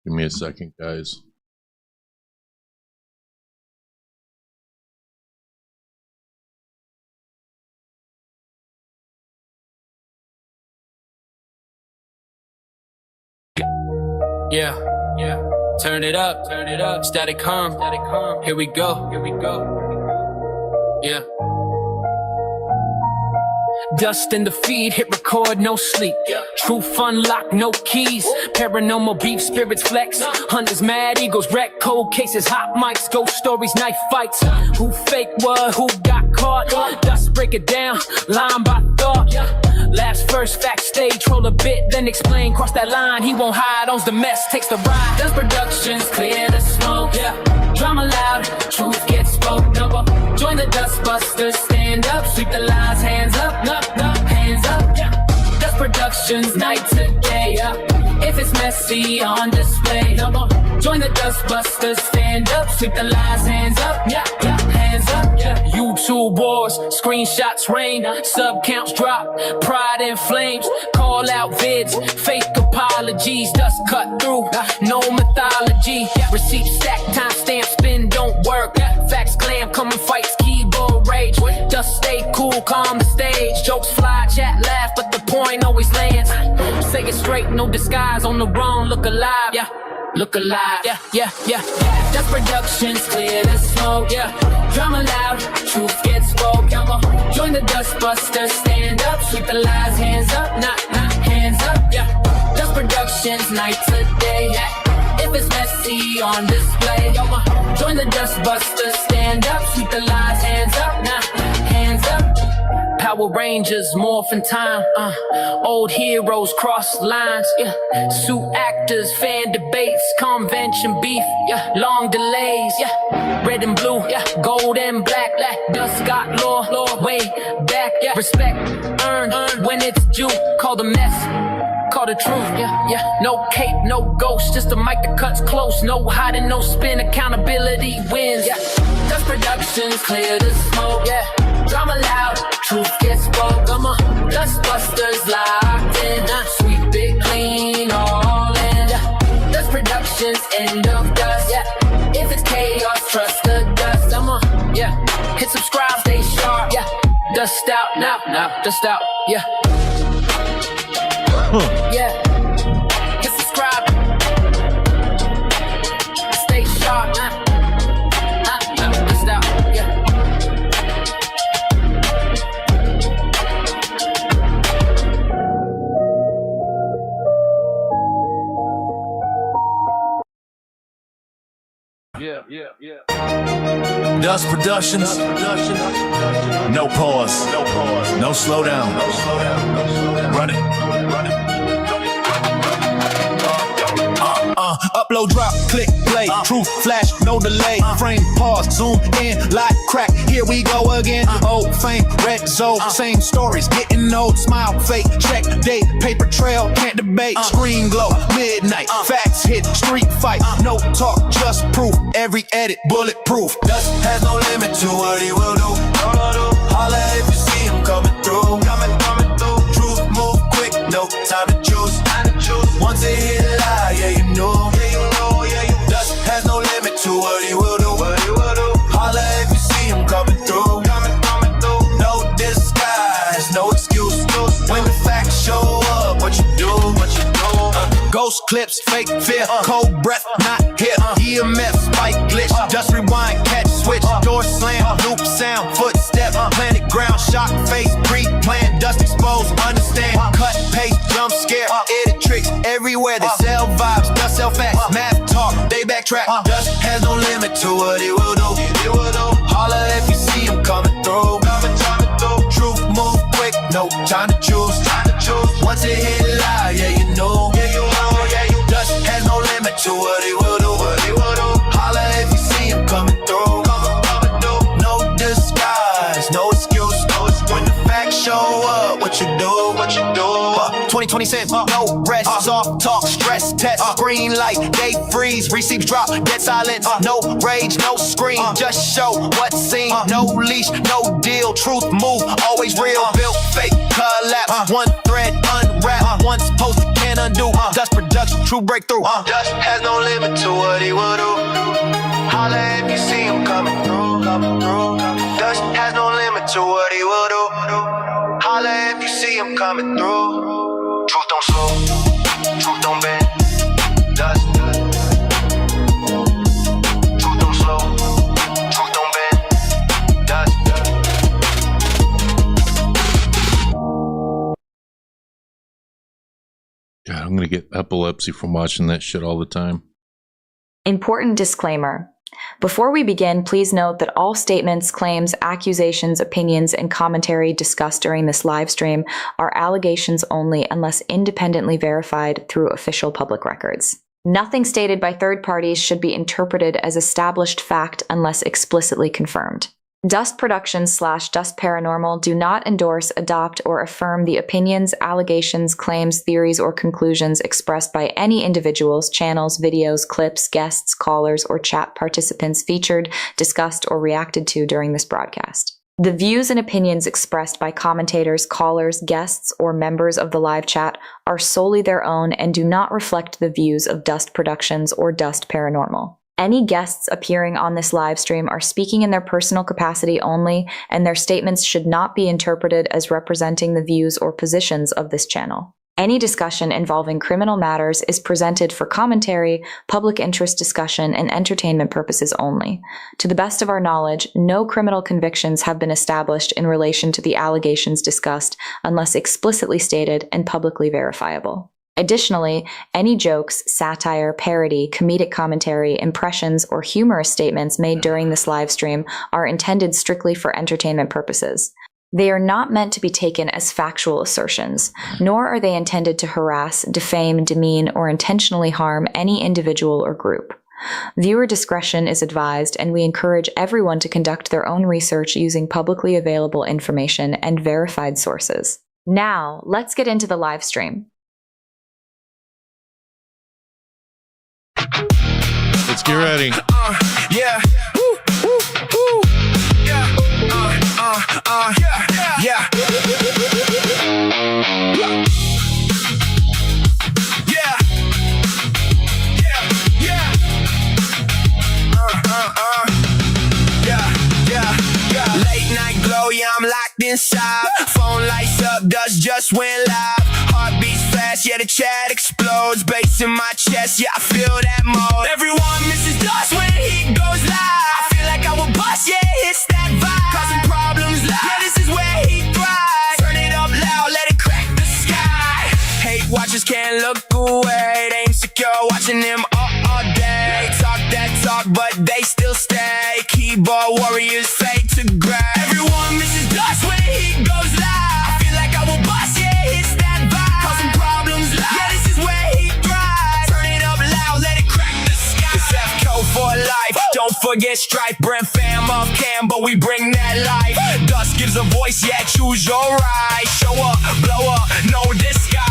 Give me a second, guys. Yeah, yeah. Turn it up, static calm, here we go, yeah. Dust in the feed, hit record, no sleep. Truth unlocked, no keys. Paranormal beef, spirits flex. Hunters mad, eagles wreck. Cold cases, hot mics, ghost stories, knife fights. Who fake what, who got caught? Dust break it down, line by thought. Laughs first, fact stage, roll a bit, then explain. Cross that line, he won't hide, owns the mess, takes the ride. Dust productions, clear the smoke, Drama loud, truth gets spoke. Join the dust busters, stand up, sweep the lies, hands up, hands up. Dust productions, night to day, if it's messy, on display. Join the dust busters, stand up, sweep the lies, hands up, hands up. YouTube wars, screenshots rain, sub counts drop, pride in flames. Call out vids, fake apologies, dust cut through, no mythology. Receipts stack, time stamp, spin don't work. Facts glam, coming fights, keyboard rage. Dust stay cool, calm the stage. Jokes fly, chat laugh, but the point always lands. Say it straight, no disguise, on the wrong, look alive, look alive, Dust productions, clear the smoke, Drama loud, truth gets spoke, Join the dust busters, stand up, sweep the lies, hands up, not hands up, Dust productions, night to day, if it's messy, on display. Join the dust busters, stand up, sweep the lies, hands up, hands up. Power Rangers, morphin' time, old heroes cross lines, suit actors, fan debates, convention beef, long delays, red and blue, gold and black, dust got law, way back, respect earned when it's due, call the mess. Call the truth, no cape, no ghost, just a mic that cuts close, no hiding, no spin, accountability wins, Dust productions, clear the smoke, Drama loud, truth gets spoke, Dust busters locked in, sweep it clean, all in, Dust productions, end of dust, if it's chaos, trust the dust, hit subscribe, stay sharp, dust out, now, dust out, hit subscribe, stay sharp, dust out, Dust Productions. No pause. No slow down. Run it. Upload, drop, click, play. Truth, flash, no delay. Frame, pause, zoom in, light, crack. Here we go again. Old fame, red zone, same stories. Getting old, smile, fake. Check, date, paper trail, can't debate. Screen glow, midnight. Facts hit, street fight. No talk, just proof. Every edit, bulletproof. Dust has no limit to what he will do. Holla if you see him coming through. Coming through. Truth move quick, no time to choose. Once it hit a lie, you know. Dust has no limit to what he will do. Holla if you see him coming through. No disguise, no excuse. When the facts show up, what you do? Ghost clips, fake fear, cold breath, not here. EMF, spike glitch, just rewind, catch switch, door slam, loop sound, footstep, planet ground, shock face, pre-planned, dust exposed, understand, cut, paste, jump scare, edit tricks everywhere. They sell vibes, dust sell facts, math talk, they backtrack. Dust has no limit to what he will do. Holla if you see him coming through. Truth move quick, no time to choose. Once it hit a lie, you know. Dust has no limit to what he will do. Holla if you see him coming through. No disguise, no excuse. When the facts show up, what you do? 2020 cents, no rest, soft talk, stress test, green light, they freeze, receipts drop, dead silence, no rage, no scream, just show what's seen, no leash, no deal, truth move, always real, built fake, collapse, one thread unwrapped, once posted can't undo, Dust production, true breakthrough, Dust has no limit to what he will do, holla if you see him coming through, Dust has no limit to what he will do, holla if you see him coming through, truth don't slow, truth don't bend, Dust, truth don't slow, truth don't bend, Dust. God, I'm gonna get epilepsy from watching that shit all the time. Important disclaimer. Before we begin, please note that all statements, claims, accusations, opinions, and commentary discussed during this live stream are allegations only unless independently verified through official public records. Nothing stated by third parties should be interpreted as established fact unless explicitly confirmed. Dust Productions / Dust Paranormal do not endorse, adopt, or affirm the opinions, allegations, claims, theories, or conclusions expressed by any individuals, channels, videos, clips, guests, callers, or chat participants featured, discussed, or reacted to during this broadcast. The views and opinions expressed by commentators, callers, guests, or members of the live chat are solely their own and do not reflect the views of Dust Productions or Dust Paranormal. Any guests appearing on this live stream are speaking in their personal capacity only, and their statements should not be interpreted as representing the views or positions of this channel. Any discussion involving criminal matters is presented for commentary, public interest discussion, and entertainment purposes only. To the best of our knowledge, no criminal convictions have been established in relation to the allegations discussed unless explicitly stated and publicly verifiable. Additionally, any jokes, satire, parody, comedic commentary, impressions, or humorous statements made during this live stream are intended strictly for entertainment purposes. They are not meant to be taken as factual assertions, nor are they intended to harass, defame, demean, or intentionally harm any individual or group. Viewer discretion is advised, and we encourage everyone to conduct their own research using publicly available information and verified sources. Now, let's get into the live stream. Let's get ready. Yeah. Woo, woo, woo. Yeah. Yeah. Yeah. Late night glow, yeah, I'm locked inside. Phone lights up, dust just went live. Heart beats fast, yeah, the chat explodes. Bass in my chest, yeah, I feel that mode. Everyone misses dust when he goes live. I feel like I will bust, yeah, it's that vibe. Causing problems live, yeah, this is where he thrives. Turn it up loud, let it crack the sky. Hate watchers can't look away. They insecure watching them all day. Talk that talk, but they still stay. Keyboard warriors fade to gray. Everyone misses dust when he goes live. I feel like I will bust, yeah, it's that vibe. Causing problems live, yeah, this is where he thrives. Turn it up loud, let it crack the sky. It's F-Code for life. Don't forget Stripe, Brent fam off cam, but we bring that life. Dust gives a voice, yeah, choose your right. Show up, blow up, no disguise.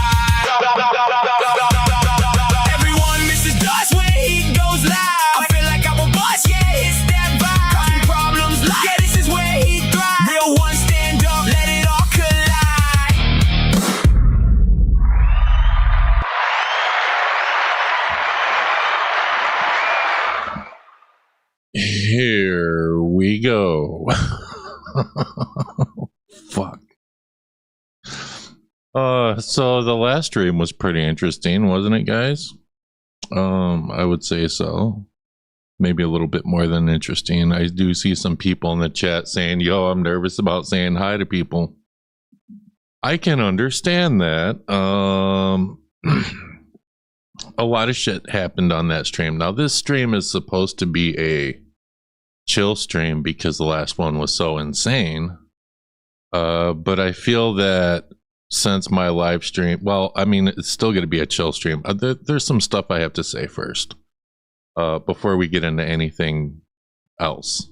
Everyone misses dust when he goes live. I feel like I'm a bust, yeah, it's that vibe. Causing problems live, yeah, this is where he thrives. Real ones stand up, let it all collide. Here we go. Fuck. So the last stream was pretty interesting, wasn't it, guys? I would say so. Maybe a little bit more than interesting. I do see some people in the chat saying, yo, I'm nervous about saying hi to people. I can understand that. A lot of shit happened on that stream. Now, this stream is supposed to be a chill stream because the last one was so insane. But I feel that since my live stream, well, I mean, it's still going to be a chill stream. There's some stuff I have to say first before we get into anything else.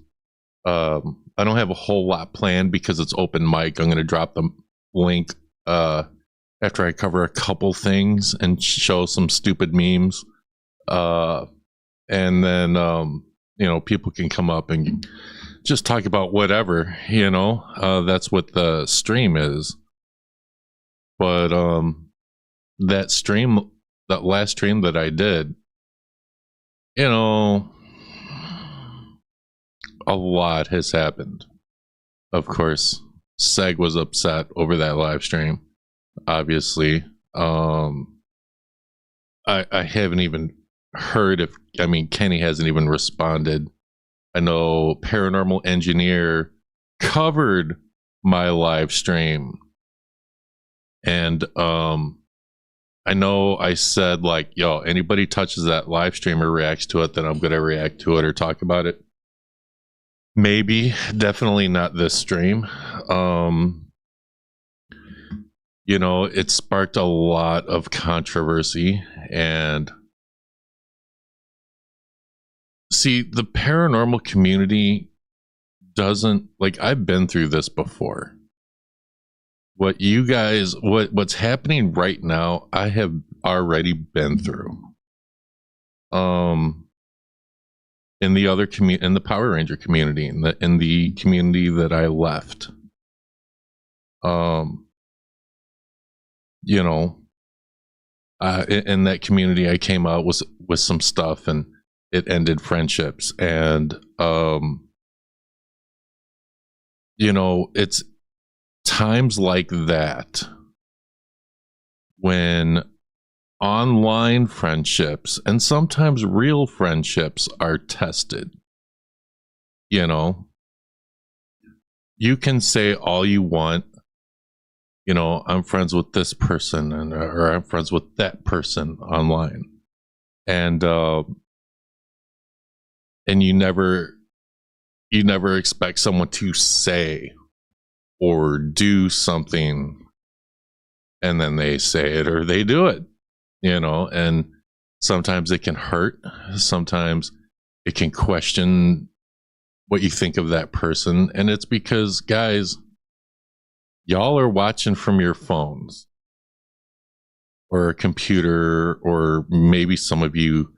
I don't have a whole lot planned because it's open mic. I'm going to drop the link after I cover a couple things and show some stupid memes And then people can come up and just talk about whatever, that's what the stream is. But that last stream that I did, a lot has happened. Of course, Seg was upset over that live stream, obviously. I haven't even heard Kenny hasn't even responded. I know Paranormal Engineer covered my live stream, and I know I said, like, yo, anybody touches that live stream or reacts to it, then I'm gonna react to it or talk about it. Maybe, definitely not this stream. It sparked a lot of controversy, and see, the paranormal community doesn't, like, I've been through this before. What you guys, what's happening right now, I have already been through. In the other in the Power Ranger community, in the community that I left. In that community, I came out with some stuff, and it ended friendships, and it's times like that when online friendships and sometimes real friendships are tested. You can say all you want, I'm friends with this person, or I'm friends with that person online, and you never expect someone to say or do something, and then they say it or they do it, and sometimes it can hurt. Sometimes it can question what you think of that person, and it's because, guys, y'all are watching from your phones or a computer, or maybe some of you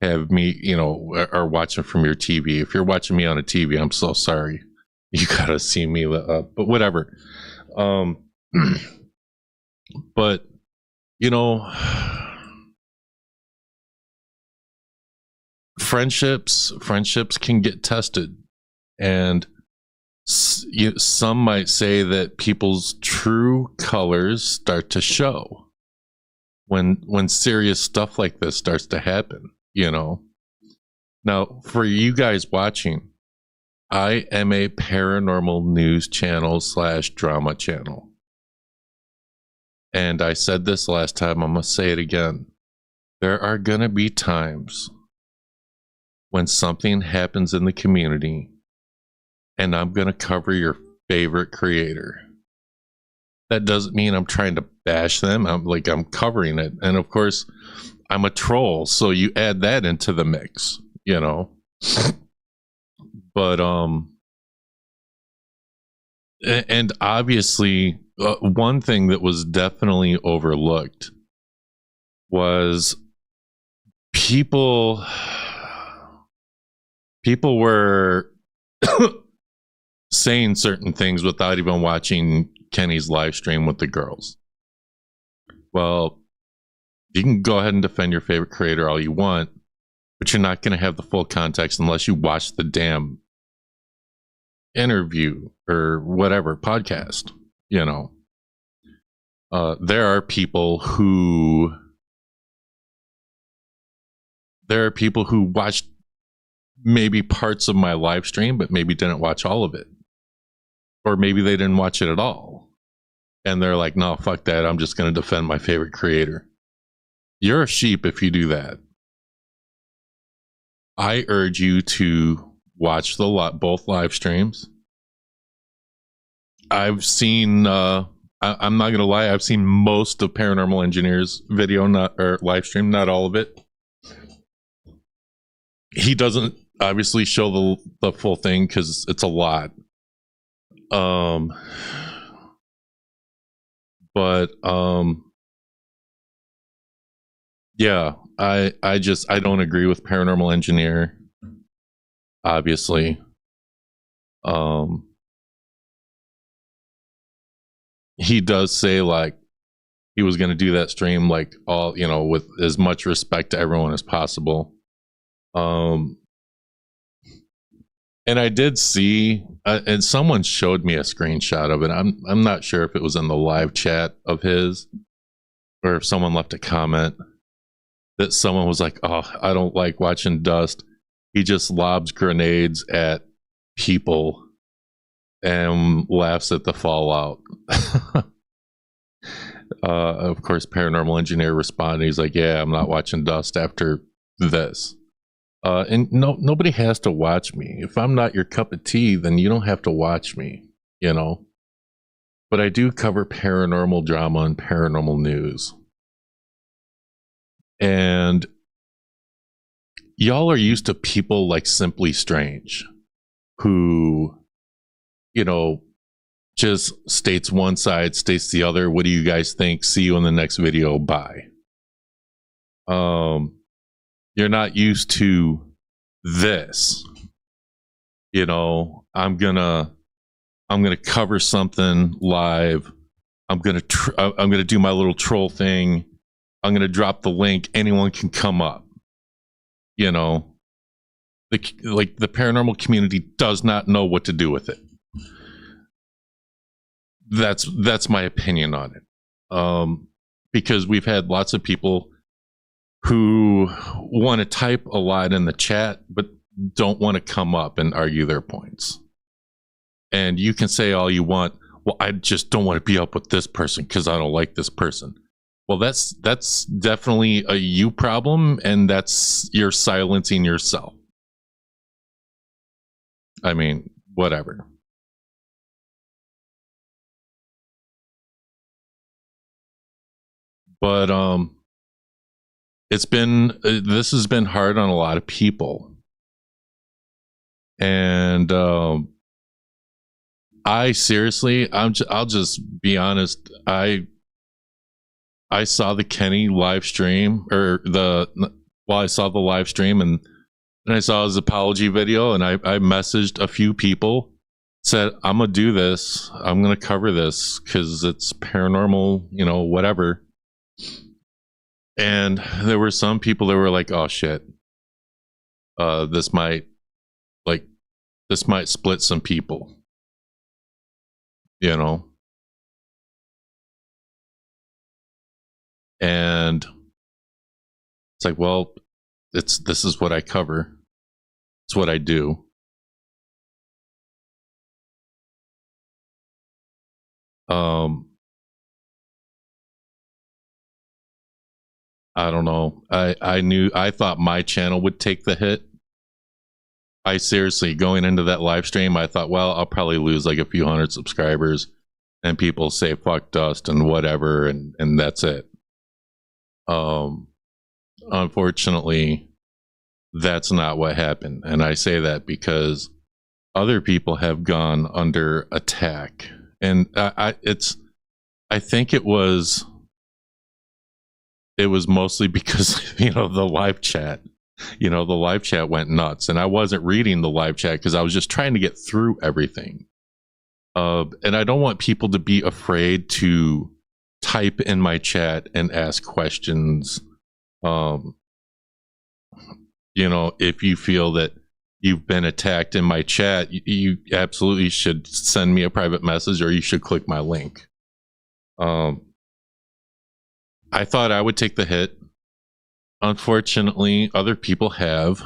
have me, are watching from your TV. If you're watching me on a TV, I'm so sorry. You gotta see me, but whatever. But friendships can get tested, and some might say that people's true colors start to show when serious stuff like this starts to happen. Now, for you guys watching, I am a paranormal news channel / drama channel. And I said this last time, I'm going to say it again. There are going to be times when something happens in the community, and I'm going to cover your favorite creator. That doesn't mean I'm trying to bash them. I'm covering it. And of course, I'm a troll, so you add that into the mix, But and obviously, one thing that was definitely overlooked was people were saying certain things without even watching Kenny's live stream with the girls. Well, you can go ahead and defend your favorite creator all you want, but you're not going to have the full context unless you watch the damn interview or whatever podcast. There are people who watched maybe parts of my live stream, but maybe didn't watch all of it, or maybe they didn't watch it at all, and they're like, no, fuck that, I'm just going to defend my favorite creator. You're a sheep if you do that. I urge you to watch both live streams. I've seen I'm not gonna lie, I've seen most of Paranormal Engineer's video, or live stream, not all of it. He doesn't obviously show the full thing because it's a lot. But yeah, I don't agree with Paranormal Engineer, obviously. He does say like he was going to do that stream like all, you know, with as much respect to everyone as possible. And I did see, and someone showed me a screenshot of it. I'm not sure if it was in the live chat of his, or if someone left a comment that someone was like, "Oh, I don't like watching Dust. He just lobs grenades at people and laughs at the fallout." Of course, Paranormal Engineer responded. He's like, "Yeah, I'm not watching Dust after this." And nobody has to watch me. If I'm not your cup of tea, then you don't have to watch me, you know. But I do cover paranormal drama and paranormal news. And y'all are used to people like Simply Strange, who, you know, just states one side, states the other. What do you guys think? See you in the next video. Bye. You're not used to this. You know, I'm gonna cover something live. I'm gonna do my little troll thing. I'm gonna drop the link. Anyone can come up. You know, the paranormal community does not know what to do with it. That's my opinion on it. Because we've had lots of people who want to type a lot in the chat, but don't want to come up and argue their points. And you can say all you want. Well, I just don't want to be up with this person because I don't like this person. Well, that's definitely a you problem, and you're silencing yourself. I mean, whatever. But this has been hard on a lot of people. And I'll just be honest, I saw the Kenny live stream, I saw the live stream and I saw his apology video, and I messaged a few people, said, I'm gonna do this, I'm gonna cover this because it's paranormal, you know, whatever. And there were some people that were like, oh shit, this might split some people, you know. And it's like, well, this is what I cover. It's what I do. I don't know. I thought my channel would take the hit. I seriously, going into that live stream, I thought, well, I'll probably lose like a few hundred subscribers and people say fuck Dust and whatever, and that's it. Unfortunately, that's not what happened. And I say that because other people have gone under attack. And I think it was mostly because, you know, the live chat went nuts, and I wasn't reading the live chat because I was just trying to get through everything. And I don't want people to be afraid to type in my chat and ask questions. You know, if you feel that you've been attacked in my chat, you absolutely should send me a private message, or you should click my link. I thought I would take the hit. Unfortunately, other people have.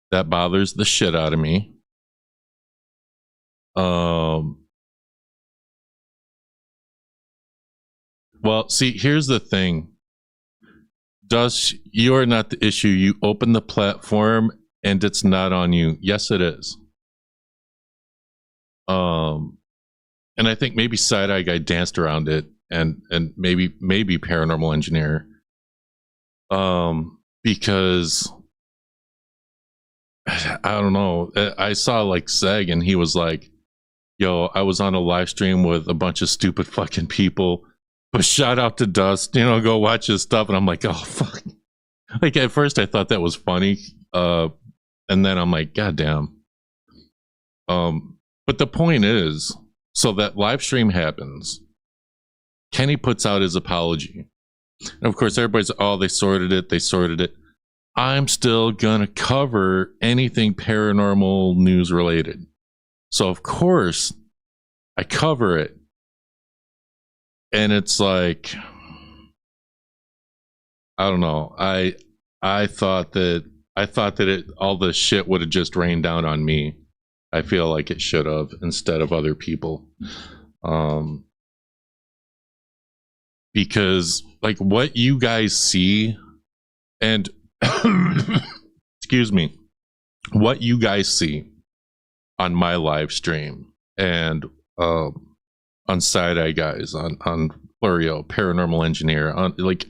That bothers the shit out of me. Well, see, here's the thing. Dust, you're not the issue. You open the platform and it's not on you. Yes, it is. And I think maybe Side Eye Guy danced around it, and maybe Paranormal Engineer. Because I don't know. I saw like Seg, and he was like, yo, I was on a live stream with a bunch of stupid fucking people, but shout out to Dust, you know, go watch his stuff. And I'm like, oh fuck, Like at first I thought that was funny, and then I'm like, God damn. But the point is, so that live stream happens. Kenny puts out his apology. And of course, everybody's, oh, they sorted it. I'm still gonna cover anything paranormal news related. So of course, I cover it. And it's like, I don't know. I thought that all the shit would have just rained down on me. I feel like it should have, instead of other people. Because like what you guys see, and excuse me, what you guys see on my live stream and on Side Eye Guys, on Florio, Paranormal Engineer, on like,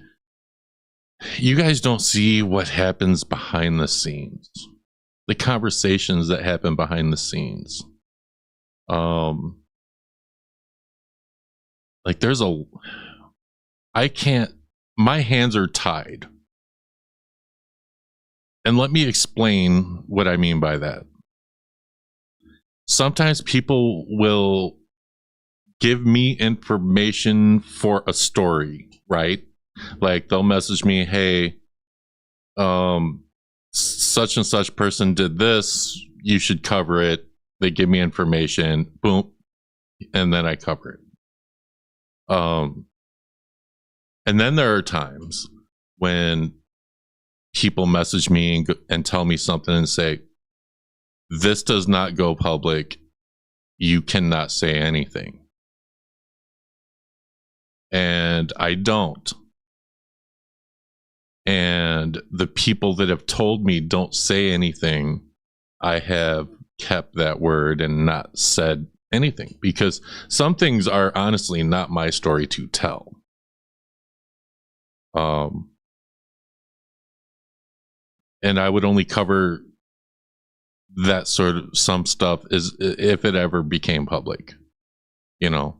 you guys don't see what happens behind the scenes, the conversations that happen behind the scenes. Like there's my hands are tied. And let me explain what I mean by that. Sometimes people will give me information for a story, right? Like they'll message me, hey, such and such person did this, you should cover it. They give me information, boom, and then I cover it. And then there are times when people message me and tell me something and say, this does not go public. You cannot say anything. And I don't. And the people that have told me don't say anything, I have kept that word and not said anything, because some things are honestly not my story to tell. And I would only cover that sort of some stuff is if it ever became public, you know.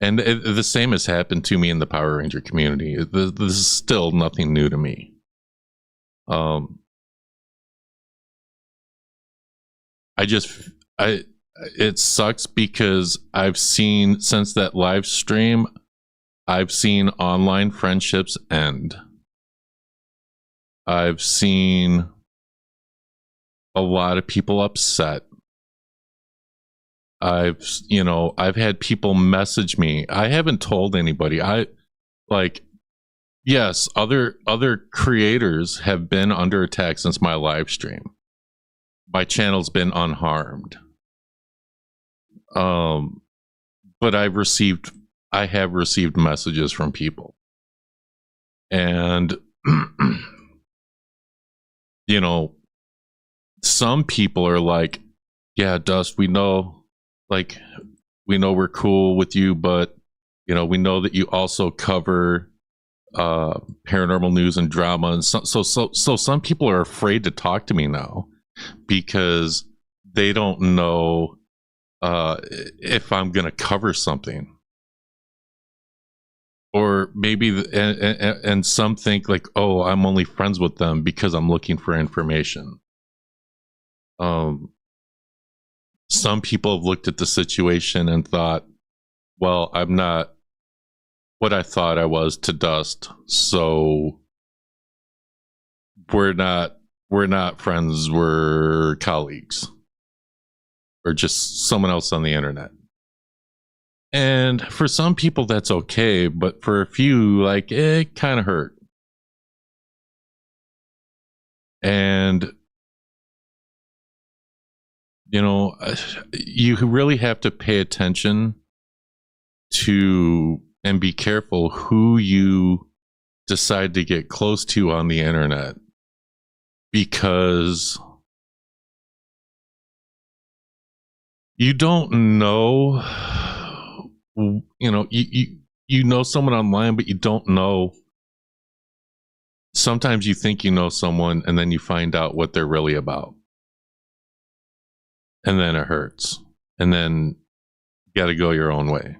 And the same has happened to me in the Power Ranger community. This is still nothing new to me. It sucks because I've seen, since that live stream, I've seen online friendships end. I've seen a lot of people upset. I've had people message me. I haven't told anybody. Yes, other creators have been under attack since my live stream. My channel's been unharmed. But I have received messages from people. And you know, some people are like, yeah, Dust, we know we're cool with you, but you know, we know that you also cover paranormal news and drama, and so some people are afraid to talk to me now because they don't know if I'm gonna cover something, or maybe and some think like, oh, I'm only friends with them because I'm looking for information. Some people have looked at the situation and thought, well, I'm not what I thought I was to Dust, so we're not friends, we're colleagues, or just someone else on the internet. And for some people that's okay, but for a few, like, it kind of hurt. And you know, you really have to pay attention to and be careful who you decide to get close to on the internet, because you don't know, you know, you know someone online, but you don't know. Sometimes you think you know someone and then you find out what they're really about. And then it hurts. And then you got to go your own way.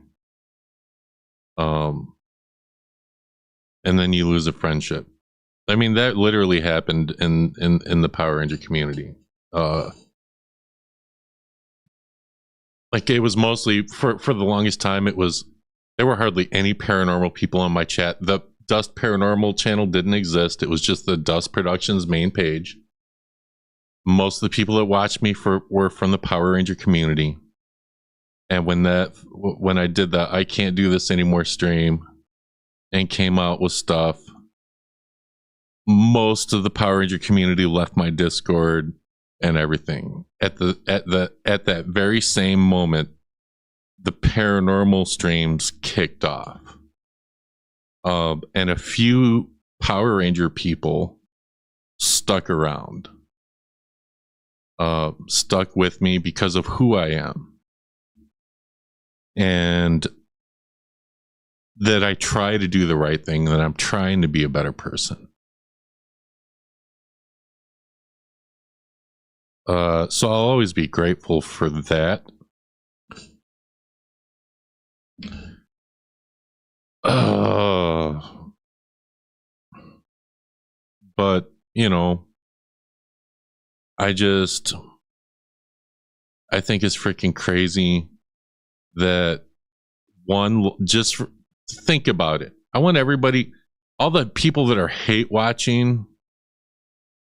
And then you lose a friendship. I mean, that literally happened in the Power Ranger community. Like, it was mostly for the longest time. There were hardly any paranormal people on my chat. The Dust Paranormal channel didn't exist. It was just the Dust Productions main page. Most of the people that watched me were from the Power Ranger community. And when I did that I Can't Do This Anymore stream and came out with stuff, most of the Power Ranger community left my Discord and everything. At that very same moment, the paranormal streams kicked off. And a few Power Ranger people stuck around. Stuck with me because of who I am. And that I try to do the right thing, that I'm trying to be a better person. So I'll always be grateful for that. But, you know, I think it's freaking crazy that just think about it. I want everybody, all the people that are hate watching,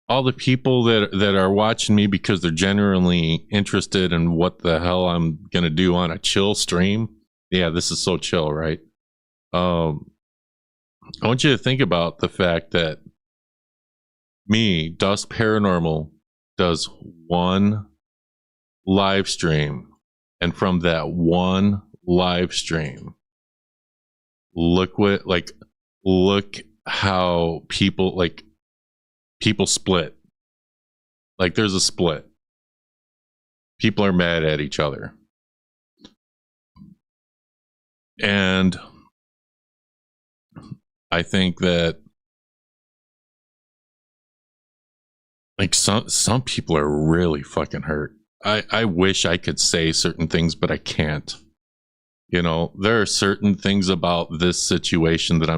all the people that are watching me because they're genuinely interested in what the hell I'm going to do on a chill stream. Yeah, this is so chill, right? I want you to think about the fact that me, Dust Paranormal, does one live stream. And from that one live stream, look how people split. Like, there's a split. People are mad at each other. And I think that, like, some people are really fucking hurt. I wish I could say certain things, but I can't. You know, there are certain things about this situation that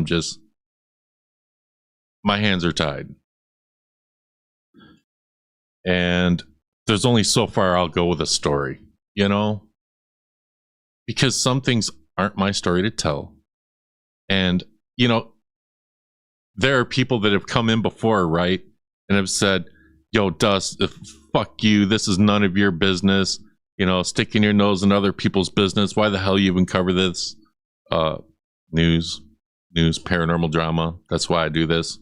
my hands are tied. And there's only so far I'll go with a story, you know? Because some things aren't my story to tell. And, you know, there are people that have come in before, right? And have said, yo, Dust, fuck you. This is none of your business. You know, sticking your nose in other people's business. Why the hell you even cover this? News, paranormal drama. That's why I do this.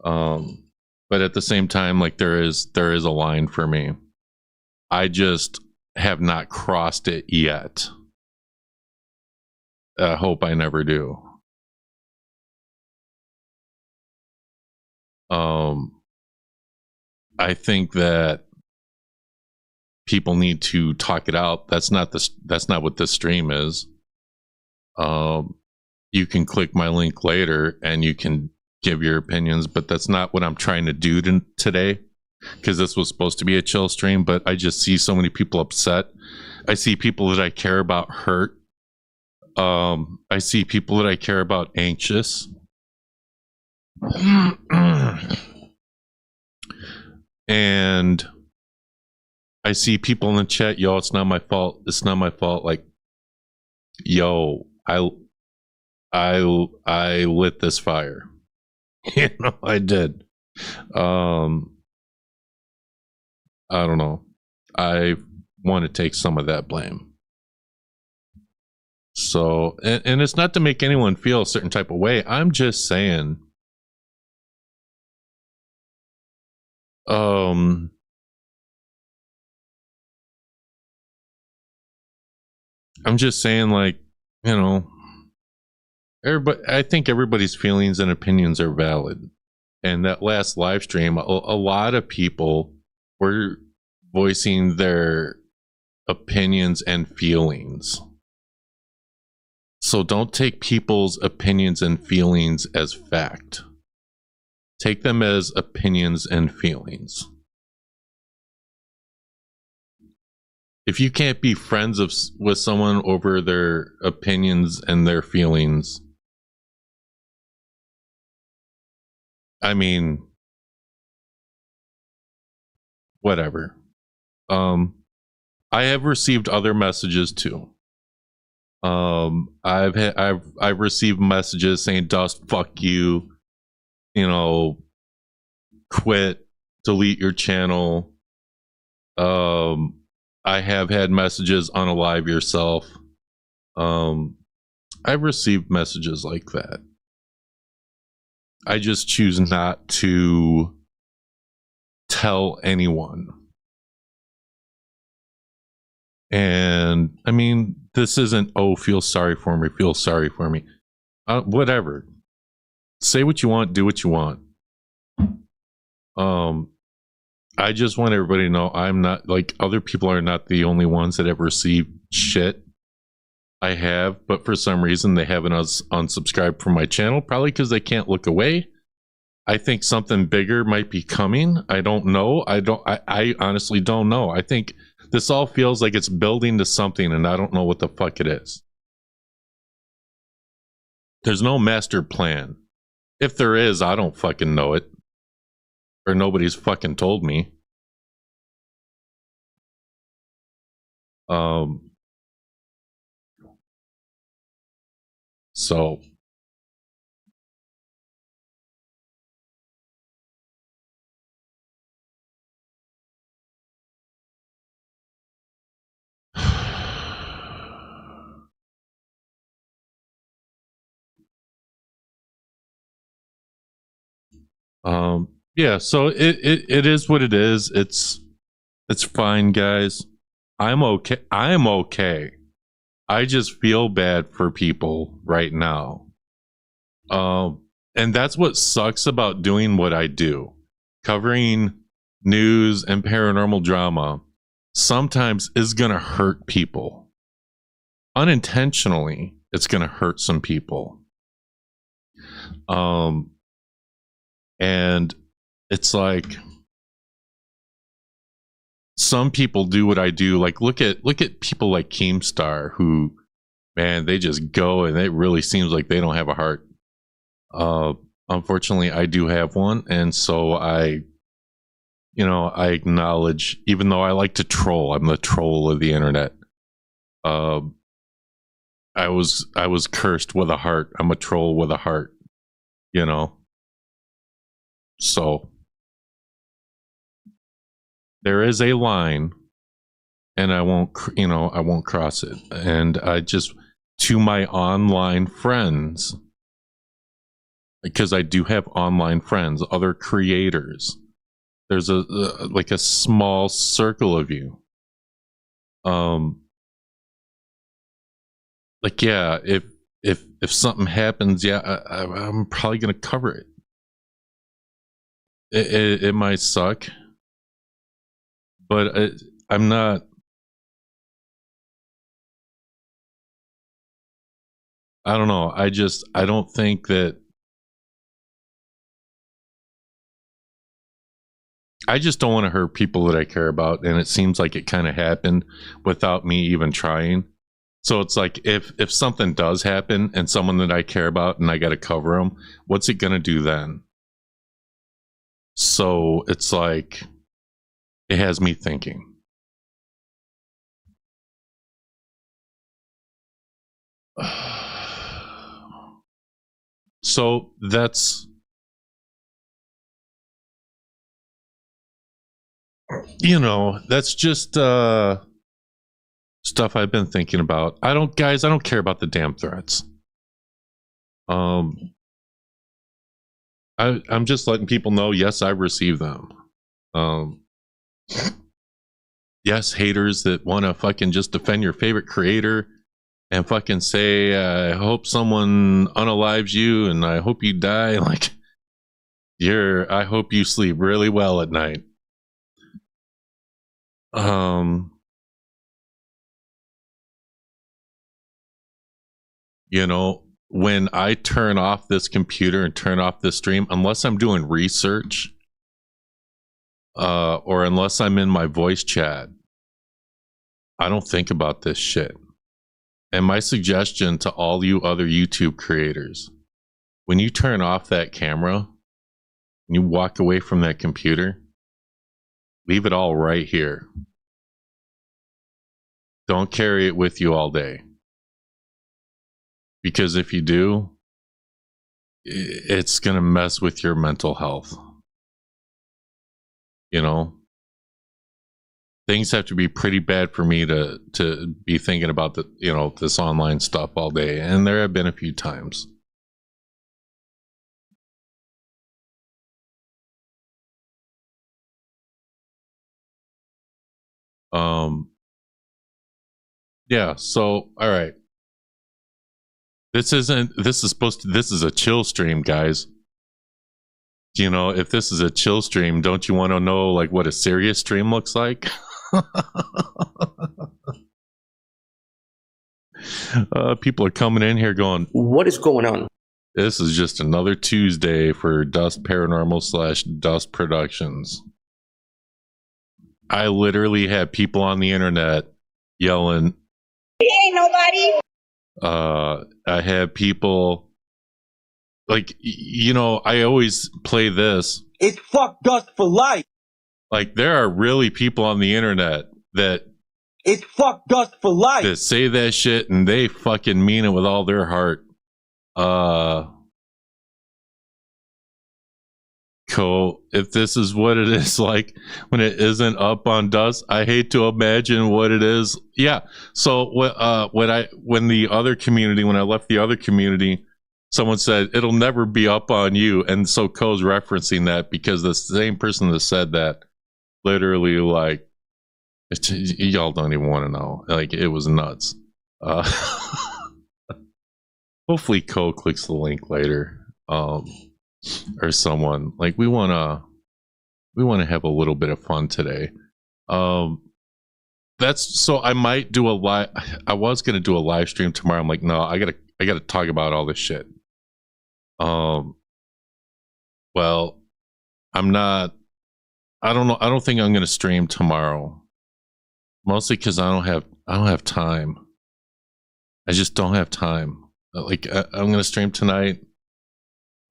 But at the same time, like, there is a line for me. I just have not crossed it yet. I hope I never do. I think that people need to talk it out. That's not what this stream is. You can click my link later and you can give your opinions, but that's not what I'm trying to do today, because this was supposed to be a chill stream, but I just see so many people upset. I see people that I care about hurt. I see people that I care about anxious. And I see people in the chat, yo, it's not my fault. It's not my fault. Like, yo, I lit this fire. You know, I did. I don't know. I want to take some of that blame. So, and it's not to make anyone feel a certain type of way. I'm just saying, I'm just saying, like, you know, everybody, I think everybody's feelings and opinions are valid. And that last live stream, a lot of people were voicing their opinions and feelings. So don't take people's opinions and feelings as fact. Take them as opinions and feelings. If you can't be friends with someone over their opinions and their feelings, I mean, whatever. I have received other messages too. I've received messages saying, Dust, fuck you, you know, quit, delete your channel. I have had messages, unalive yourself. I've received messages like that. I just choose not to tell anyone. And I mean, this isn't, oh, feel sorry for me, feel sorry for me. Whatever. Say what you want, do what you want. I just want everybody to know I'm not, like, other people are not the only ones that have received shit. I have, but for some reason they haven't unsubscribed from my channel, probably because they can't look away. I think something bigger might be coming. I don't know. I honestly don't know. I think this all feels like it's building to something, and I don't know what the fuck it is. There's no master plan. If there is, I don't fucking know it. Or nobody's fucking told me. So yeah, so it is what it is. It's fine, guys. I'm okay. I'm okay. I just feel bad for people right now. And that's what sucks about doing what I do. Covering news and paranormal drama sometimes is going to hurt people. Unintentionally, it's going to hurt some people. And it's like some people do what I do. Like look at people like Keemstar who, man, they just go and it really seems like they don't have a heart. Unfortunately, I do have one, and so I acknowledge, even though I like to troll, I'm the troll of the internet. I was cursed with a heart. I'm a troll with a heart, you know. So there is a line, and I won't cross it. And I just, to my online friends, because I do have online friends, other creators, there's like a small circle of you. Like, yeah, if something happens, yeah, I'm probably gonna cover it. It might suck, but I'm not. I don't know. I don't think that. I just don't want to hurt people that I care about, and it seems like it kind of happened without me even trying. So it's like if something does happen and someone that I care about and I got to cover them, what's it gonna do then? So it's like it has me thinking. So that's, that's just stuff I've been thinking about. I don't care about the damn threats. I'm just letting people know, yes, I've received them. Yes, haters that want to fucking just defend your favorite creator and fucking say, I hope someone unalives you and I hope you die. Like, I hope you sleep really well at night. When I turn off this computer and turn off this stream, unless I'm doing research, or unless I'm in my voice chat, I don't think about this shit. And my suggestion to all you other YouTube creators, when you turn off that camera, you walk away from that computer, leave it all right here. Don't carry it with you all day. Because if you do, it's going to mess with your mental health. You know? Things have to be pretty bad for me to be thinking about this online stuff all day. And there have been a few times. Yeah, so all right. This is a chill stream, guys. You know, if this is a chill stream, don't you want to know like what a serious stream looks like? People are coming in here going, what is going on? This is just another Tuesday for Dust Paranormal / Dust Productions. I literally had people on the internet yelling, ain't nobody. I have people like, I always play this. It's fuck Dust for life. Like, there are really people on the internet that it's fuck Dust for life. That say that shit and they fucking mean it with all their heart. Cool. If this is what it is like when it isn't up on Dust, I hate to imagine what it is. Yeah. So when I left the other community, someone said it'll never be up on you, and so Co's referencing that because the same person that said that literally like y'all don't even want to know. Like, it was nuts. Hopefully Co clicks the link later. Or someone. Like, we wanna have a little bit of fun today. That's so I might do a live. I was gonna do a live stream tomorrow. I'm like, no, I gotta talk about all this shit. Well, I'm not. I don't know. I don't think I'm gonna stream tomorrow. Mostly because I don't have time. I just don't have time. Like, I'm gonna stream tonight,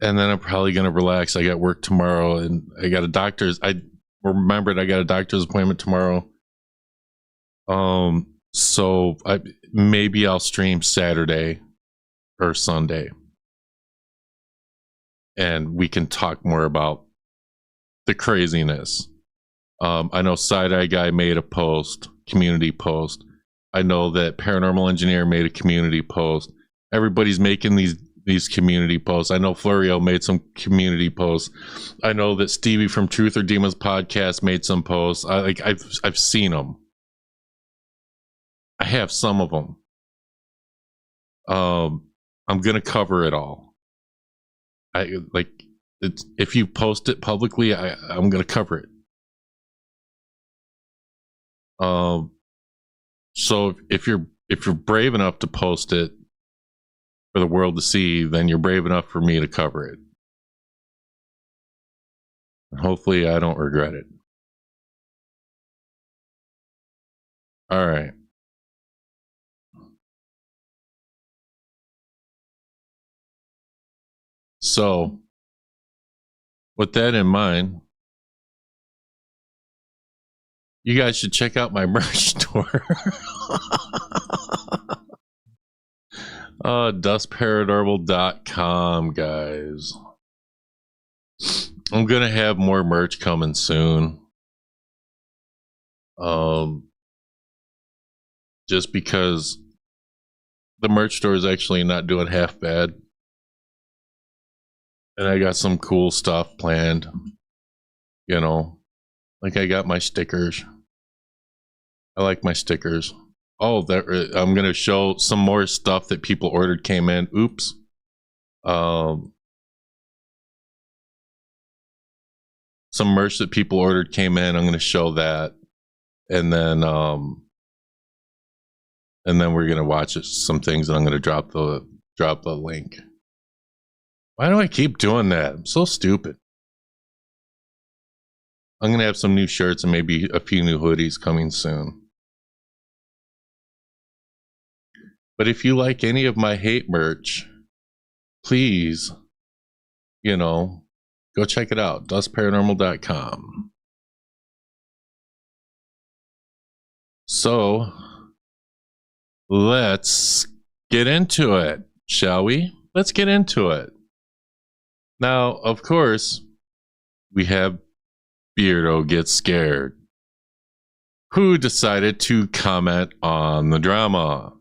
and then I'm probably gonna relax. I got work tomorrow, and I got a doctor's. I remembered I got a doctor's appointment tomorrow. So maybe I'll stream Saturday or Sunday, and we can talk more about the craziness. I know Side Eye Guy made a community post. I know that Paranormal Engineer made a community post. Everybody's making these community posts. I know Florio made some community posts. I know that Stevie from Truth or Demons podcast made some posts. I've seen them. I have some of them. I'm gonna cover it all. If you post it publicly, I'm gonna cover it. So if you're brave enough to post it for the world to see, then you're brave enough for me to cover it. And hopefully I don't regret it. All right. So with that in mind, you guys should check out my merch store. dustparanormal.com, guys. I'm gonna have more merch coming soon. Just because the merch store is actually not doing half bad. And I got some cool stuff planned. Like I got my stickers. I like my stickers. Oh, I'm going to show some more stuff that people ordered came in. Oops. Some merch that people ordered came in. I'm going to show that. And then we're going to watch some things, and I'm going to drop the link. Why do I keep doing that? I'm so stupid. I'm going to have some new shirts and maybe a few new hoodies coming soon. But if you like any of my hate merch, please, go Go check it out, dustparanormal.com. So let's get into it, shall we? Let's get into it. Now, of course, we have Beardo Get Scared, who decided to comment on the drama.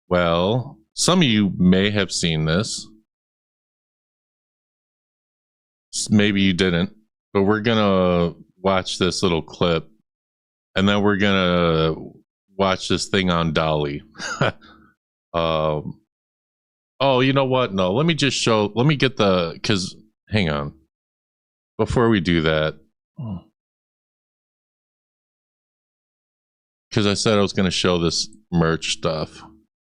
Well, some of you may have seen this. Maybe you didn't, but we're gonna watch this little clip, and then we're gonna watch this thing on Dolly. Oh, you know what? No, let me get because hang on. Before we do that, because I said I was going to show this merch stuff.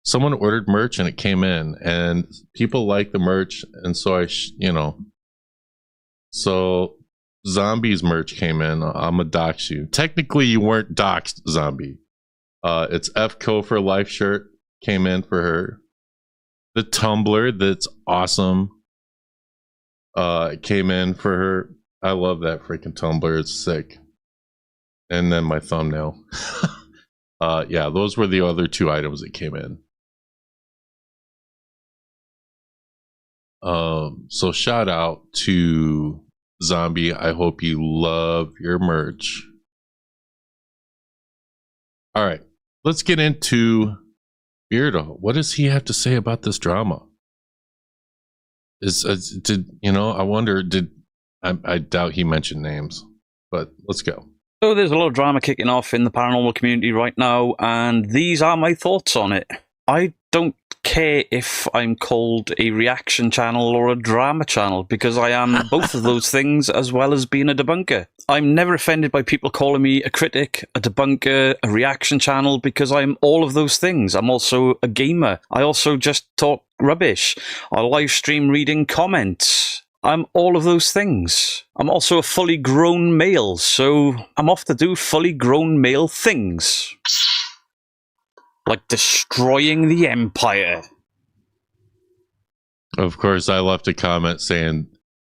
Someone ordered merch and it came in, and people like the merch, and so so Zombie's merch came in. I'm gonna dox you. Technically, you weren't doxed, Zombie. It's FCO for Life shirt came in for her. The tumbler that's awesome came in for her. I love that freaking tumbler. It's sick. And then my thumbnail. Yeah, those were the other two items that came in. So shout out to Zombie. I hope you love your merch. All right, let's get into Beardo. What does he have to say about this drama? I wonder, I doubt he mentioned names, but let's go. So there's a lot of drama kicking off in the paranormal community right now, and these are my thoughts on it. I don't care if I'm called a reaction channel or a drama channel, because I am both of those things as well as being a debunker. I'm never offended by people calling me a critic, a debunker, a reaction channel, because I'm all of those things. I'm also a gamer. I also just talk rubbish. I live stream reading comments. I'm all of those things. I'm also a fully grown male, so I'm off to do fully grown male things. Like destroying the Empire. Of course, I left a comment saying,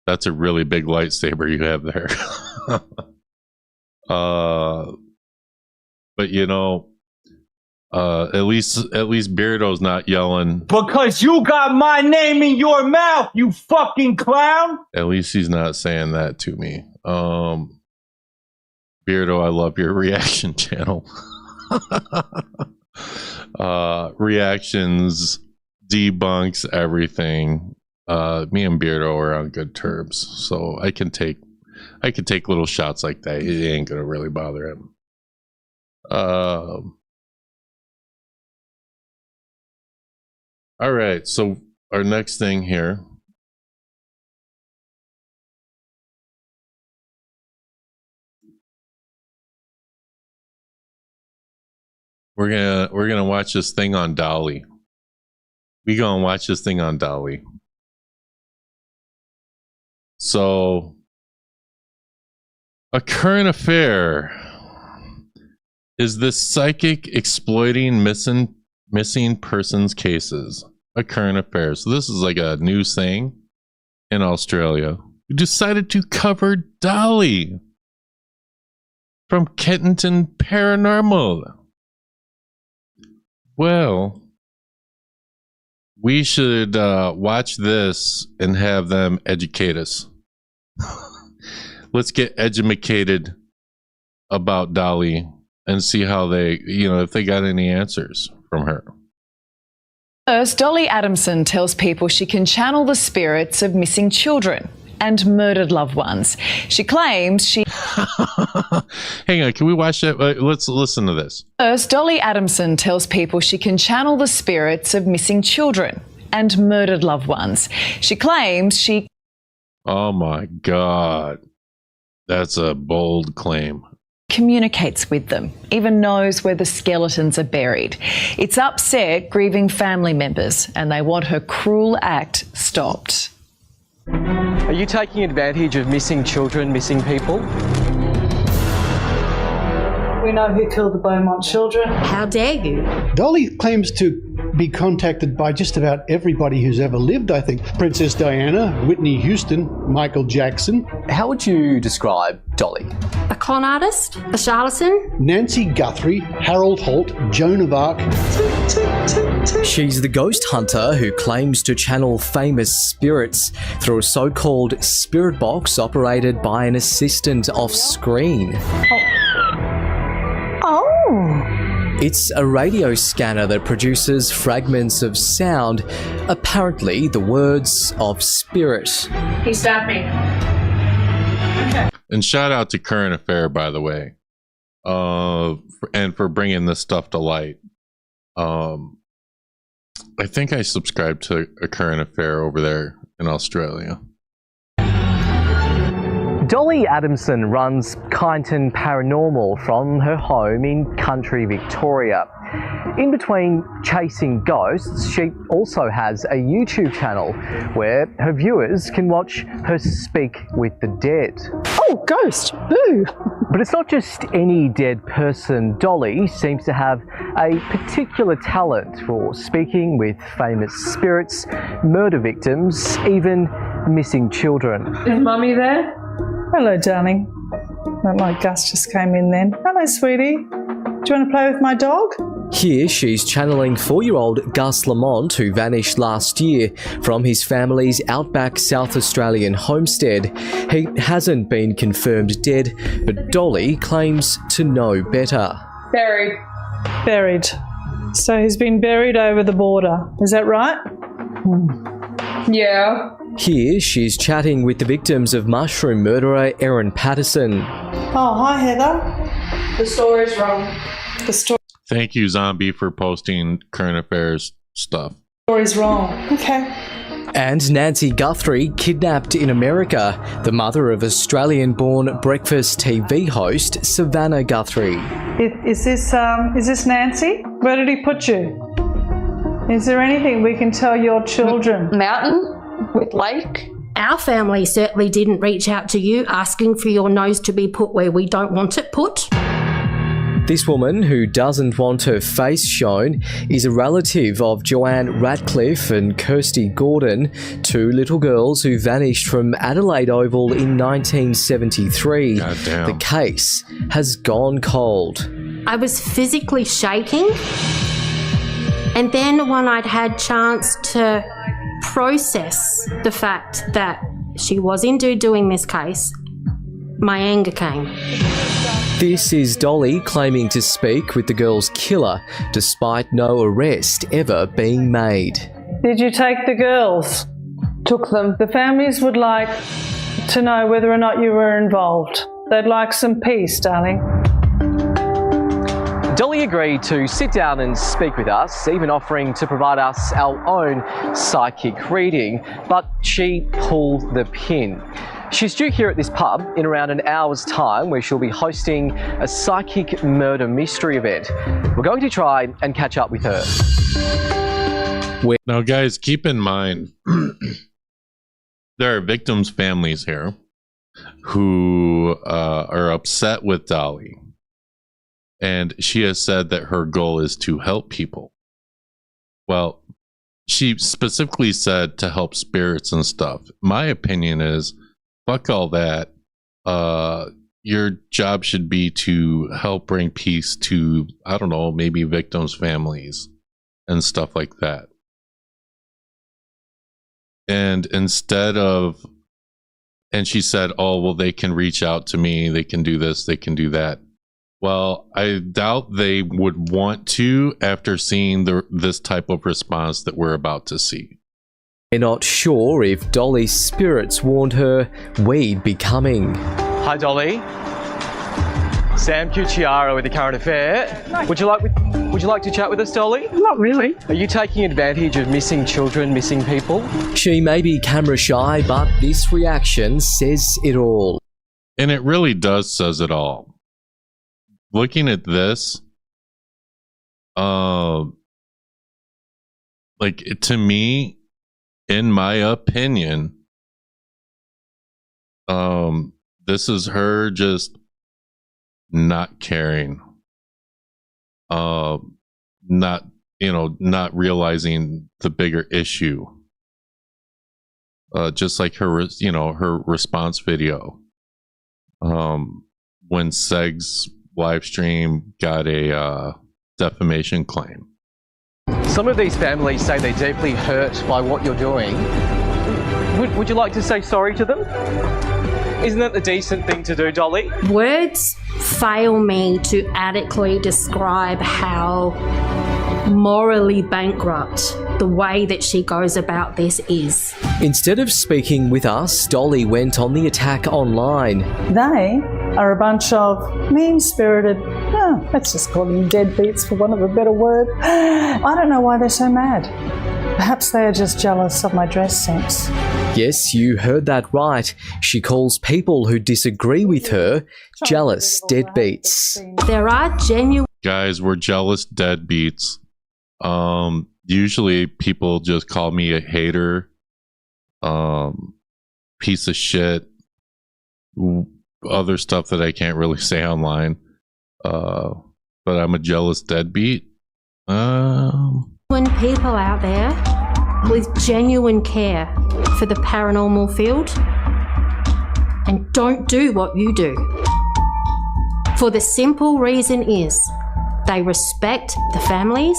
that's a really big lightsaber you have there. But at least Beardo's not yelling. Because you got my name in your mouth, you fucking clown. At least he's not saying that to me. Beardo, I love your reaction channel. Reactions, debunks, everything. Me and Beardo are on good terms, so I can take little shots like that. It ain't gonna really bother him. All right, so our next thing here. We're gonna watch this thing on Dolly. We gonna watch this thing on Dolly. So, a current affair is this psychic exploiting missing persons cases. A current affair. So this is like a news thing in Australia. We decided to cover Dolly from Kenton Paranormal. Well, we should watch this and have them educate us. Let's get educated about Dolly and see how they, if they got any answers from her. First, Dolly Adamson tells people she can channel the spirits of missing children and murdered loved ones. She claims she... Hang on, can we watch that? Let's listen to this. First, Dolly Adamson tells people she can channel the spirits of missing children and murdered loved ones. She claims she... Oh my God. That's a bold claim. Communicates with them, even knows where the skeletons are buried. It's upset grieving family members, and they want her cruel act stopped. Are you taking advantage of missing children, missing people? We know who killed the Beaumont children. How dare you? Dolly claims to be contacted by just about everybody who's ever lived, I think. Princess Diana, Whitney Houston, Michael Jackson. How would you describe Dolly? A con artist, a charlatan. Nancy Guthrie, Harold Holt, Joan of Arc. She's the ghost hunter who claims to channel famous spirits through a so-called spirit box operated by an assistant off-screen. It's a radio scanner that produces fragments of sound, apparently the words of spirit. He stabbed me. Okay. And shout out to Current Affair, by the way, and for bringing this stuff to light. I think I subscribe to a Current Affair over there in Australia. Dolly Adamson runs Kyneton Paranormal from her home in country Victoria. In between chasing ghosts, she also has a YouTube channel where her viewers can watch her speak with the dead. Oh, ghost! Boo! But it's not just any dead person. Dolly seems to have a particular talent for speaking with famous spirits, murder victims, even missing children. Is Mummy there? Hello, darling. Not like Gus just came in then. Hello, sweetie. Do you want to play with my dog? Here she's channeling 4-year-old Gus Lamont, who vanished last year from his family's outback South Australian homestead. He hasn't been confirmed dead, but Dolly claims to know better. Buried. Buried. So he's been buried over the border. Is that right? Yeah. Here she's chatting with the victims of mushroom murderer Erin Patterson. Oh, hi, Heather. The story's wrong. The Thank you, Zombie, for posting Current Affairs stuff. story's wrong. Okay. And Nancy Guthrie, kidnapped in America, the mother of Australian-born breakfast TV host Savannah Guthrie. Is this Nancy? Where did he put you? Is there anything we can tell your children? Mountain with lake. Our family certainly didn't reach out to you asking for your nose to be put where we don't want it put. This woman, who doesn't want her face shown, is a relative of Joanne Radcliffe and Kirsty Gordon, 2 little girls who vanished from Adelaide Oval in 1973. Goddamn. The case has gone cold. I was physically shaking, and then when I'd had chance to process the fact that she was indeed doing this case, my anger came. This is Dolly claiming to speak with the girl's killer, despite no arrest ever being made. Did you take the girls? Took them. The families would like to know whether or not you were involved. They'd like some peace, darling. Dolly agreed to sit down and speak with us, even offering to provide us our own psychic reading, but she pulled the pin. She's due here at this pub in around an hour's time, where she'll be hosting a psychic murder mystery event. We're going to try and catch up with her. Now, guys, keep in mind, there are victims' families here who are upset with Dolly. And she has said that her goal is to help people. Well, she specifically said to help spirits and stuff. My opinion is, fuck all that. Your job should be to help bring peace to, I don't know, maybe victims' families and stuff like that. And instead of, and she said, oh, well, they can reach out to me. They can do this. They can do that. Well, I doubt they would want to after seeing this type of response that we're about to see. They're not sure if Dolly's spirits warned her we'd be coming. Hi, Dolly. Sam Cucciaro with the Current Affair. No. Would you like to chat with us, Dolly? Not really. Are you taking advantage of missing children, missing people? She may be camera shy, but this reaction says it all. And it really does says it all. Looking at this, like, to me, in my opinion, this is her just not caring, not not realizing the bigger issue. Just like her response video. When Seg's live stream got a defamation claim. Some of these families say they're deeply hurt by what you're doing. Would you like to say sorry to them? Isn't that the decent thing to do, Dolly? Words fail me to adequately describe how morally bankrupt the way that she goes about this is. Instead of speaking with us, Dolly went on the attack online. They are a bunch of mean-spirited, let's just call them deadbeats for want of a better word. I don't know why they're so mad. Perhaps they are just jealous of my dress sense. Yes, you heard that right. She calls people who disagree with her jealous deadbeats. There are genuine... Guys, we're jealous deadbeats. Usually people just call me a hater, piece of shit, other stuff that I can't really say online. But I'm a jealous deadbeat. When people out there with genuine care for the paranormal field and don't do what you do. For the simple reason is they respect the families.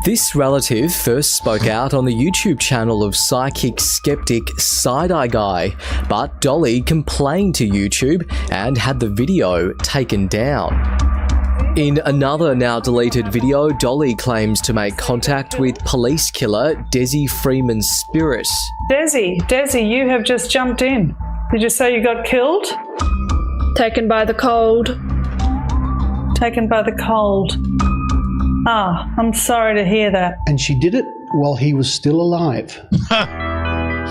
This relative first spoke out on the YouTube channel of psychic skeptic Side-Eye Guy, but Dolly complained to YouTube and had the video taken down. In another now deleted video, Dolly claims to make contact with police killer Desi Freeman's spirit. Desi, you have just jumped in. Did you say you got killed? Taken by the cold. Taken by the cold. Ah, I'm sorry to hear that. And she did it while he was still alive.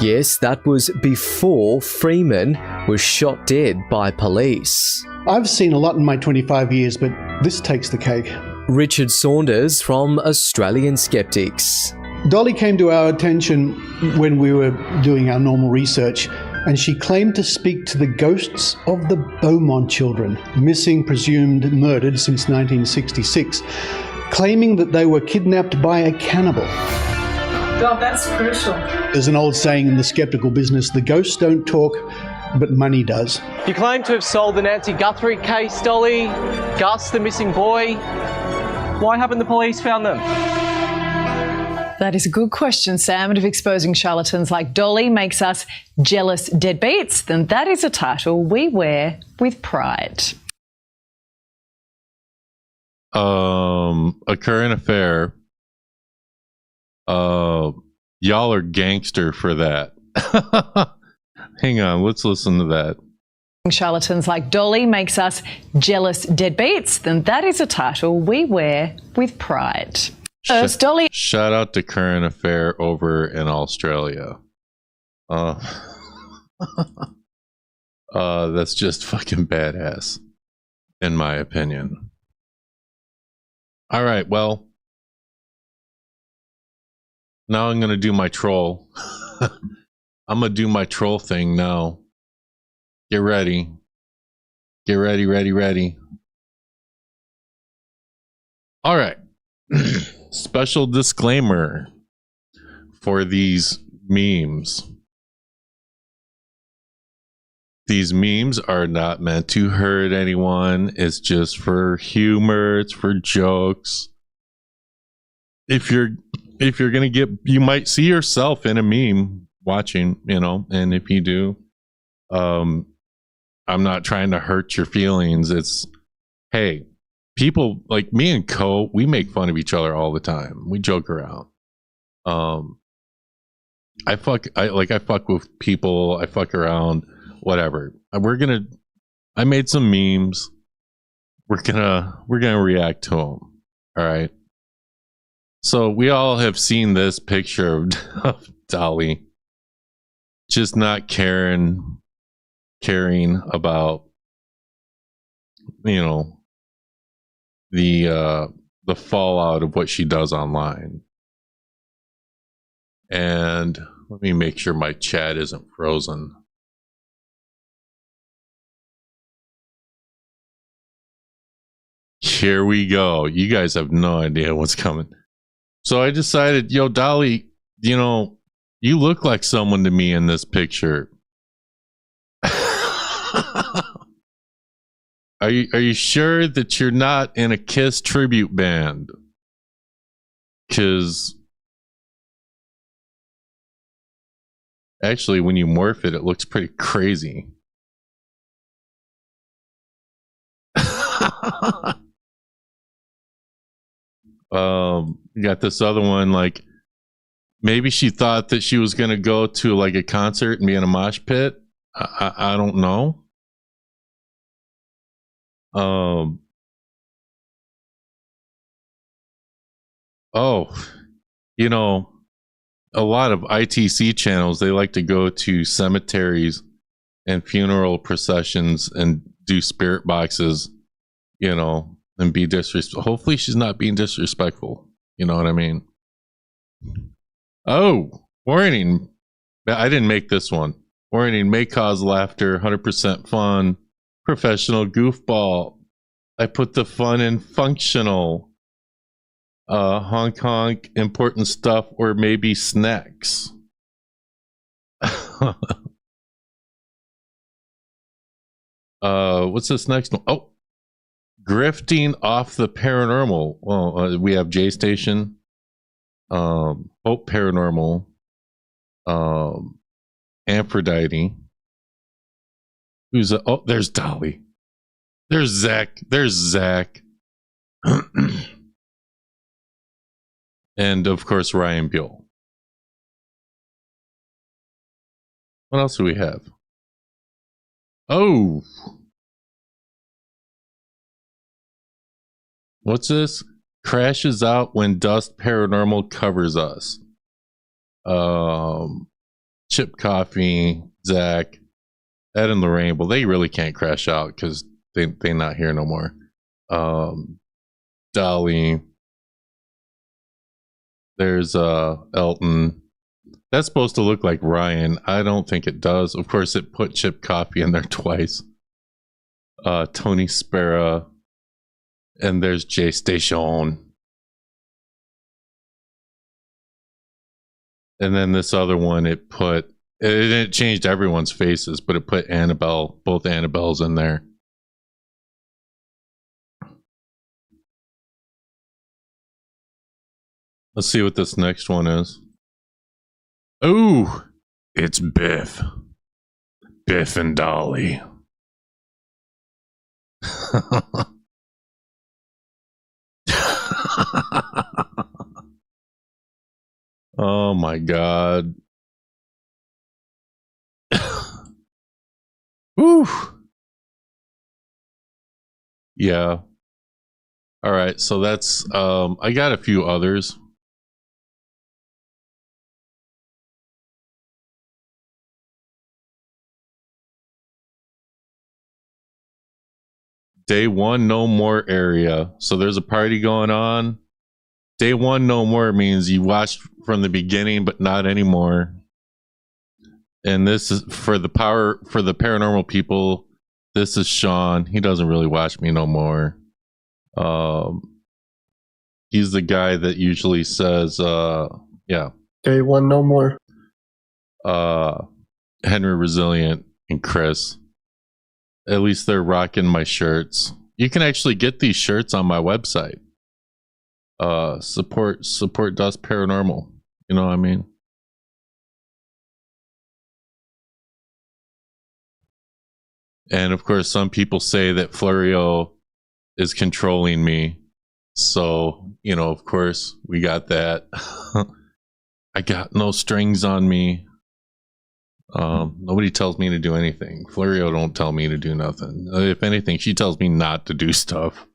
Yes, that was before Freeman was shot dead by police. I've seen a lot in my 25 years, but this takes the cake. Richard Saunders from Australian Skeptics. Dolly came to our attention when we were doing our normal research, and she claimed to speak to the ghosts of the Beaumont children, missing, presumed murdered since 1966, claiming that they were kidnapped by a cannibal. God, that's crucial. There's an old saying in the skeptical business, the ghosts don't talk, but money does. You claim to have solved the Nancy Guthrie case, Dolly. Gus, the missing boy. Why haven't the police found them? That is a good question, Sam. And if exposing charlatans like Dolly makes us jealous deadbeats, then that is a title we wear with pride. A current affair. Y'all are gangster for that. Hang on, let's listen to that. Charlatans like Dolly makes us jealous deadbeats, then that is a title we wear with pride. Dolly. Shout out to current affair over in Australia. That's just fucking badass, in my opinion. All right, well, now I'm gonna do my troll. I'm gonna do my troll thing now. Get ready. Get ready, ready. All right. Special disclaimer for these memes. These memes are not meant to hurt anyone. It's just for humor. It's for jokes. If you're gonna get, you might see yourself in a meme watching, and if you do, I'm not trying to hurt your feelings. It's, hey, people like me and Co, we make fun of each other all the time. We joke around. I fuck with people. I fuck around. Whatever. I made some memes. We're gonna react to them. All right. So we all have seen this picture of Dolly just not caring about, the fallout of what she does online. And let me make sure my chat isn't frozen. Here we go. You guys have no idea what's coming. So I decided, yo, Dolly, you know, you look like someone to me in this picture. Are you sure that you're not in a Kiss tribute band? Because actually, when you morph it, it looks pretty crazy. You got this other one, like maybe she thought that she was gonna go to like a concert and be in a mosh pit. I don't know. Oh, you know, a lot of ITC channels, they like to go to cemeteries and funeral processions and do spirit boxes, you know, and be disrespectful. Hopefully she's not being disrespectful. You know what I mean? Oh, warning. I didn't make this one. Warning, may cause laughter, 100% fun, professional goofball. I put the fun in functional. Honk honk, important stuff, or maybe snacks. What's this next one? Oh, grifting off the paranormal. Well, we have J Station, Hope Paranormal, Aphrodite. Who's oh, there's Dolly. There's Zach. There's Zach. And of course, Ryan Buell. What else do we have? Oh, what's this? Crashes out when Dust Paranormal covers us. Chip Coffee, Zach, Ed and Lorraine. Well, they really can't crash out because they're not here no more. Dolly. There's Elton. That's supposed to look like Ryan. I don't think it does. Of course, it put Chip Coffee in there twice. Tony Spera. And there's J Station. And then this other one, it changed everyone's faces, but it put Annabelle, both Annabelles in there. Let's see what this next one is. Oh, it's Biff. Biff and Dolly. Oh my God. Woo. Yeah. All right, so that's I got a few others. Day one, no more area. So there's a party going on. Day one, no more means you watched from the beginning, but not anymore. And this is for the paranormal people. This is Sean. He doesn't really watch me no more. He's the guy that usually says, yeah. Day one, no more. Henry Resilient and Chris. At least they're rocking my shirts. You can actually get these shirts on my website. Support Dust Paranormal. You know what I mean? And of course, some people say that Florio is controlling me. So, you know, of course, we got that. I got no strings on me. Nobody tells me to do anything. Florio don't tell me to do nothing. If anything, she tells me not to do stuff.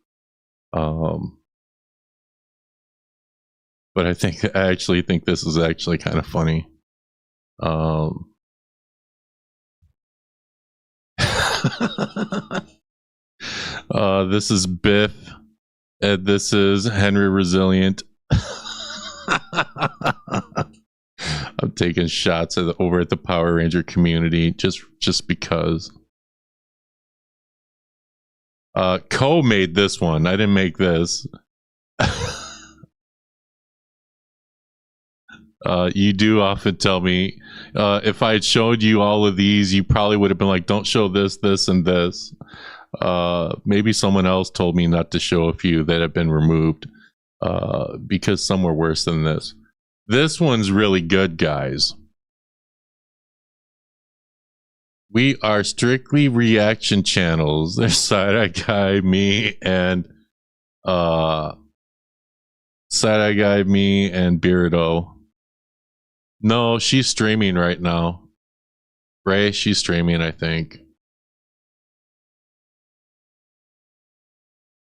But I actually think this is actually kind of funny. This is Biff, and this is Henry Resilient. I'm taking shots over at the Power Ranger community just because. Co made this one. I didn't make this. You do often tell me, if I had showed you all of these, you probably would have been like, don't show this, this, and this. Maybe someone else told me not to show a few that have been removed because some were worse than this. This one's really good, guys. We are strictly reaction channels. There's Side-Eye Guy, me, and Side-Eye Guy, me, and Biddle. No, she's streaming right now. Ray, she's streaming, I think.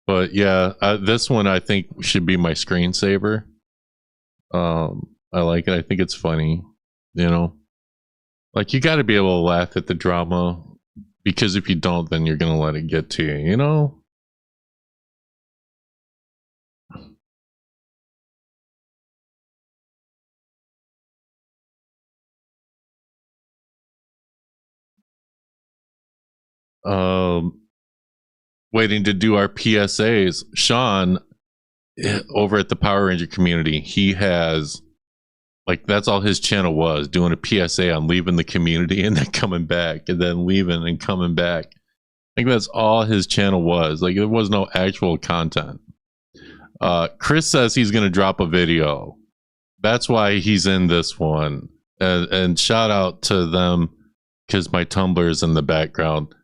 But yeah, this one I think should be my screensaver. I like it. I think it's funny. You know, like you got to be able to laugh at the drama, because if you don't, then you're gonna let it get to you. You know. Waiting to do our PSAs. Sean, over at the Power Ranger community, he has, like, that's all his channel was, doing a PSA on leaving the community and then coming back, and then leaving and coming back. I think that's all his channel was. Like, there was no actual content. Chris says he's going to drop a video. That's why he's in this one. And shout out to them, because my Tumblr's in the background.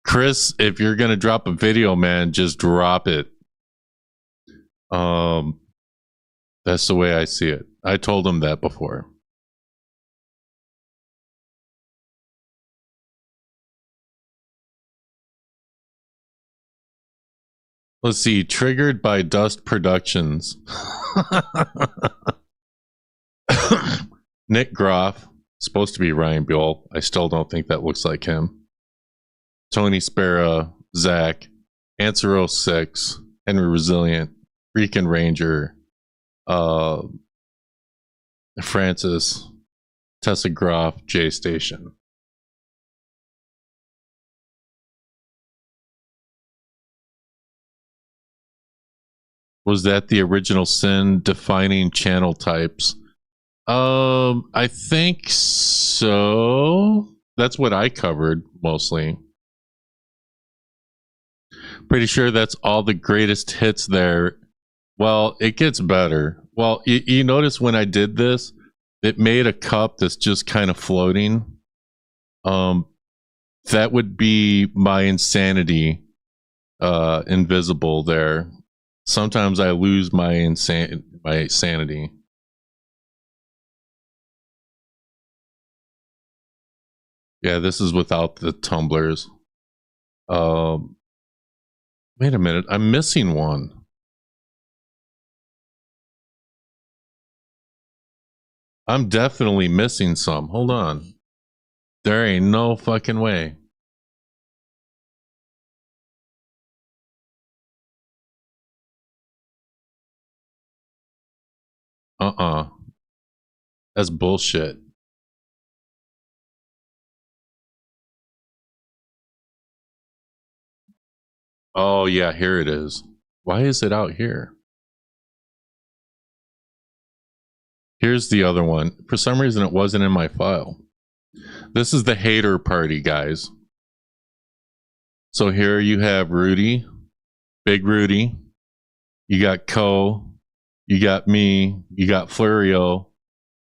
Chris, if you're gonna drop a video, man, just drop it. That's the way I see it. I told him that before. Let's see. Triggered by Dust Productions. Nick Groff. Supposed to be Ryan Buell. I still don't think that looks like him. Tony Sparrow, Zach, Answer 06, Henry Resilient, Freakin' Ranger, Francis, Tessa Groff, J Station. Was that the original sin defining channel types? I think so. That's what I covered mostly. Pretty sure that's all the greatest hits there. Well, it gets better. Well, you notice when I did this, it made a cup that's just kind of floating. That would be my insanity, invisible there. Sometimes I lose my sanity. Yeah, this is without the tumblers. Wait a minute, I'm missing one. I'm definitely missing some. Hold on. There ain't no fucking way. That's bullshit. Oh yeah, here it is. Why is it out here? Here's the other one. For some reason it wasn't in my file. This is the hater party, guys. So here you have Rudy, Big Rudy. You got Co. You got me. You got Florio.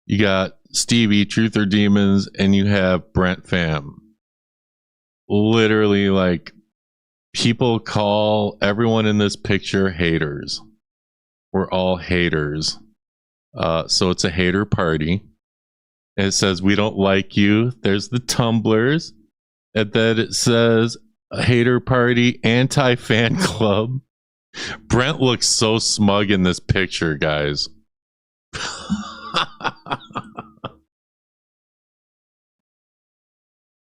You got Stevie, Truth or Demons, and you have Brent Pham. Literally, like, people call everyone in this picture haters. We're all haters. So it's a hater party. And it says, we don't like you. There's the tumblers. And then it says, a hater party, anti-fan club. Brent looks so smug in this picture, guys.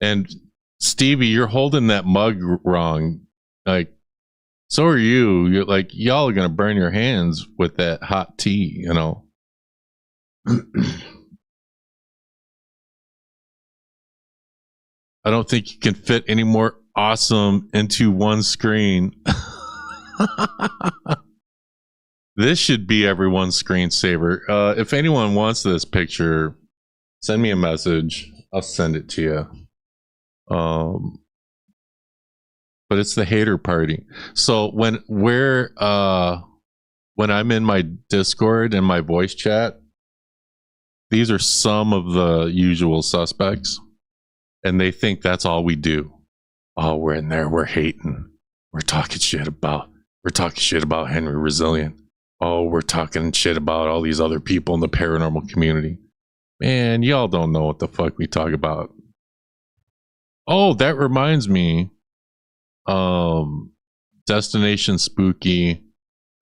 And Stevie, you're holding that mug wrong. Like, so are you. You're like, y'all are gonna burn your hands with that hot tea, you know. I don't think you can fit any more awesome into one screen. This should be everyone's screensaver. If anyone wants this picture, send me a message. I'll send it to you. But it's the hater party. So when I'm in my Discord and my voice chat, these are some of the usual suspects, and they think that's all we do. Oh, we're in there, we're hating, we're talking shit about Henry Resilient. Oh, we're talking shit about all these other people in the paranormal community. Man, y'all don't know what the fuck we talk about. Oh, that reminds me. Destination Spooky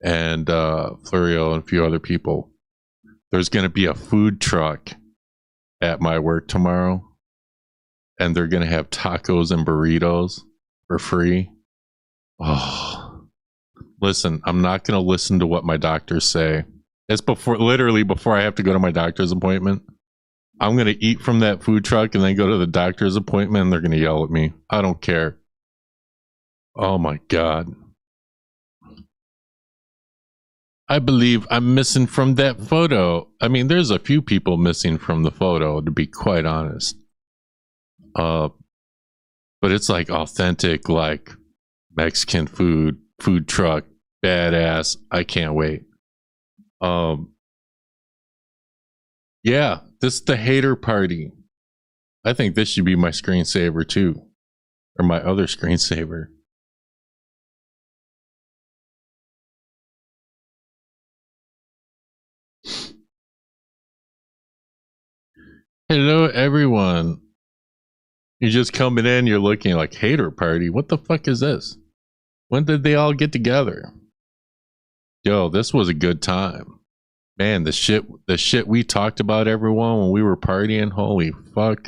and Florio and a few other people. There's going to be a food truck at my work tomorrow, and they're going to have tacos and burritos for free. Oh, listen, I'm not going to listen to what my doctors say. It's literally before I have to go to my doctor's appointment. I'm going to eat from that food truck and then go to the doctor's appointment, and they're going to yell at me. I don't care. Oh my God. I believe I'm missing from that photo. I mean, there's a few people missing from the photo, to be quite honest. But it's like authentic, like Mexican food truck, badass. I can't wait. Yeah, this is the hater party. I think this should be my screensaver too, or my other screensaver. Hello, everyone. You're just coming in, you're looking like hater party. What the fuck is this? When did they all get together? Yo, this was a good time. Man, the shit we talked about, everyone, when we were partying, holy fuck.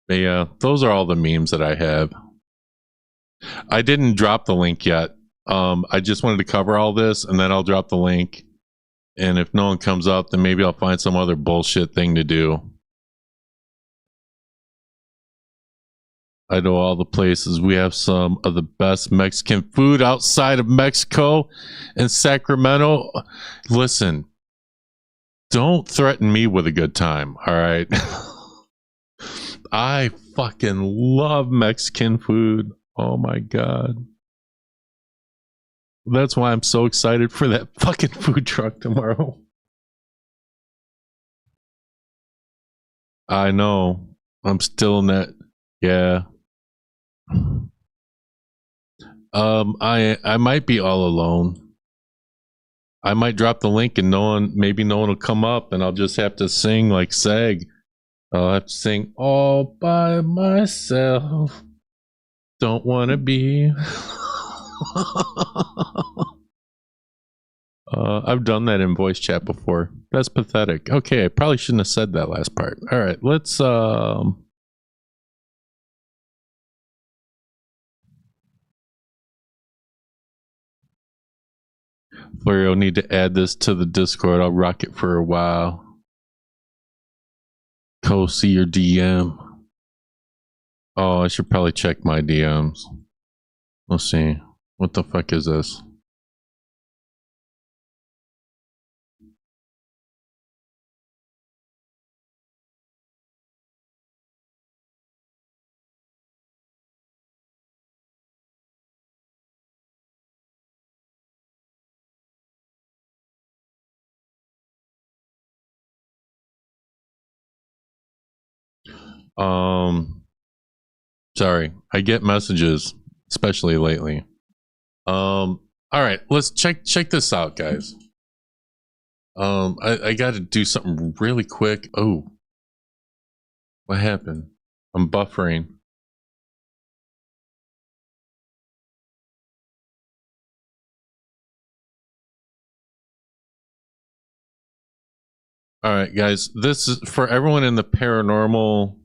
But yeah, those are all the memes that I have. I didn't drop the link yet. I just wanted to cover all this, and then I'll drop the link. And if no one comes up, then maybe I'll find some other bullshit thing to do. I know all the places. We have some of the best Mexican food outside of Mexico and Sacramento. Listen, don't threaten me with a good time, all right? I fucking love Mexican food. Oh my God. That's why I'm so excited for that fucking food truck tomorrow. I know. I'm still in that. Yeah. I might be all alone. I might drop the link and maybe no one will come up, and I'll just have to sing like Sag. I'll have to sing all by myself. Don't want to be. I've done that in voice chat before. That's pathetic. Okay, I probably shouldn't have said that last part. All right, let's Florio, need to add this to the Discord. I'll rock it for a while. Go see your DM. Oh, I should probably check my DMs. Let's see. What the fuck is this? Sorry, I get messages, especially lately. All right, let's check this out, guys. I got to do something really quick. Oh, what happened? I'm buffering. All right, guys, this is for everyone in the paranormal.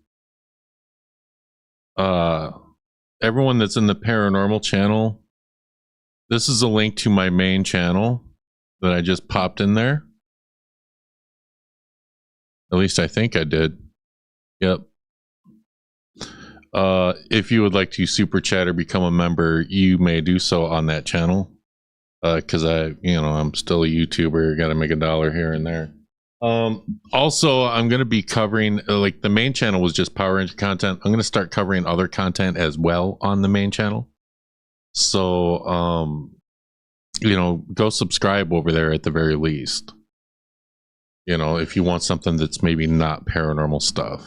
Everyone that's in the paranormal channel. This is a link to my main channel that I just popped in there. At least I think I did. Yep. If you would like to super chat or become a member, you may do so on that channel. Because I'm still a YouTuber, got to make $1 here and there. Also, I'm going to be covering, like, the main channel was just Power Ranger content. I'm going to start covering other content as well on the main channel. So, go subscribe over there at the very least. If you want something that's maybe not paranormal stuff.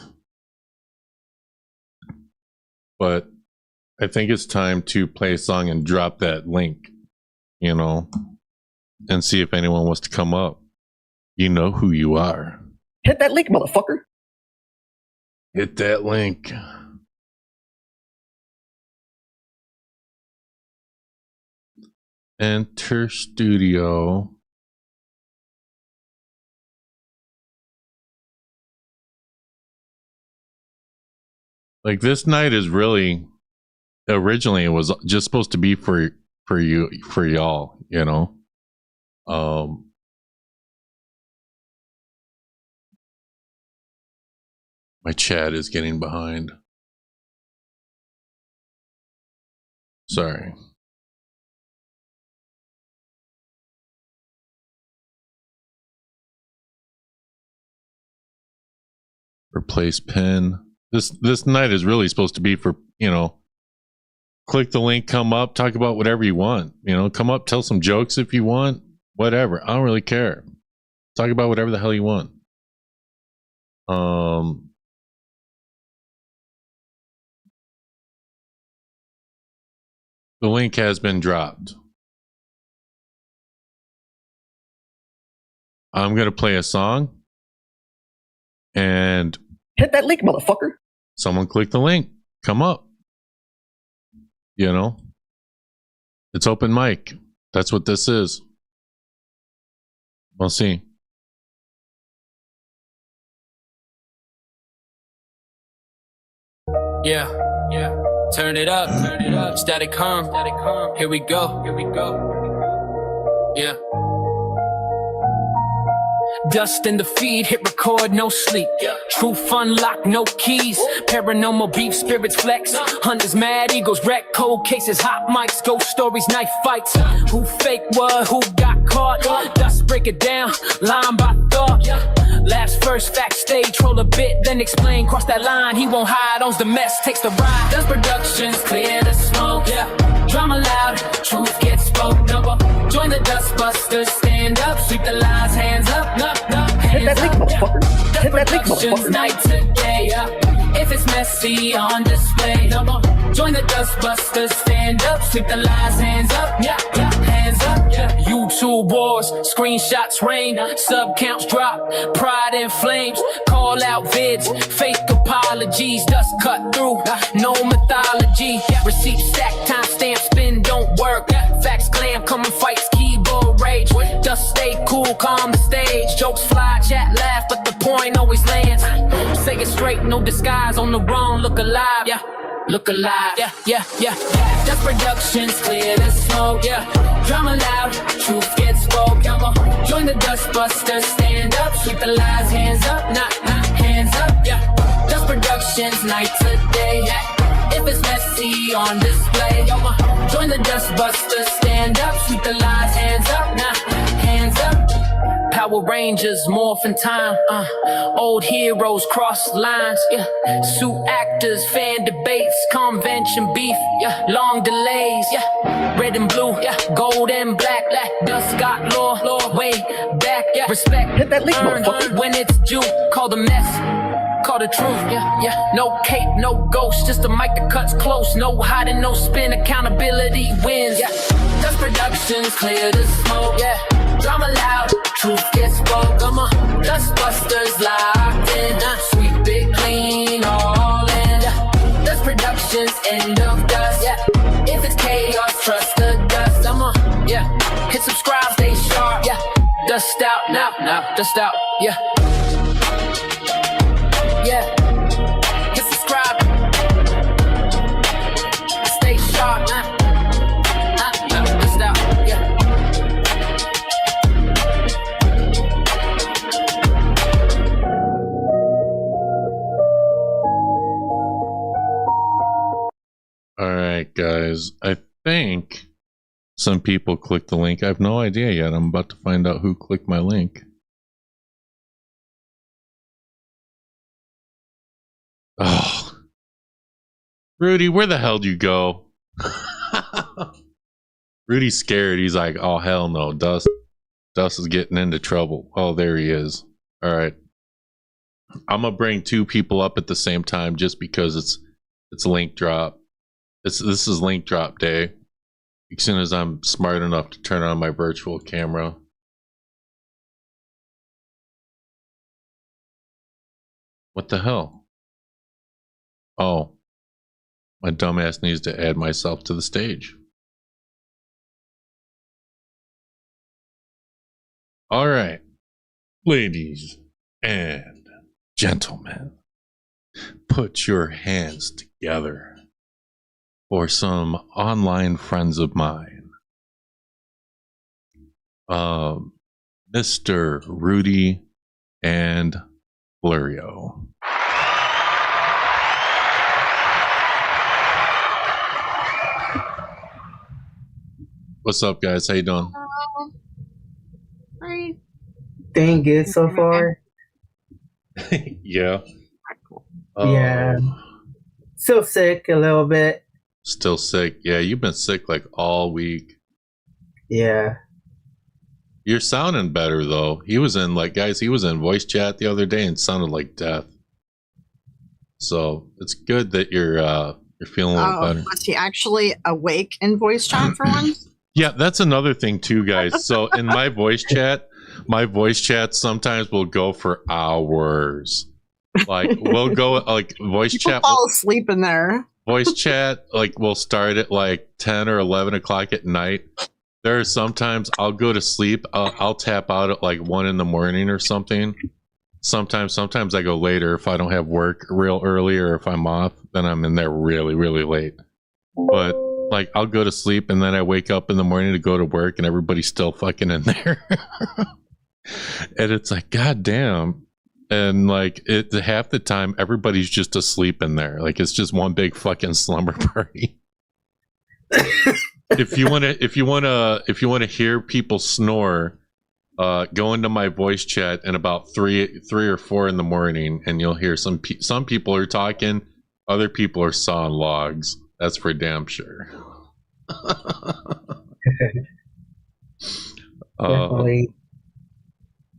But I think it's time to play a song and drop that link, and see if anyone wants to come up. You know who you are. Hit that link, motherfucker. Hit that link. Enter studio. Like, this night is really, originally it was just supposed to be for y'all, my chat is getting behind. Sorry. Replace pin. This night is really supposed to be for, click the link, come up, talk about whatever you want. Come up, tell some jokes if you want, whatever. I don't really care. Talk about whatever the hell you want. The link has been dropped. I'm going to play a song. And hit that link, motherfucker. Someone click the link. Come up. It's open mic. That's what this is. We'll see. Yeah. Turn it up. Static hum. Here we go. Yeah. Dust in the feed, hit record, no sleep. Truth unlock, no keys. Paranormal beef, spirits flex. Hunters mad, egos wreck. Cold cases, hot mics, ghost stories, knife fights. Who fake what, who got caught? Dust break it down, line by thought. Laughs first, fact stage, troll a bit, then explain. Cross that line, he won't hide, owns the mess, takes the ride. Dust Productions, clear the smoke. Drama loud, truth gets spoke. Join the Dust Busters, stand up, sweep the lies, hands up. Hit that link, motherfucker. Hit that link, Productions motherfucker. night today. If it's messy on display, join the Dust Busters, stand up, sweep the lies, hands up. Hands up. YouTube wars, screenshots rain, sub counts drop, pride in flames, call out vids, fake apologies, dust cut through, no mythology, receipts stack, time stamp, spin don't work, facts glam, coming fights, keyboard rage, dust stay cool, calm the stage, jokes fly, chat laugh, but the point always lands, say it straight, no disguise, on the wrong, look alive, look alive, Dust Productions, clear the smoke, drama loud, truth gets spoke, join the Dust Busters, stand up, sweep the lies, hands up, not hands up, Dust Productions, night today, if it's messy on display, join the Dust Busters, stand up, sweep the lies, hands up, not hands up. Power Rangers morph in time, old heroes cross lines, suit actors, fan debates, convention beef, long delays, red and blue, gold and black, dust got law, way back, respect, hit that link, earned when it's due, call the mess. Call the truth, no cape, no ghost, just a mic that cuts close, no hiding, no spin, accountability wins, Dust Productions, clear the smoke, drama loud, truth gets spoke, Dust Busters locked in, sweep it clean, all in, Dust Productions, end of dust, if it's chaos, trust the dust, hit subscribe, stay sharp, dust out, now, dust out, hit subscribe, stay sharp, dust out, guys. I think some people clicked the link. I have no idea yet. I'm about to find out who clicked my link. Oh, Rudy, where the hell do you go? Rudy's scared. He's like, oh, hell no. Dust is getting into trouble. Oh, there he is. All right. I'm going to bring two people up at the same time just because it's link drop. This is link drop day. As soon as I'm smart enough to turn on my virtual camera. What the hell? Oh, my dumbass needs to add myself to the stage. All right, ladies and gentlemen, put your hands together for some online friends of mine. Mr. Rudy and Florio. What's up, guys? How you doing? Hi. Doing good so far. Yeah. Yeah. Still sick a little bit. Still sick. Yeah, you've been sick like all week. Yeah. You're sounding better though. He was in voice chat the other day and sounded like death. So it's good that you're feeling a little better. Was he actually awake in voice chat for once? Yeah, that's another thing too, guys. So in my voice chat sometimes will go for hours. Like we'll go like voice People chat. Fall asleep in there. Voice chat like we'll start at like 10 or 11 o'clock at night. There are sometimes I'll go to sleep. I'll tap out at like 1 in the morning or something. Sometimes I go later if I don't have work real early or if I'm off. Then I'm in there really, really late. But like I'll go to sleep and then I wake up in the morning to go to work and everybody's still fucking in there. And it's like, God damn. And like half the time everybody's just asleep in there. Like it's just one big fucking slumber party. If you wanna hear people snore, go into my voice chat in about 3 or 4 in the morning and you'll hear some people are talking, other people are sawing logs. That's for damn sure.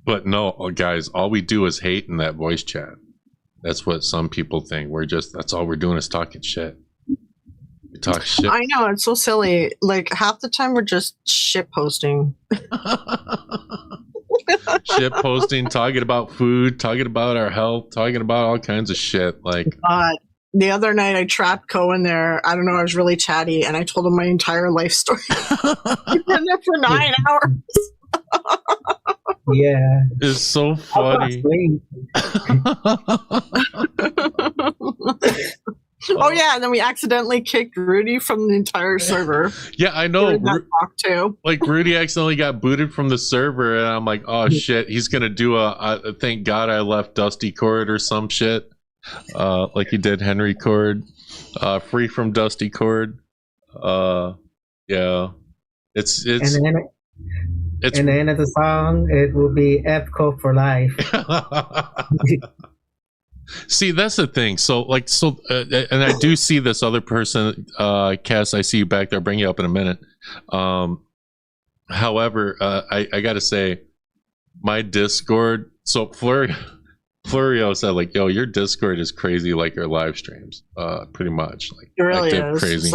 But no, guys, all we do is hate in that voice chat. That's what some people think. That's all we're doing is talking shit. We talk shit. I know, it's so silly. Like half the time we're just shit posting. Shit posting, talking about food, talking about our health, talking about all kinds of shit. Like the other night I trapped Cohen there. I don't know, I was really chatty and I told him my entire life story. We've been there for 9 hours. Yeah. It's so funny. Oh yeah, and then we accidentally kicked Rudy from the entire server. Yeah, I know. Talk too. Like Rudy accidentally got booted from the server, and I'm like, oh shit, he's gonna do a thank God I left Dusty Cord or some shit, like he did Henry Cord, free from Dusty Cord. Yeah, it's. And the end of the song, it will be F code for life. See, that's the thing. So, and I do see this other person, Cass. I see you back there. I'll bring you up in a minute. However, I got to say, my Discord. So Florio said, like, "Yo, your Discord is crazy, like your live streams, pretty much. Like, it really is crazy."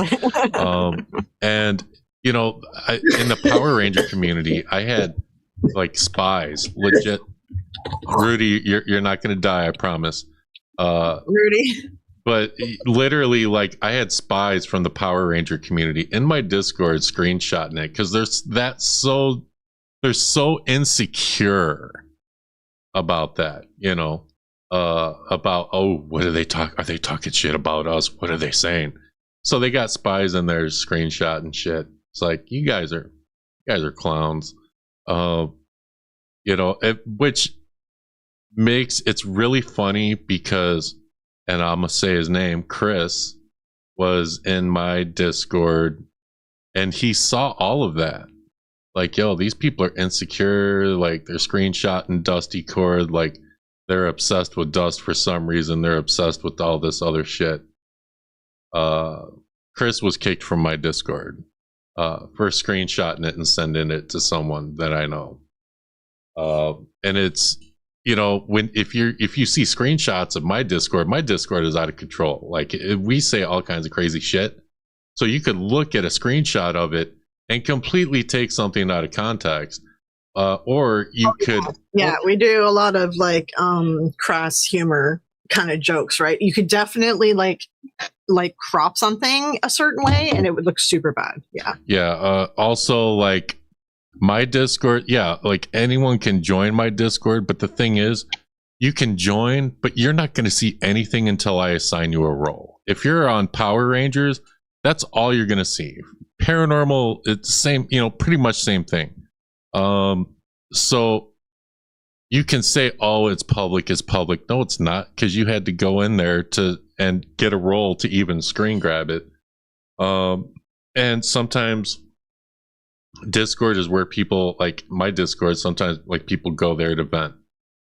And you know, in the Power Ranger community, I had like spies, legit. Rudy, you're not gonna die, I promise. Rudy. But literally, like, I had spies from the Power Ranger community in my Discord screenshotting it because they're so insecure about that, you know, about, oh, what do they talk? Are they talking shit about us? What are they saying? So they got spies in there screenshotting shit. It's like, you guys are clowns, you know, which makes it's really funny because, and I'm gonna say his name, Chris. was in my Discord, and he saw all of that. Like, yo, these people are insecure. Like, they're screenshotting Dusty Cord. Like, they're obsessed with Dust for some reason. They're obsessed with all this other shit. Chris was kicked from my Discord for screenshotting it and sending it to someone that I know. And it's, you know, if you see screenshots of my Discord is out of control. Like, we say all kinds of crazy shit. So you could look at a screenshot of it and completely take something out of context. Or you could... Yeah, we do a lot of, like, crass humor kind of jokes, right? You could definitely, like crop something a certain way, and it would look super bad. Yeah. Yeah, also, like, my Discord, yeah, like, anyone can join my Discord, but the thing is, you can join, but you're not going to see anything until I assign you a role. If you're on Power Rangers, that's all you're going to see. Paranormal, it's the same, you know, pretty much same thing. So you can say, oh, it's public. No, it's not, because you had to go in there and get a role to even screen grab it. And sometimes Discord is where people, like my Discord, sometimes like people go there to vent.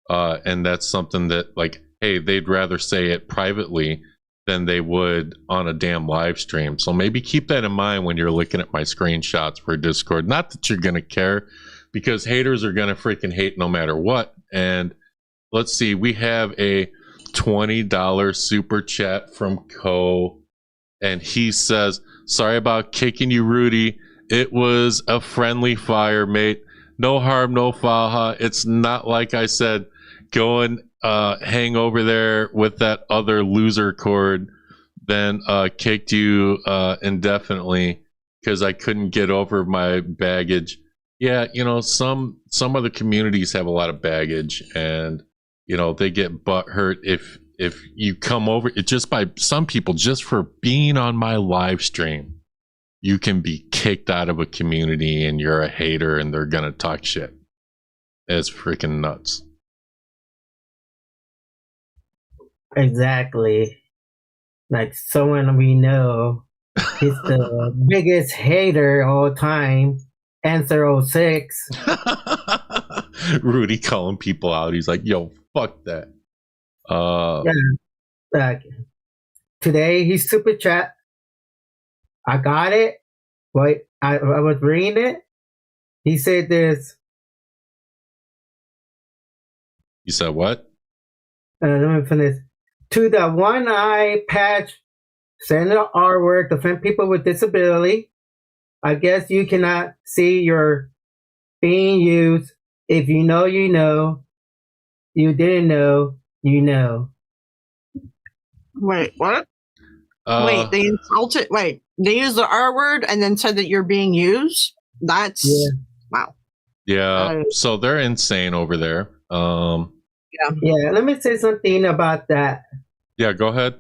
And that's something that, like, hey, they'd rather say it privately than they would on a damn live stream. So maybe keep that in mind when you're looking at my screenshots for Discord. Not that you're going to care, because haters are going to freaking hate no matter what. And let's see, we have a $20 super chat from Co. And he says, sorry about kicking you, Rudy. It was a friendly fire, mate. No harm, no foul. Huh? It's not like I said, go and hang over there with that other loser cord, then kicked you indefinitely because I couldn't get over my baggage. Yeah, you know, some other communities have a lot of baggage, and you know, they get butt hurt if you come over it just by some people just for being on my live stream. You can be kicked out of a community and you're a hater and they're gonna talk shit. It's freaking nuts. Exactly. Like someone we know, he's the biggest hater all time. Answer 06. Rudy calling people out. He's like, yo, fuck that. Yeah. Like, today he's super chat. I got it. Wait, I was reading it. He said this. You said what? Let me finish. To the one eye patch, send the R word to offend people with disability. I guess you cannot see you're being used. If you know, you know. You didn't know, you know. Wait, what? Wait, they insulted. Wait, they used the R word and then said that you're being used? That's wow. Yeah, so they're insane over there. Yeah, let me say something about that. Yeah, go ahead.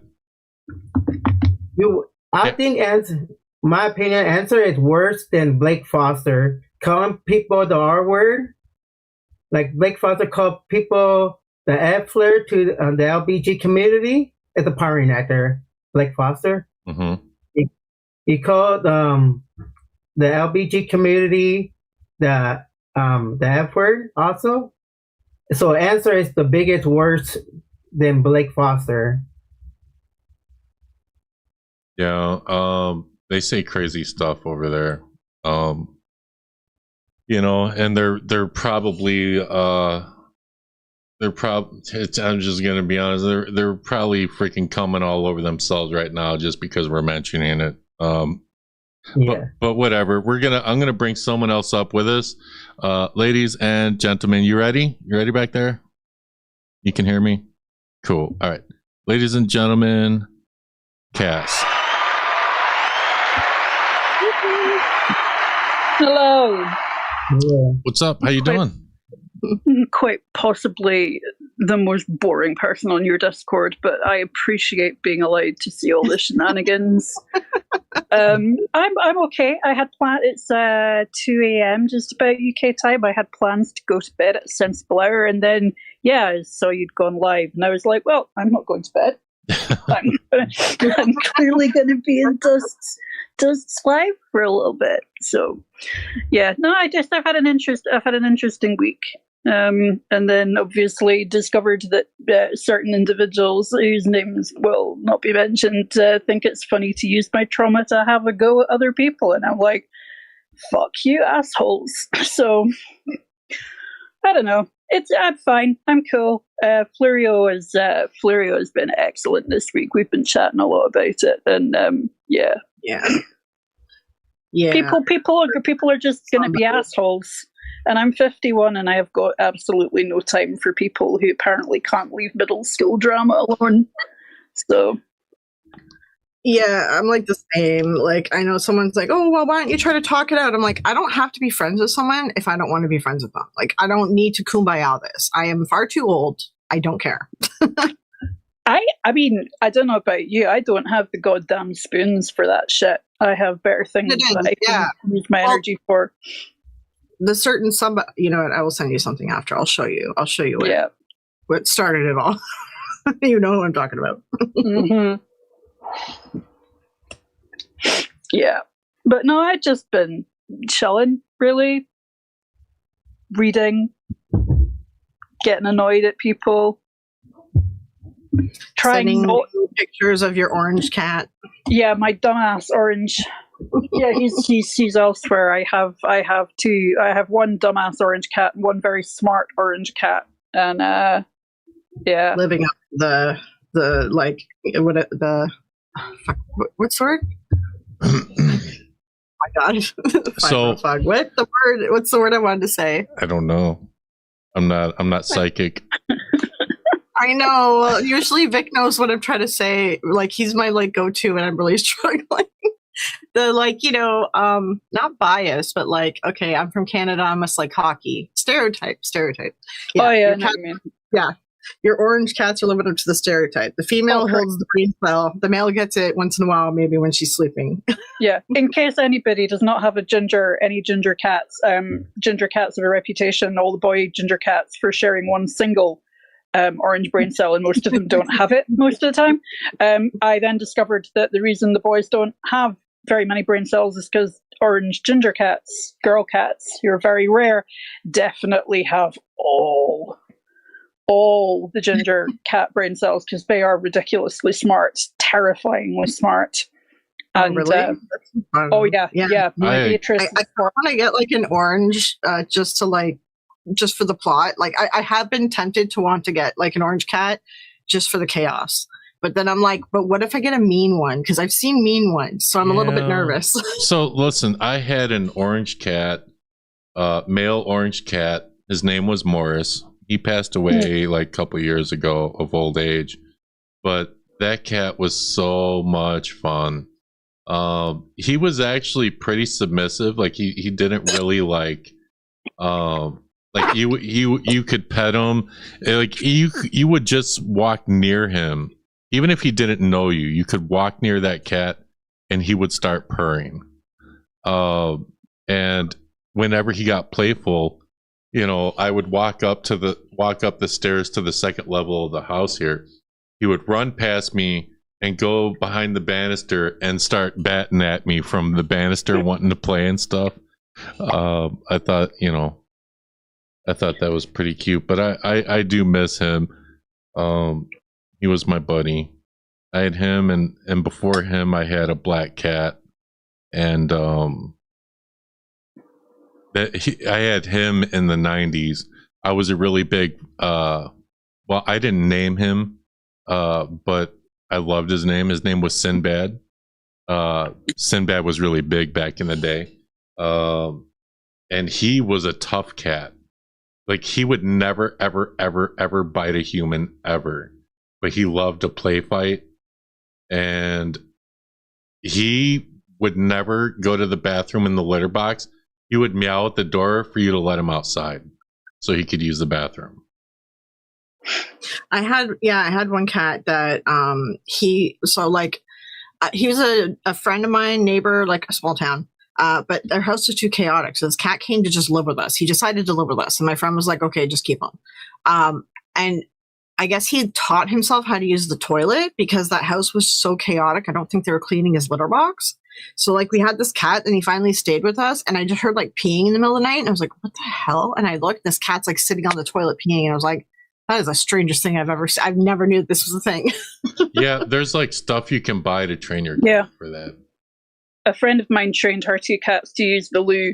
I think, my opinion, answer is worse than Blake Foster. Calling people the R word. Like Blake Foster called people the F word to the LBG community. It's a Power Reenactor, Blake Foster. Mm-hmm. He called the LBG community the F word also. So answer is the biggest worse than Blake Foster. Yeah, they say crazy stuff over there. You know, and they're probably I'm just gonna be honest, they're probably freaking coming all over themselves right now just because we're mentioning it. But whatever. I'm gonna bring someone else up with us. Ladies and gentlemen, you ready? You ready back there? You can hear me? Cool. All right. Ladies and gentlemen, Cass. Hello. What's up? How you doing? Quite possibly the most boring person on your Discord, but I appreciate being allowed to see all the shenanigans. I'm okay. I had plans. It's 2 a.m. just about UK time. I had plans to go to bed at a sensible hour, and then I saw you'd gone live, and I was like, well, I'm not going to bed. I'm clearly going to be in Dust's life for a little bit. So, yeah, no, I've had an interesting week. And then obviously discovered that certain individuals whose names will not be mentioned think it's funny to use my trauma to have a go at other people, and I'm like, fuck you, assholes. So I don't know. I'm fine. I'm cool. Flurio has been excellent this week. We've been chatting a lot about it, and yeah. People are just going to be assholes. And I'm 51, and I have got absolutely no time for people who apparently can't leave middle school drama alone. So, yeah, I'm like the same. Like, I know someone's like, "Oh, well, why don't you try to talk it out?" I'm like, I don't have to be friends with someone if I don't want to be friends with them. Like, I don't need to kumbaya this. I am far too old. I don't care. I mean, I don't know about you. I don't have the goddamn spoons for that shit. I have better things that I can use my energy for. The certain you know what, I will send you something after. I'll show you what started it all. You know who I'm talking about. Mm-hmm. Yeah, but no, I've just been chilling, really, reading, getting annoyed at people, sending pictures of your orange cat. Yeah, my dumbass orange. Yeah, he's elsewhere. I have two. I have one dumbass orange cat and one very smart orange cat, and yeah, living up the like what's the word? Oh my god! So what's the word I wanted to say? I don't know. I'm not psychic. I know. Well, usually Vic knows what I'm trying to say. Like, he's my like go-to, and I'm really struggling. The like, you know, not bias, but like, okay, I'm from Canada, I must like hockey. Stereotype. Yeah, oh yeah, yeah. Your orange cats are living up to the stereotype. The female holds the brain cell. The male gets it once in a while, maybe when she's sleeping. Yeah. In case anybody does not have any ginger cats, ginger cats have a reputation, all the boy ginger cats, for sharing one single orange brain cell, and most of them don't have it most of the time. I then discovered that the reason the boys don't have very many brain cells is because orange ginger cats, girl cats, who are very rare, definitely have all the ginger cat brain cells, because they are ridiculously smart, terrifyingly smart. And, really? Oh yeah. I want to get like an orange just for the plot. Like I have been tempted to want to get like an orange cat just for the chaos. But then I'm like, but what if I get a mean one? Because I've seen mean ones, so I'm a little bit nervous. So listen, I had an orange cat, male orange cat. His name was Morris. He passed away like a couple years ago of old age. But that cat was so much fun. He was actually pretty submissive. Like he didn't really like you could pet him. Like you would just walk near him. Even if he didn't know you, you could walk near that cat and he would start purring. And whenever he got playful, you know, I would walk up the stairs to the second level of the house here. He would run past me and go behind the banister and start batting at me from the banister, wanting to play and stuff. I thought that was pretty cute, but I do miss him. He was my buddy. I had him, and before him, I had a black cat, and I had him in the 90s. I was a really big. Well, I didn't name him, but I loved his name. His name was Sinbad. Sinbad was really big back in the day, and he was a tough cat. Like, he would never, ever, ever, ever bite a human ever. But he loved to play fight, and he would never go to the bathroom in the litter box. He would meow at the door for you to let him outside so he could use the bathroom. I had one cat that he was a friend of mine, neighbor, like a small town. But their house was too chaotic, so this cat came to just live with us. He decided to live with us, and my friend was like, "Okay, just keep him." And I guess he had taught himself how to use the toilet because that house was so chaotic. I don't think they were cleaning his litter box. So like we had this cat and he finally stayed with us, and I just heard like peeing in the middle of the night, and I was like, what the hell? And I looked, this cat's like sitting on the toilet peeing, and I was like, that is the strangest thing I've ever seen. I've never knew that this was a thing. Yeah, there's like stuff you can buy to train your cat for that. A friend of mine trained her 2 cats to use the loo,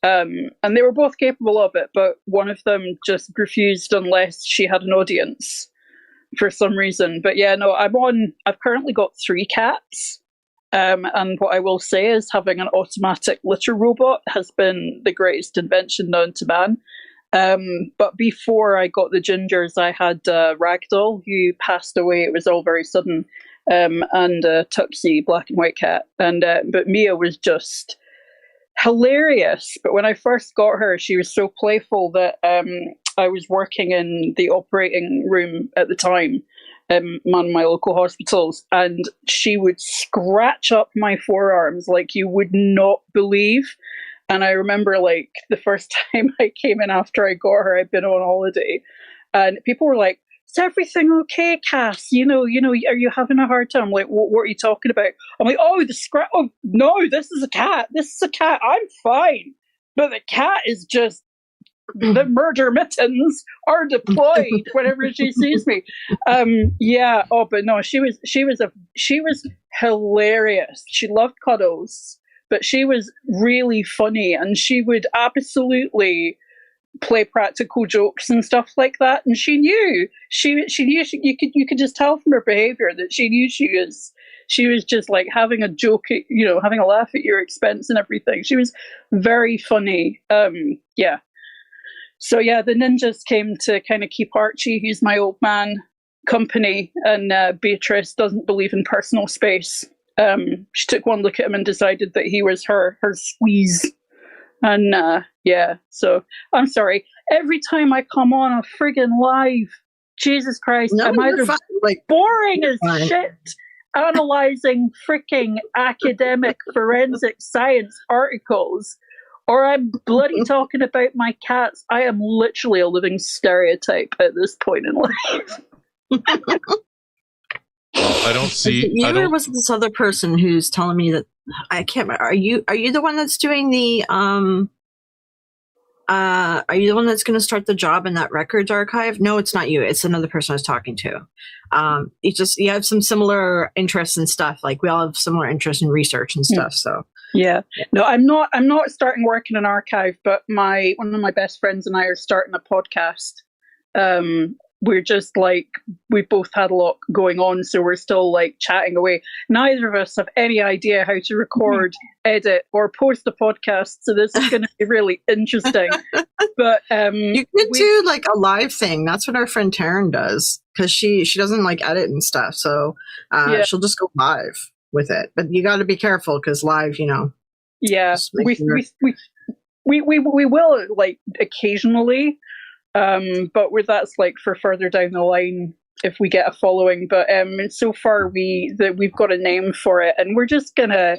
and they were both capable of it, but one of them just refused unless she had an audience for some reason. But yeah, no, I've currently got 3 cats. And what I will say is having an automatic litter robot has been the greatest invention known to man. But before I got the gingers, I had Ragdoll, who passed away. It was all very sudden, and a Tuxie black and white cat. And but Mia was just hilarious. But when I first got her, she was so playful that I was working in the operating room at the time, one of my local hospitals, and she would scratch up my forearms like you would not believe. And I remember like the first time I came in after I got her, I'd been on holiday, and people were like, is everything okay, Cass? You know, are you having a hard time? I'm like, what are you talking about? I'm like, oh, oh, no, this is a cat. This is a cat. I'm fine. But the cat is just, the murder mittens are deployed whenever she sees me. Yeah. Oh, but no, she was hilarious. She loved cuddles, but she was really funny, and she would absolutely play practical jokes and stuff like that. And she knew you could just tell from her behavior that she knew she was just like having a joke, having a laugh at your expense and everything. She was very funny. Yeah. So yeah, the ninjas came to kind of keep Archie, who's my old man, company, and Beatrice doesn't believe in personal space. She took one look at him and decided that he was her squeeze. And yeah, so I'm sorry. Every time I come on a friggin' live, Jesus Christ, I'm either boring as shit, analyzing freaking academic forensic science articles, or I'm bloody talking about my cats. I am literally a living stereotype at this point in life. I don't see. You was this other person who's telling me that I can't remember. Are you the one that's doing the are you the one that's going to start the job in that records archive? No, it's not you. It's another person I was talking to. You have some similar interests and stuff. Like we all have similar interests in research and stuff. So yeah, no, I'm not starting work in an archive, but one of my best friends and I are starting a podcast. We're just like, we both had a lot going on, so we're still like chatting away. Neither of us have any idea how to record, edit, or post a podcast, so this is going to be really interesting. But you could do like a live thing. That's what our friend Taryn does, because she doesn't like edit and stuff, so she'll just go live with it. But you got to be careful because live, Yeah, we will like occasionally. But that's like for further down the line if we get a following. But so far we've got a name for it, and we're just gonna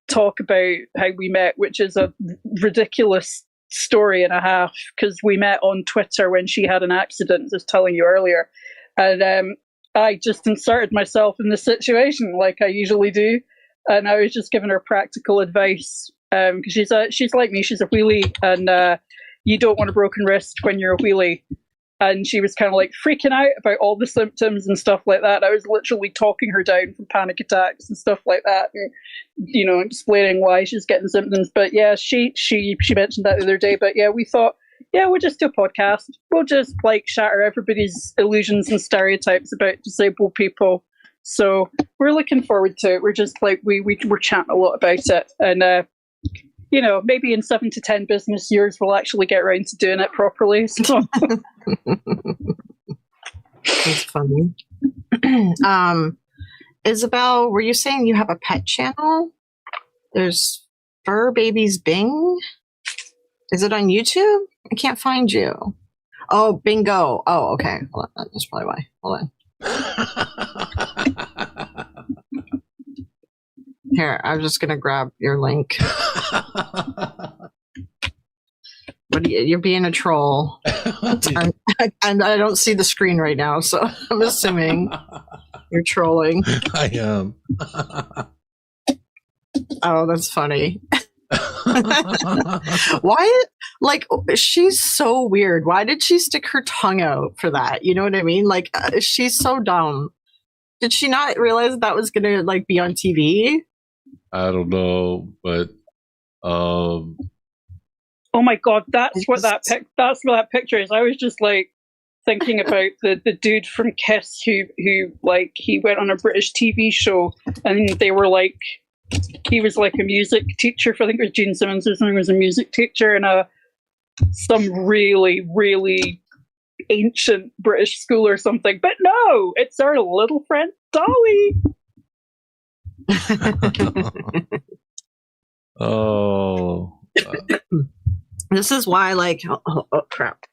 talk about how we met, which is a ridiculous story and a half, because we met on Twitter when she had an accident, as I was telling you earlier, and I just inserted myself in the situation like I usually do, and I was just giving her practical advice, because she's like me, she's a wheelie, and you don't want a broken wrist when you're a wheelie. And she was kind of like freaking out about all the symptoms and stuff like that. I was literally talking her down from panic attacks and stuff like that, and explaining why she's getting symptoms. But yeah, she mentioned that the other day. But yeah, we thought, yeah, we'll just do a podcast. We'll just like shatter everybody's illusions and stereotypes about disabled people. So we're looking forward to it. We're just like we're chatting a lot about it, and maybe in 7 to 10 business years, we'll actually get around to doing it properly. So. That's funny. Isabel, were you saying you have a pet channel? There's Fur Babies Bing. Is it on YouTube? I can't find you. Oh, Bingo. Oh, okay. Hold on. That's probably why. Hold on. Here, I'm just gonna grab your link. You're being a troll. And I don't see the screen right now, so I'm assuming you're trolling. I am. Oh, that's funny. Why? Like, she's so weird. Why did she stick her tongue out for that? You know what I mean? Like, she's so dumb. Did she not realize that was gonna like be on TV? I don't know, but oh my god, that's what that picture is. I was just like thinking about the dude from Kiss who like he went on a British TV show and they were like, he was like a music teacher for, I think it was Gene Simmons or something, was a music teacher in some really, really ancient British school or something. But no, it's our little friend Dolly. Oh. This is why, like, oh crap.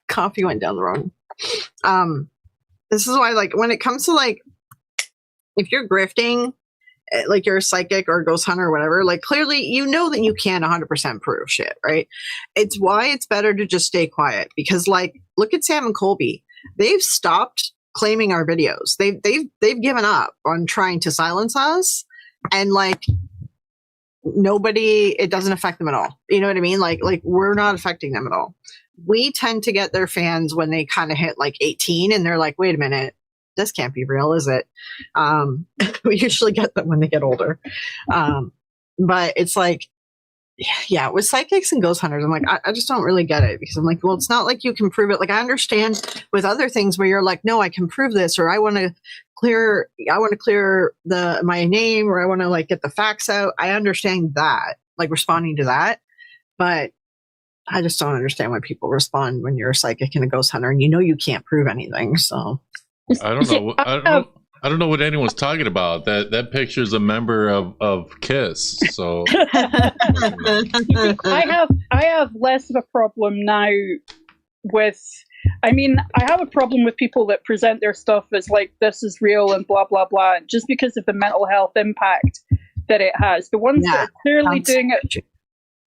Coffee went down the wrong. This is why, like, when it comes to, like, if you're grifting, like you're a psychic or a ghost hunter or whatever, like, clearly you know that you can't 100% prove shit, right? It's why it's better to just stay quiet, because, like, look at Sam and Colby. They've stopped claiming our videos. They've given up on trying to silence us, and, like, nobody, it doesn't affect them at all. You know what I mean? Like we're not affecting them at all. We tend to get their fans when they kind of hit like 18 and they're like, wait a minute, this can't be real, is it? We usually get them when they get older. But it's like, yeah, with psychics and ghost hunters, I'm like, I just don't really get it, because I'm like, well, it's not like you can prove it. Like, I understand with other things where you're like, no, I can prove this, or I want to clear my name, or I want to like get the facts out. I understand that, like responding to that, but I just don't understand why people respond when you're a psychic and a ghost hunter and you know you can't prove anything. So I don't know. I don't know what anyone's talking about. That picture is a member of Kiss. So I have less of a problem now with. I mean, I have a problem with people that present their stuff as like, this is real and blah blah blah, just because of the mental health impact that it has. The ones that are clearly doing it.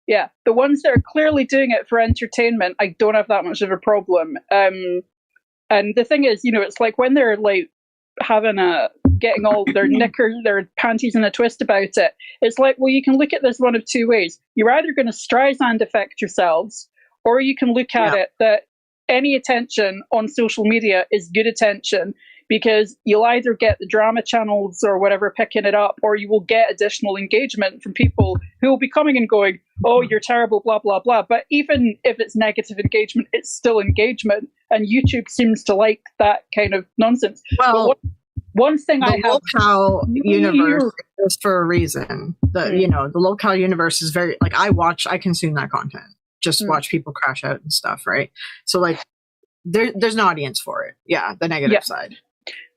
Yeah, the ones that are clearly doing it for entertainment, I don't have that much of a problem. And the thing is, you know, it's like when they're like getting all their knickers, their panties in a twist about it. It's like, well, you can look at this one of two ways. You're either going to Streisand affect yourselves, or you can look at it that any attention on social media is good attention, because you'll either get the drama channels or whatever picking it up, or you will get additional engagement from people who will be coming and going, oh, you're terrible, blah, blah, blah. But even if it's negative engagement, it's still engagement. And YouTube seems to like that kind of nonsense. Well, one thing I have... The locale universe is for a reason. You know, the locale universe is very... Like, I consume that content. Just watch people crash out and stuff, right? So, like, there's an audience for it. Yeah, the negative side.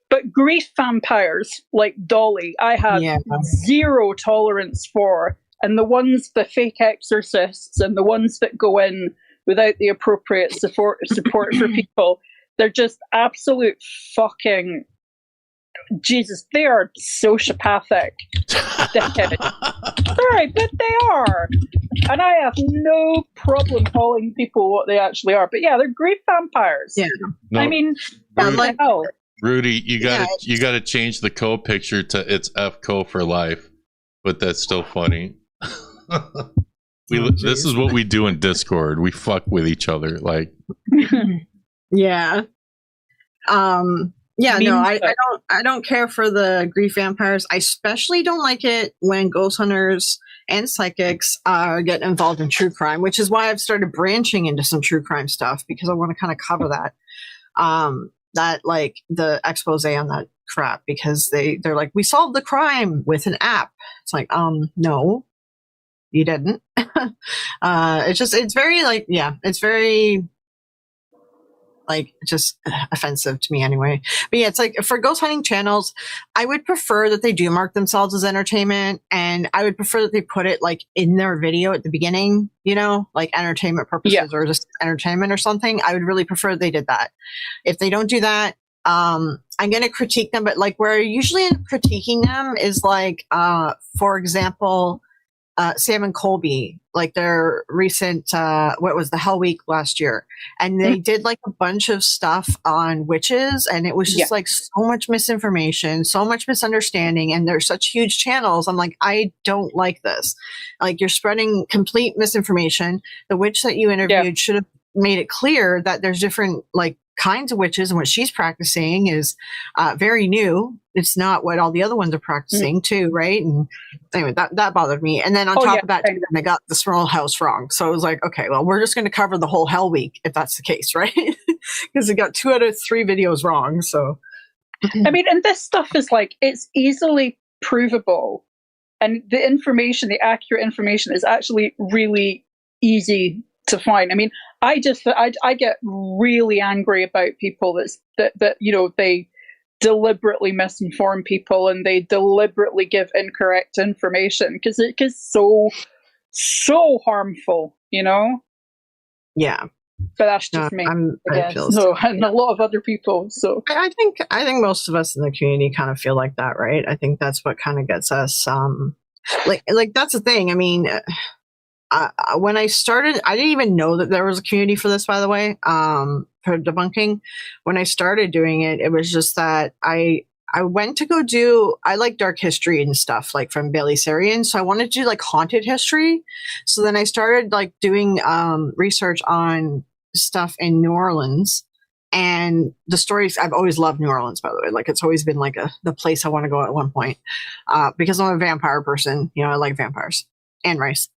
But grief vampires like Dolly, I have zero tolerance for. And the fake exorcists and the ones that go in without the appropriate support for people, they're just absolute fucking... Jesus, they are sociopathic dickheads. Sorry, but they are. And I have no problem calling people what they actually are. But yeah, they're grief vampires. Yeah. No, I mean, Rudy, hell. Rudy, you gotta change the co picture to it's F co for life. But that's still funny. This is what we do in Discord. We fuck with each other. Like Yeah. Yeah, no, I don't care for the grief vampires. I especially don't like it when ghost hunters and psychics get involved in true crime, which is why I've started branching into some true crime stuff, because I want to kind of cover that. That, like, the expose on that crap, because they're like, we solved the crime with an app. It's like, no, you didn't. It's very, like, it's very... like, just offensive to me anyway. But yeah, it's like, for ghost hunting channels, I would prefer that they do mark themselves as entertainment, and I would prefer that they put it like in their video at the beginning, you know, like entertainment purposes or just entertainment or something. I would really prefer they did that. If they don't do that, I'm going to critique them, but like where I usually end up critiquing them is like, for example, Sam and Colby, like their recent, what was the Hell Week last year. And they did like a bunch of stuff on witches, and it was just like so much misinformation, so much misunderstanding. And they're such huge channels. I'm like, I don't like this. Like, you're spreading complete misinformation. The witch that you interviewed should have made it clear that there's different like kinds of witches, and what she's practicing is very new. It's not what all the other ones are practicing too, right? And anyway, that bothered me. And then on top of that, I got the Small House wrong. So I was like, okay, well, we're just going to cover the whole Hell Week if that's the case, right? Because it got 2 out of 3 videos wrong. So I mean, and this stuff is like, it's easily provable, and the information, the accurate information, is actually really easy to find. I mean, I get really angry about people that you know, they deliberately misinform people and they deliberately give incorrect information, because it is so harmful, you know. Yeah, but that's just me. And a lot of other people. So I think most of us in the community kind of feel like that, right? I think that's what kind of gets us. Like that's the thing. I mean. When I started, I didn't even know that there was a community for this, by the way, for debunking. When I started doing it, it was just that I went to go do, I like dark history and stuff, like from Bailey Sarian. So I wanted to do like haunted history. So then I started like doing research on stuff in New Orleans. And the stories, I've always loved New Orleans, by the way. Like, it's always been like the place I want to go at one point, because I'm a vampire person. You know, I like vampires and rice.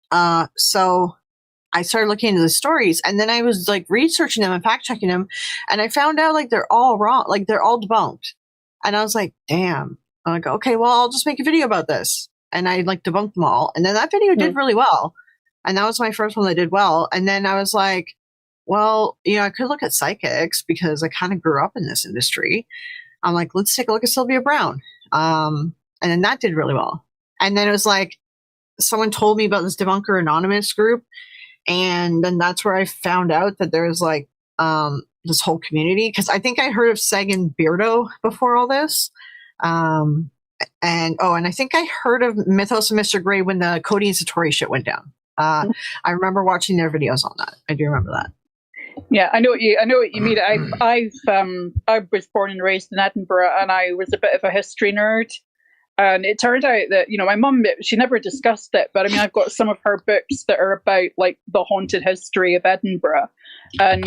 So I started looking into the stories, and then I was like researching them and fact checking them, and I found out like they're all wrong, like they're all debunked. And I was like, damn. I'm like, okay, well, I'll just make a video about this. And I like debunked them all. And then that video did really well. And that was my first one that did well. And then I was like, well, you know, I could look at psychics because I kind of grew up in this industry. I'm like, let's take a look at Sylvia Brown. And then that did really well. And then it was like, someone told me about this Debunker Anonymous group, and then that's where I found out that there's like this whole community, because I think I heard of Seg and Beardo before all this, and I think I heard of Mythos and Mr. Grey when the Cody and Satori shit went down. I remember watching their videos on that. I do remember that. Yeah, I know what you mean. I was born and raised in Edinburgh, and I was a bit of a history nerd. And it turned out that, you know, my mum, she never discussed it, but I mean, I've got some of her books that are about like the haunted history of Edinburgh. And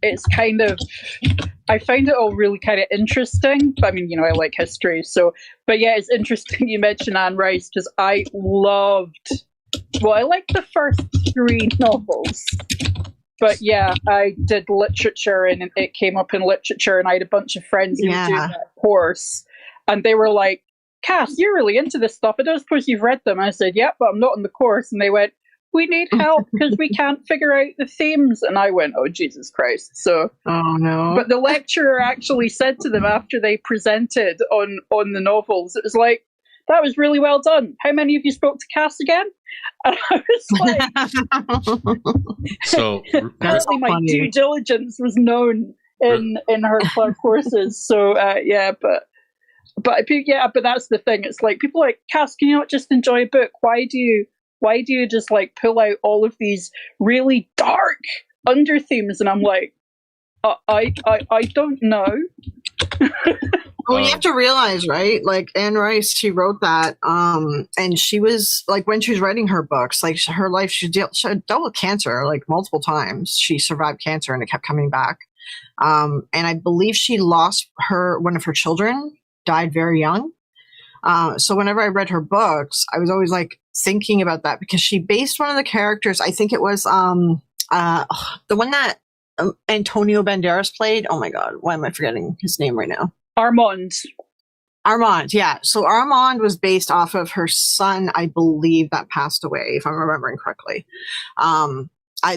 it's kind of, I find it all really kind of interesting. I mean, you know, I like history. So, but yeah, it's interesting you mentioned Anne Rice, because I like the first 3 novels. But yeah, I did literature, and it came up in literature, and I had a bunch of friends who were doing that course, and they were like, Cass, you're really into this stuff. I don't suppose you've read them. I said, yeah, but I'm not on the course. And they went, we need help because we can't figure out the themes. And I went, oh, Jesus Christ. So, oh no. But the lecturer actually said to them after they presented on the novels, it was like, that was really well done. How many of you spoke to Cass again? And I was like, so apparently my due diligence was known in her courses. So But that's the thing. It's like people are like, Cass, can you not just enjoy a book? Why do you just like pull out all of these really dark under themes? And I'm like, I don't know. Well, you have to realize, right? Like Anne Rice, she wrote that, and she was like, when she was writing her books, like her life, she dealt with cancer like multiple times. She survived cancer, and it kept coming back. And I believe she lost one of her children. Died very young. So whenever I read her books, I was always like thinking about that, because she based one of the characters, I think it was the one that Antonio Banderas played. Oh my God, why am I forgetting his name right now? Armand, yeah. So Armand was based off of her son, I believe, that passed away, if I'm remembering correctly.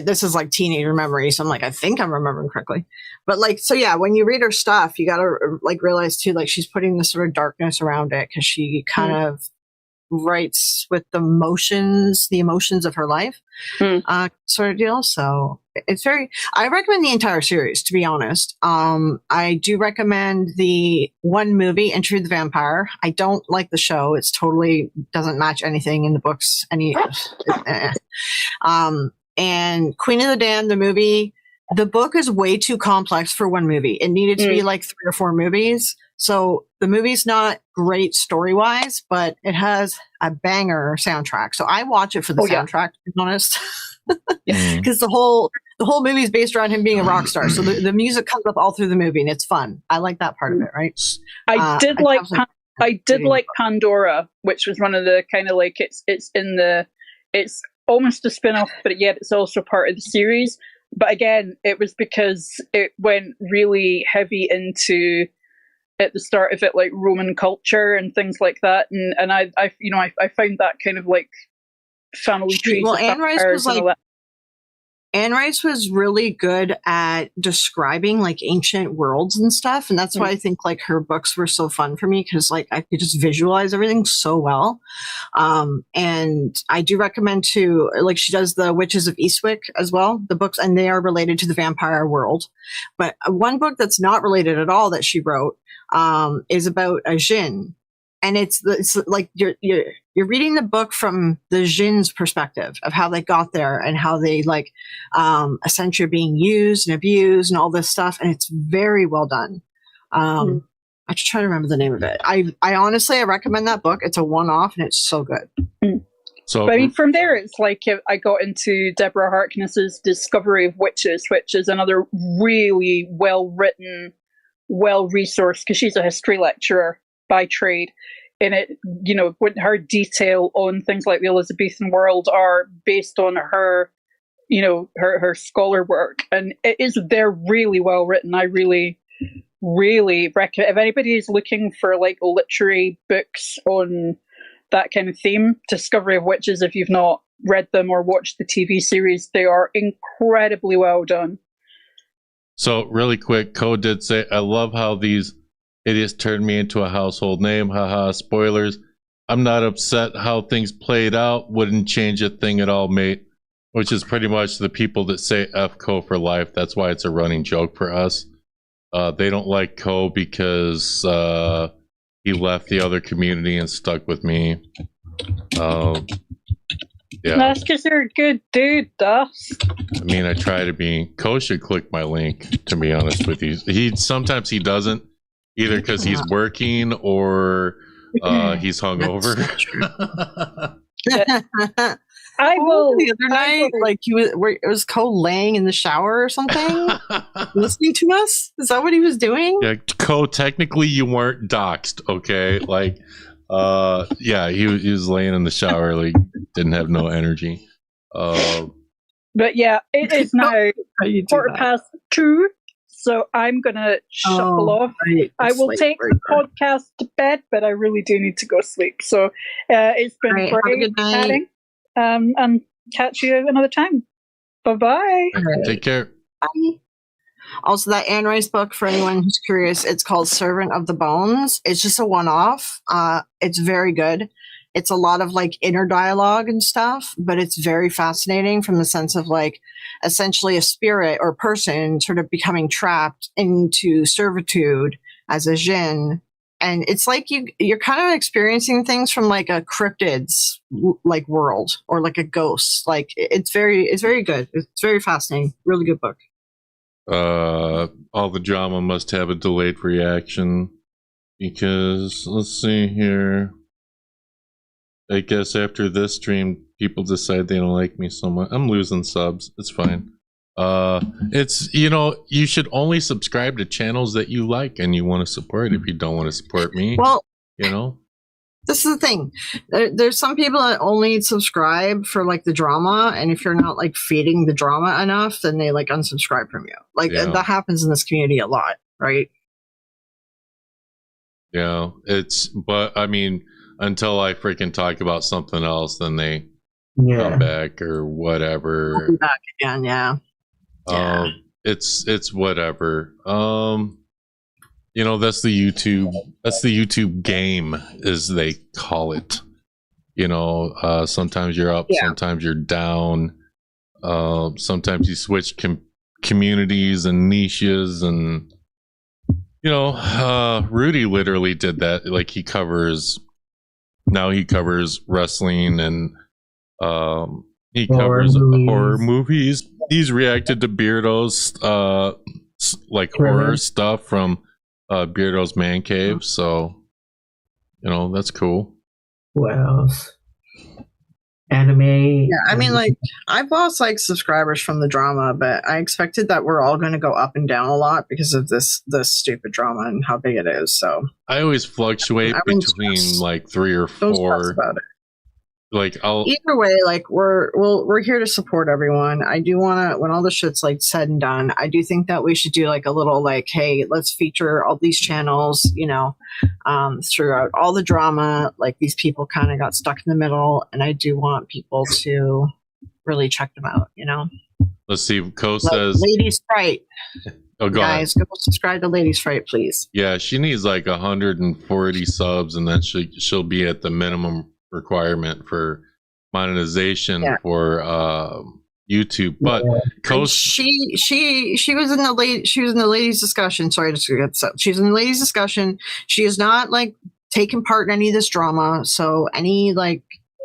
This is like teenager memory, so I'm like, I think I'm remembering correctly. But like, so yeah, when you read her stuff, you gotta like realize too, like she's putting this sort of darkness around it, because she kind of writes with the emotions of her life, sort of deal. So it's I recommend the entire series, to be honest. I do recommend the one movie, Entry the Vampire. I don't like the show. It's totally doesn't match anything in the books. And Queen of the Damned, the movie, the book is way too complex for one movie. It needed to be like 3 or 4 movies. So the movie's not great story-wise, but it has a banger soundtrack. So I watch it for the soundtrack, to be honest. Because the whole movie is based around him being a rock star. So the music comes up all through the movie, and it's fun. I like that part of it, right? I did like Pandora, which was one of the kind of like it's almost a spin-off, but yet it's also part of the series. But again, it was because it went really heavy into, at the start of it, like Roman culture and things like that, and I found that kind of like family trees. Well, Anne Rice was really good at describing like ancient worlds and stuff, and that's why I think like her books were so fun for me, because like I could just visualize everything so well. And I do recommend to, like, she does the Witches of Eastwick as well, the books, and they are related to the vampire world. But one book that's not related at all that she wrote is about a djinn. And it's like you're reading the book from the djinn's perspective of how they got there and how they like essentially are being used and abused and all this stuff. And it's very well done. I should try to remember the name of it. I honestly, I recommend that book. It's a one-off and it's so good. So, but I mean, from there, it's like I got into Deborah Harkness's Discovery of Witches, which is another really well-written, well-resourced, because she's a history lecturer by trade. And it, when her detail on things like the Elizabethan world are based on her, her scholar work, and they're really well written. I really, really recommend, if anybody is looking for like literary books on that kind of theme, Discovery of Witches, if you've not read them or watched the TV series, they are incredibly well done. So really quick, Code did say, I love how these idiots turned me into a household name. Haha, spoilers. I'm not upset how things played out. Wouldn't change a thing at all, mate. Which is pretty much the people that say F Co for life. That's why it's a running joke for us. They don't like Co because he left the other community and stuck with me. Yeah. That's because you're a good dude, Dust. I mean, I try to be. Co should click my link, to be honest with you. Sometimes he doesn't. Either because he's working or he's hungover. I will. The other night, like was Cole laying in the shower or something, listening to us. Is that what he was doing? Yeah, Cole. Technically, you weren't doxxed, okay? Like, yeah, he was laying in the shower, like didn't have no energy. But yeah, it is now 2:15. So I'm going to shuffle off. Right. I will take the podcast to bed, but I really do need to go sleep. So it's been great chatting. And catch you another time. Bye-bye. Take care. Bye. Also, that Anne Rice book, for anyone who's curious, it's called Servant of the Bones. It's just a one-off. It's very good. It's a lot of like inner dialogue and stuff, but it's very fascinating from the sense of like essentially a spirit or person sort of becoming trapped into servitude as a djinn. And it's like you're kind of experiencing things from like a cryptids like world or like a ghost. Like it's very good. It's very fascinating. Really good book. All the drama must have a delayed reaction because let's see here. I guess after this stream, people decide they don't like me so much. I'm losing subs. It's fine. It's, you should only subscribe to channels that you like and you want to support. If you don't want to support me, well, this is the thing. There's some people that only subscribe for like the drama, and if you're not like feeding the drama enough, then they like unsubscribe from you. Like that happens in this community a lot, right? Yeah, but I mean, until I freaking talk about something else, then they come back or whatever. I'll be back again, yeah. It's whatever. That's the YouTube game, as they call it. You know, sometimes you're up, sometimes you're down. Sometimes you switch communities and niches, and you know, Rudy literally did that. Like he covers wrestling, and he covers horror movies. He's reacted to Beardo's like horror stuff from Beardo's Man Cave. So you know, that's cool. What else? Anime. Yeah, I mean, like, I've lost like subscribers from the drama, but I expected that we're all going to go up and down a lot because of this stupid drama and how big it is. So I always fluctuate between like 3 or 4. Don't stress about it. Like either way, like we're here to support everyone. I do want to, when all the shit's like said and done, I do think that we should do like a little like, hey, let's feature all these channels, you know, throughout all the drama. Like these people kind of got stuck in the middle, and I do want people to really check them out, you know. Let's see. Co says Ladies Fright. Oh, guys, go subscribe to Ladies Fright, please. Yeah, she needs like 140 subs, and then she'll be at the minimum requirement for monetization for YouTube. But she was in the ladies discussion. Sorry to get so she's in the ladies discussion. She is not like taking part in any of this drama. So any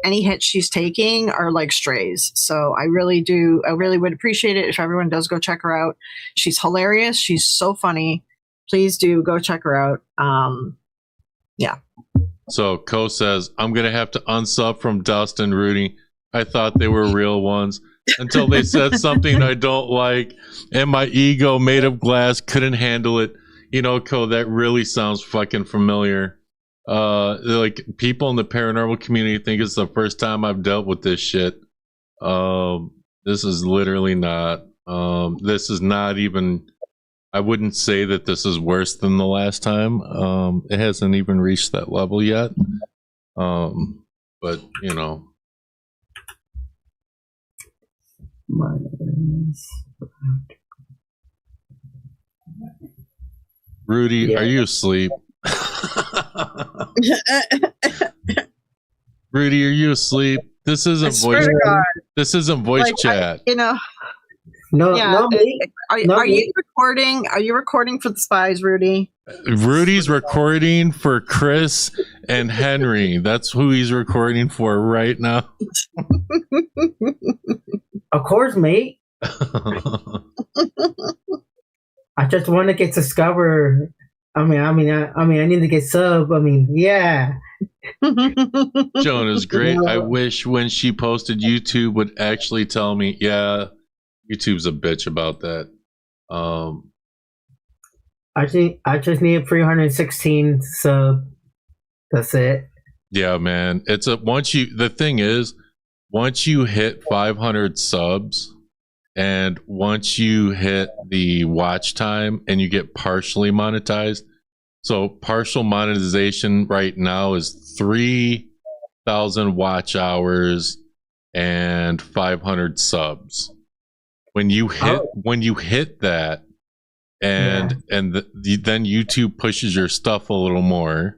hits she's taking are like strays. So I really would appreciate it if everyone does go check her out. She's hilarious. She's so funny. Please do go check her out. Yeah. So Co says, I'm going to have to unsub from Dust and Rudy. I thought they were real ones until they said something I don't like, and my ego made of glass couldn't handle it. You know, Co, that really sounds fucking familiar. Like people in the paranormal community think it's the first time I've dealt with this shit. This is literally not. This is not even. I wouldn't say that this is worse than the last time. It hasn't even reached that level yet. But you know. Rudy, are you asleep? Rudy, are you asleep? This isn't voice. This isn't voice like, chat. You know. No, yeah. Are you recording? Are you recording for the spies, Rudy? Rudy's recording for Chris and Henry. That's who he's recording for right now. Of course, mate. I just want to get discovered. I need to get sub. Yeah. Joan is great. I wish when she posted YouTube would actually tell me, yeah, YouTube's a bitch about that. I just need 316 sub. That's it. Yeah, man. The thing is, once you hit 500 subs, and once you hit the watch time and you get partially monetized, so partial monetization right now is 3,000 watch hours and 500 subs. When you hit that, and then YouTube pushes your stuff a little more,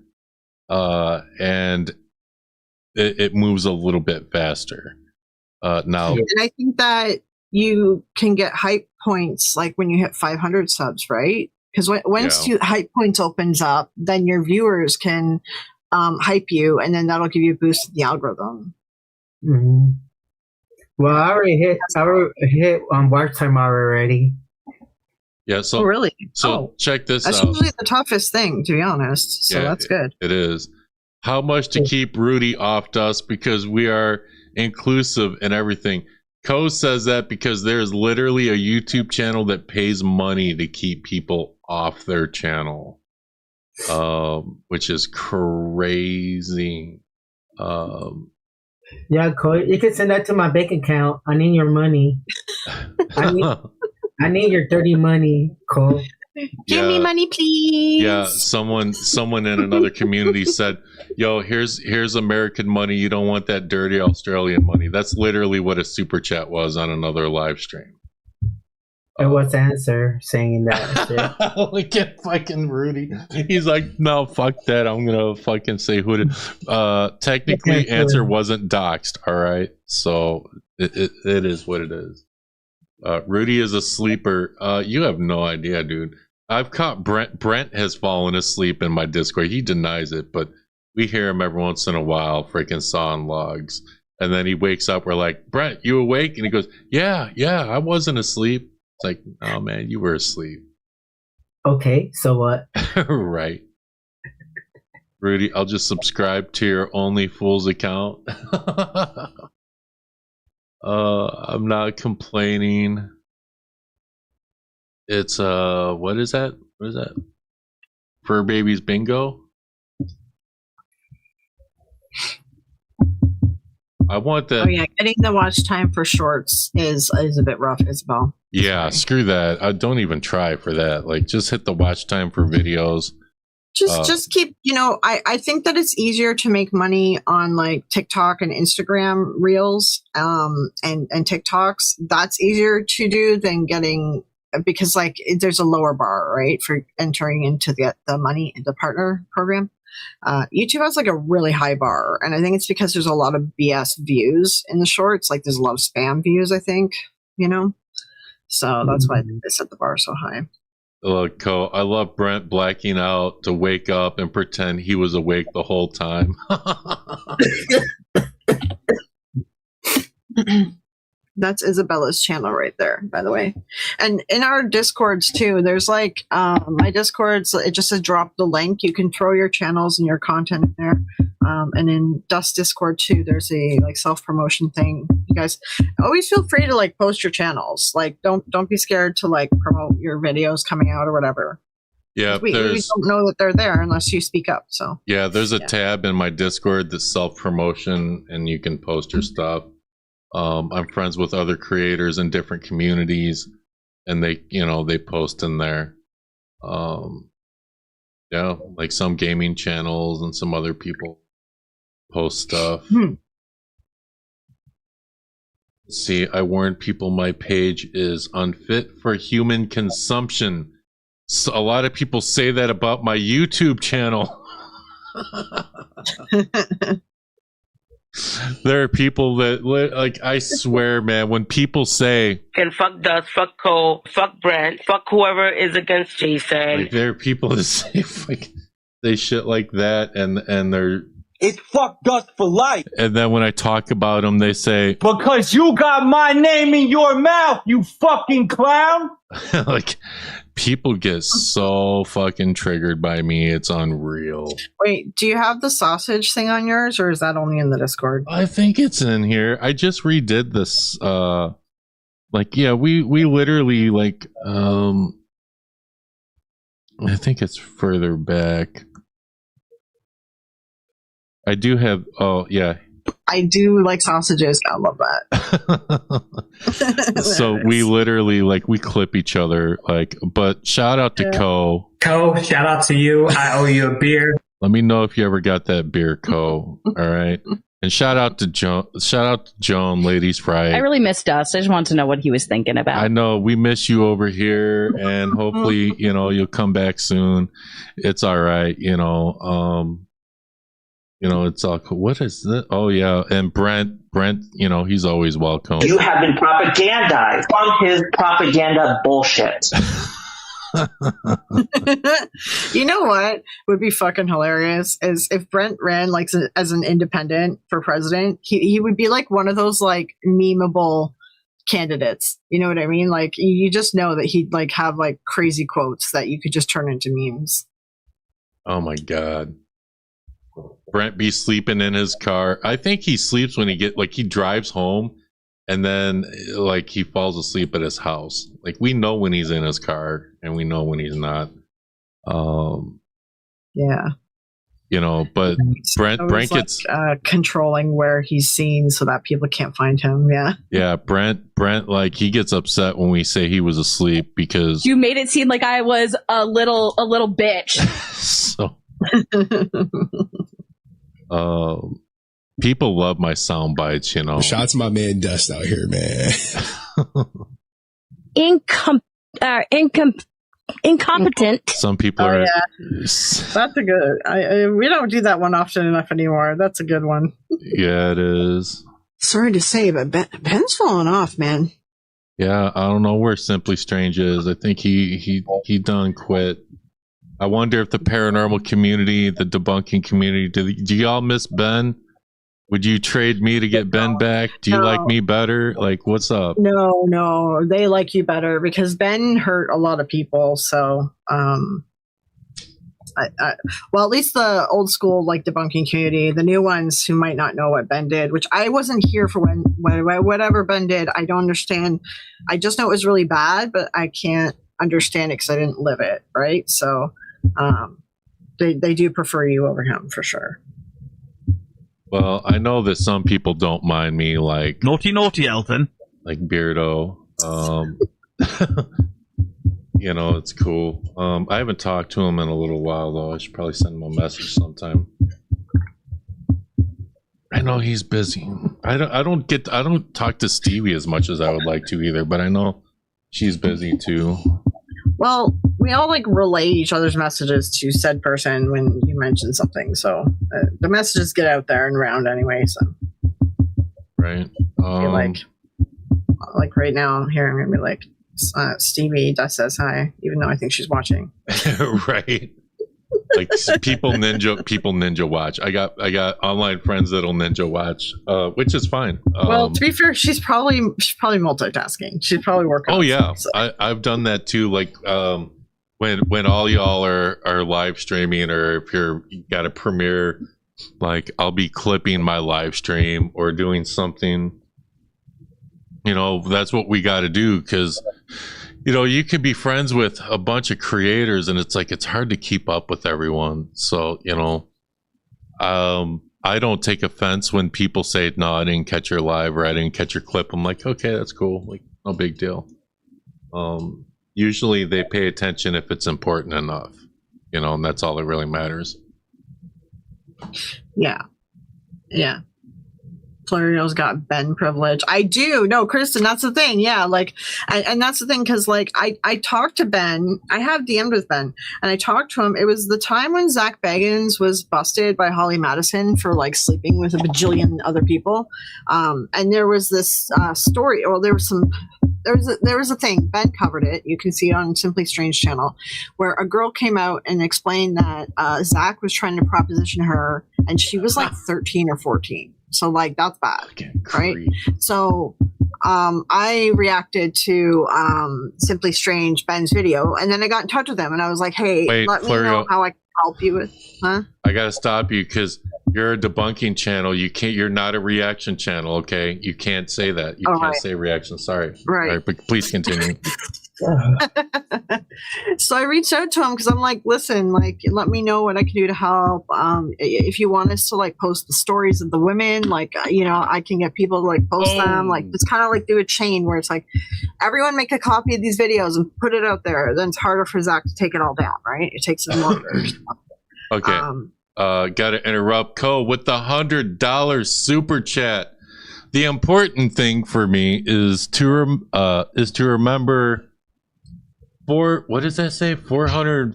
and it moves a little bit faster. Now, and I think that you can get hype points like when you hit 500 subs, right? Because once hype points opens up, then your viewers can hype you, and then that'll give you a boost in the algorithm. Mm-hmm. Well, I already hit watch time already. Yeah. So really? So check this that's out. That's usually the toughest thing, to be honest. So that's good. It is. How much to keep Rudy off Dust, because we are inclusive and everything. Co says that because there's literally a YouTube channel that pays money to keep people off their channel, which is crazy. Yeah, Cole, you can send that to my bank account. I need your money. I need your dirty money, Cole. Give me money, please. Yeah, someone in another community said, "Yo, here's American money. You don't want that dirty Australian money." That's literally what a super chat was on another live stream. It was answer saying that shit. Look at fucking Rudy. He's like, no, fuck that. I'm gonna fucking say who it is. Technically, answer wasn't doxed. All right, so it is what it is. Rudy is a sleeper. You have no idea, dude. I've caught Brent. Brent has fallen asleep in my Discord. He denies it, but we hear him every once in a while, freaking sawing logs. And then he wakes up. We're like, Brent, you awake? And he goes, yeah, I wasn't asleep. It's like, oh man, you were asleep. Okay, so what? Right. Rudy, I'll just subscribe to your Only Fools account. I'm not complaining. It's what is that? What is that? Fur Babies Bingo? I want that. Oh yeah, getting the watch time for shorts is a bit rough as well. Yeah, screw that. I don't even try for that. Like, just hit the watch time for videos. Just keep, I think that it's easier to make money on like TikTok and Instagram reels and TikToks. That's easier to do than getting, because like there's a lower bar, right, for entering into the money, the partner program. YouTube has like a really high bar, and I think it's because there's a lot of BS views in the shorts. Like there's a lot of spam views, I think, so that's why they set the bar so high. Look, I love Brent blacking out to wake up and pretend he was awake the whole time. That's Isabella's channel right there, by the way. And in our Discords too, there's like my Discords, it just says drop the link. You can throw your channels and your content in there. And in Dust Discord too, there's a like self-promotion thing. You guys always feel free to like post your channels. Like don't be scared to like promote your videos coming out or whatever. Yeah, we don't know that they're there unless you speak up. So yeah, there's a tab in my Discord that's self-promotion, and you can post your stuff. I'm friends with other creators in different communities, and they post in there. Yeah, like some gaming channels and some other people post stuff. See, I warned people my page is unfit for human consumption. So a lot of people say that about my YouTube channel. There are people that, like, I swear, man, when people say, and fuck Dust, fuck Cole, fuck Brent, fuck whoever is against Jason. Like, there are people that say they shit like that, and they're, it's fuck Dust for life. And then when I talk about them, they say, because you got my name in your mouth, you fucking clown. Like, people get so fucking triggered by me. It's unreal. Wait, do you have the sausage thing on yours, or is that only in the Discord? I think it's in here. I just redid this. We literally like. I think it's further back. I do have. Oh yeah. I do like sausages. I love that. So we literally we clip each other but shout out to Ko. Ko, shout out to you. I owe you a beer. Let me know if you ever got that beer, Ko. All right. And shout out to Joan, Ladies Fright. I really missed Dust. I just wanted to know what he was thinking about. I know we miss you over here, and hopefully, you'll come back soon. It's all right, it's all cool. What is that? Oh yeah, and Brent, he's always welcome. You have been propagandized from his propaganda bullshit. You know what would be fucking hilarious is if Brent ran as an independent for president. He would be like one of those like memeable candidates. You know what I mean? Like you just know that he'd like have like crazy quotes that you could just turn into memes. Oh my god. Brent be sleeping in his car. I think he sleeps when he drives home, and then he falls asleep at his house. Like we know when he's in his car, and we know when he's not. Yeah. But Brent gets controlling where he's seen so that people can't find him. Yeah. Yeah, Brent he gets upset when we say he was asleep because you made it seem like I was a little bitch. So people love my sound bites, Shout out to my man Dust out here, man. incompetent. Some people are. Yeah. That's a good. We don't do that one often enough anymore. That's a good one. Yeah, it is. Sorry to say, but Ben's falling off, man. Yeah, I don't know where Simply Strange is. I think he done quit. I wonder if the paranormal community, the debunking community, do y'all miss Ben? Would you trade me to get Ben back? Do you like me better? Like, what's up? No, they like you better because Ben hurt a lot of people. So, well, at least the old school like debunking community, the new ones who might not know what Ben did, which I wasn't here for when whatever Ben did. I don't understand. I just know it was really bad, but I can't understand it because I didn't live it. Right. So, they do prefer you over him for sure. Well, I know that some people don't mind me, like naughty Elton, like Beardo. You know, it's cool. I haven't talked to him in a little while though. I should probably send him a message sometime. I know he's busy. I don't talk to Stevie as much as I would like to either, but I know she's busy too. Well, we all like relay each other's messages to said person when you mention something, so the messages get out there and around anyway. So, right, like right now here, I'm gonna be like, Stevie Dust says hi, even though I think she's watching. Right, like people ninja watch. I got online friends that'll ninja watch, which is fine. Well, to be fair, she's probably multitasking. She's probably working. Oh yeah, stuff, so. I've done that too. Like when all y'all are live streaming, or if you got a premiere, like I'll be clipping my live stream or doing something. You know, that's what we got to do because, you know, you could be friends with a bunch of creators and it's like it's hard to keep up with everyone. So, you know, I don't take offense when people say, no, I didn't catch your live or I didn't catch your clip. I'm like, okay, that's cool. Like, no big deal. Usually they pay attention if it's important enough, you know, and that's all that really matters. Yeah. Florio's got Ben privilege. I do. No, Kristen, that's the thing. Yeah, like, and that's the thing because, like, I talked to Ben. I have DM'd with Ben, and I talked to him. It was the time when Zach Bagans was busted by Holly Madison for like sleeping with a bajillion other people. And there was this story. Well, there was a thing. Ben covered it. You can see it on Simply Strange channel, where a girl came out and explained that Zach was trying to proposition her, and she was like 13 or 14. So like that's bad, right? So I reacted to Simply Strange Ben's video, and then I got in touch with them, and I was like, "Hey, let me know how I can help you with." Huh? I gotta stop you because you're a debunking channel. You can't. You're not a reaction channel. Okay, you can't say that. You can't say reaction. Sorry. Right. All right, but please continue. So I reached out to him because I'm like, listen, like, let me know what I can do to help. If you want us to like post the stories of the women, like, you know, I can get people to like post them. Like, it's kind of like do a chain where it's like, everyone make a copy of these videos and put it out there. Then it's harder for Zach to take it all down, right? It takes him longer. Okay. Gotta interrupt Co with the $100 super chat. The important thing for me is to remember. What does that say? 400.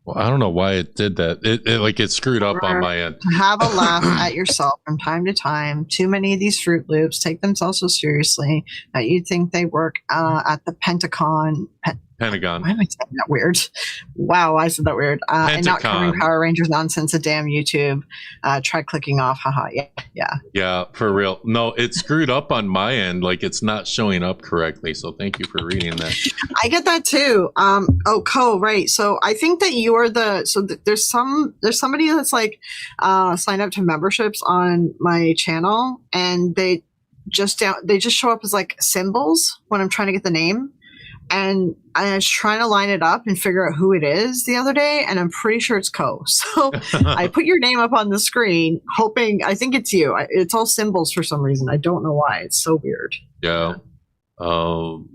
Well, I don't know why it did that. It screwed up on my end. Have a laugh at yourself from time to time. Too many of these Fruit Loops take themselves so seriously that you think they work at the Pentagon. Pentagon. Why am I saying that weird? Wow, I said that weird. And not covering Power Rangers nonsense at damn YouTube. Try clicking off. Haha. Yeah. Yeah, for real. No, it screwed up on my end. Like it's not showing up correctly. So thank you for reading that. I get that too. Co, right. So I think that you are there's somebody that's like signed up to memberships on my channel, and they just show up as like symbols when I'm trying to get the name. And I was trying to line it up and figure out who it is the other day, and I'm pretty sure it's Co. So I put your name up on the screen, hoping, I think it's you. It's all symbols for some reason. I don't know why. It's so weird. Yeah. But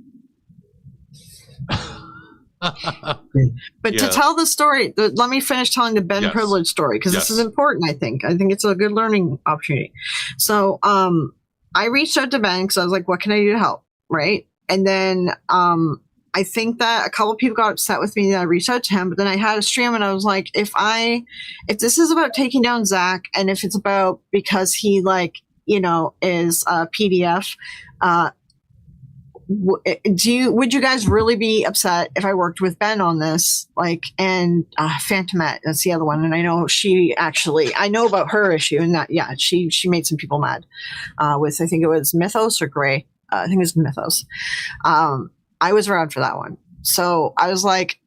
to tell the story, let me finish telling the Ben privilege story, because this is important, I think. I think it's a good learning opportunity. So I reached out to Ben because I was like, what can I do to help? Right? And then I think that a couple of people got upset with me that I reached out to him, but then I had a stream and I was like, if this is about taking down Zach, and if it's about because he like, you know, is a PDF, would you guys really be upset if I worked with Ben on this? Like, and Phantomet, that's the other one. And I know I know about her issue, and that, yeah, she made some people mad with, I think it was Mythos or Gray. I think it was Mythos. I was around for that one. So I was like,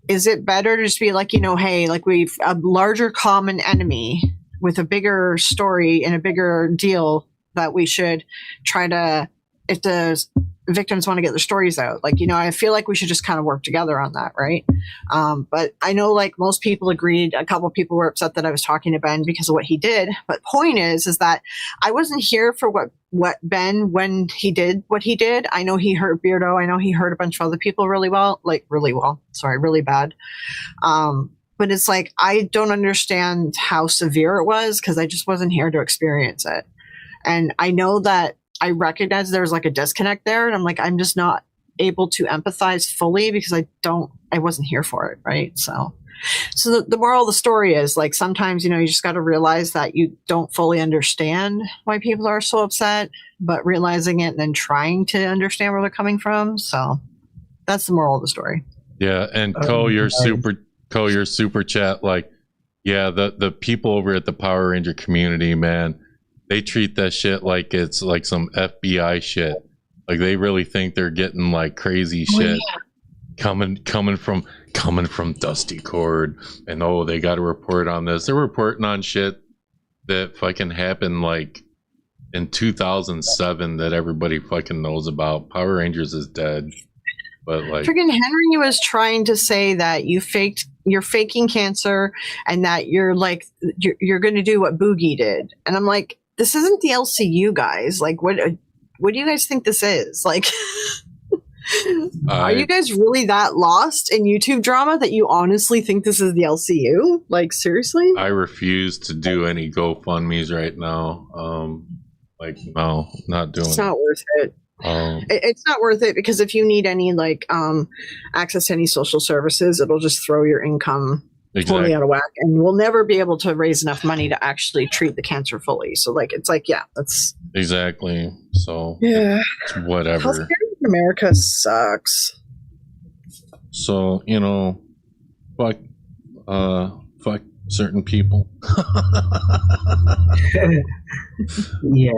is it better to just be like, you know, hey, like we've a larger common enemy with a bigger story and a bigger deal that we should try to, if the victims want to get their stories out, like, you know, I feel like we should just kind of work together on that, right? But I know like most people agreed. A couple of people were upset that I was talking to Ben because of what he did. But point is that I wasn't here for what Ben, when he did what he did. I know he hurt Beardo. I know he hurt a bunch of other people really bad. But it's like, I don't understand how severe it was because I just wasn't here to experience it. And I know that I recognize there's like a disconnect there, and I'm like, I'm just not able to empathize fully because I wasn't here for it, right? So the moral of the story is like, sometimes, you know, you just got to realize that you don't fully understand why people are so upset, but realizing it and then trying to understand where they're coming from. So that's the moral of the story. Yeah, and your super chat, like, yeah, the people over at the Power Ranger community, man, they treat that shit like it's like some FBI shit. Like they really think they're getting like crazy shit coming from Dusty Cord, and they got to report on this. They're reporting on shit that fucking happened like in 2007 that everybody fucking knows about. Power Rangers is dead, but like freaking Henry was trying to say that you're faking cancer and that you're like you're going to do what Boogie did, and I'm like, this isn't the LCU, guys. Like, what do you guys think this is? Like, are you guys really that lost in YouTube drama that you honestly think this is the LCU? Like, seriously? I refuse to do any GoFundMe's right now. Like, no, not doing it. It's not worth it. It's not worth it because if you need any like access to any social services, it'll just throw your income totally out of whack, and we'll never be able to raise enough money to actually treat the cancer fully. So like, it's like, yeah, that's exactly. So yeah, it's whatever. Healthcare in America sucks. So, you know, fuck certain people. Yeah.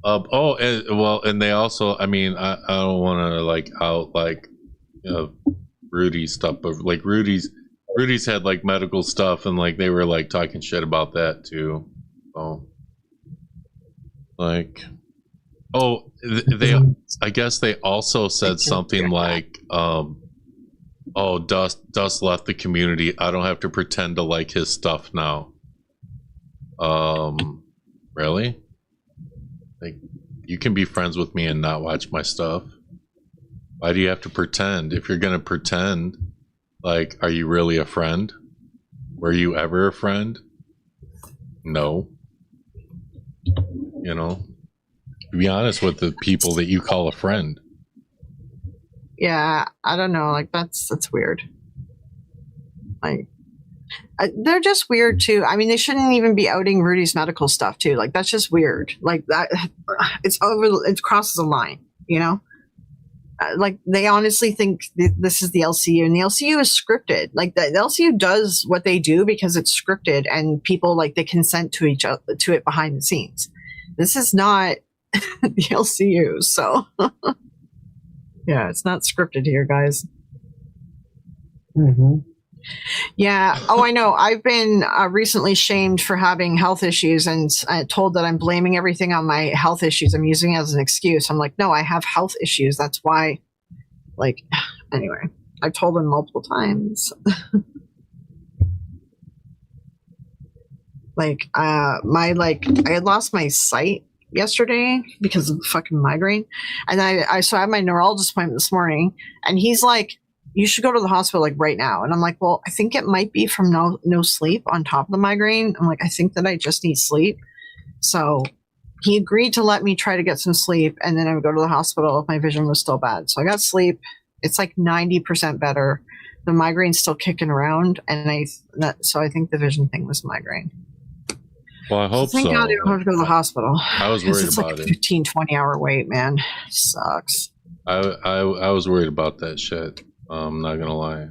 And they also, I mean, I don't want to like out like, you know, Rudy's stuff, but like Rudy's had like medical stuff, and like they were like talking shit about that too. So like, they I guess they also said something like, Dust left the community. I don't have to pretend to like his stuff now. Really? Like, you can be friends with me and not watch my stuff. Why do you have to pretend? If you're gonna pretend, like, are you really a friend? Were you ever a friend? No. You know, be honest with the people that you call a friend. Yeah, I don't know. Like, that's weird. Like, they're just weird too. I mean, they shouldn't even be outing Rudy's medical stuff too. Like, that's just weird. Like that, it crosses a line, you know? Like, they honestly think this is the LCU, and the LCU is scripted. Like, the LCU does what they do because it's scripted, and people, like, they consent to each other, to it behind the scenes. This is not the LCU, so yeah, it's not scripted here, guys. Mm-hmm. Yeah. Oh, I know. I've been recently shamed for having health issues, and told that I'm blaming everything on my health issues. I'm using it as an excuse. I'm like, no, I have health issues. That's why. Like, anyway, I've told them multiple times. Like, I had lost my sight yesterday because of the fucking migraine, and so I had my neurologist appointment this morning, and he's like, you should go to the hospital like right now. And I'm like, well, I think it might be from no sleep on top of the migraine. I'm like, I think that I just need sleep. So he agreed to let me try to get some sleep, and then I would go to the hospital if my vision was still bad. So I got sleep. It's like 90% better. The migraine's still kicking around, and so I think the vision thing was migraine. Well, I hope so. Thank God I don't have to go to the hospital. I was worried it's about like a it. 15, 20-hour wait, man. It sucks. I was worried about that shit. I'm not gonna lie.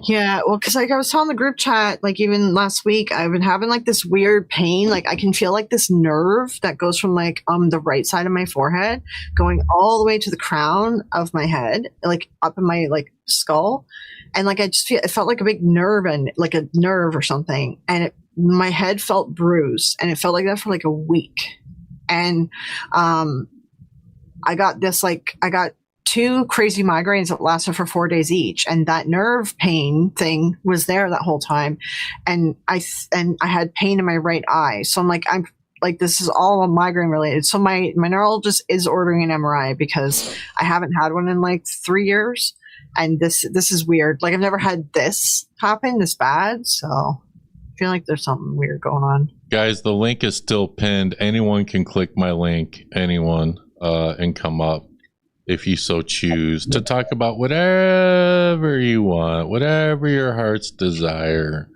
Yeah, well, because like I was telling the group chat, like even last week, I've been having like this weird pain. Like I can feel like this nerve that goes from like the right side of my forehead going all the way to the crown of my head, like up in my like skull, and like I just it felt like a big nerve and like a nerve or something, and my head felt bruised, and it felt like that for like a week, and I got 2 crazy migraines that lasted for 4 days each, and that nerve pain thing was there that whole time, and I had pain in my right eye. So I'm like this is all migraine related. So my neurologist is ordering an MRI because I haven't had one in like 3 years, and this is weird. Like I've never had this happen this bad, so I feel like there's something weird going on. Guys, the link is still pinned. Anyone can click my link, and come up if you so choose to talk about whatever you want, whatever your heart's desire,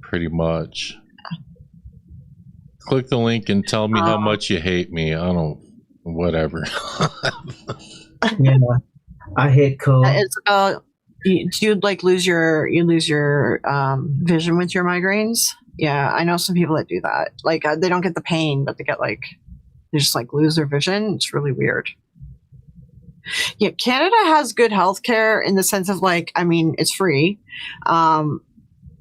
pretty much. Click the link and tell me how much you hate me. I don't, whatever. Yeah, I hate cold. It's do you like lose your vision with your migraines? Yeah, I know some people that do that. Like they don't get the pain, but they just like lose their vision. It's really weird. Yeah, Canada has good healthcare in the sense of like, I mean, it's free.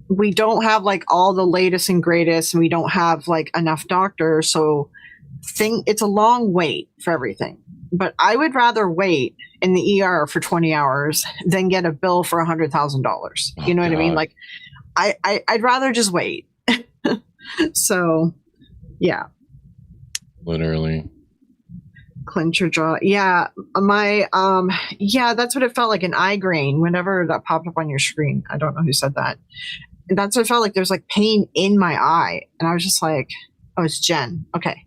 We don't have like all the latest and greatest, and we don't have like enough doctors. So it's a long wait for everything. But I would rather wait in the ER for 20 hours than get a bill for $100,000. You know what I mean? Like I'd rather just wait. So yeah. Literally. Clench your jaw. Yeah. That's what it felt like, an eye grain whenever that popped up on your screen. I don't know who said that. And that's what it felt like. There's like pain in my eye. And I was just like, oh, it's Jen. Okay.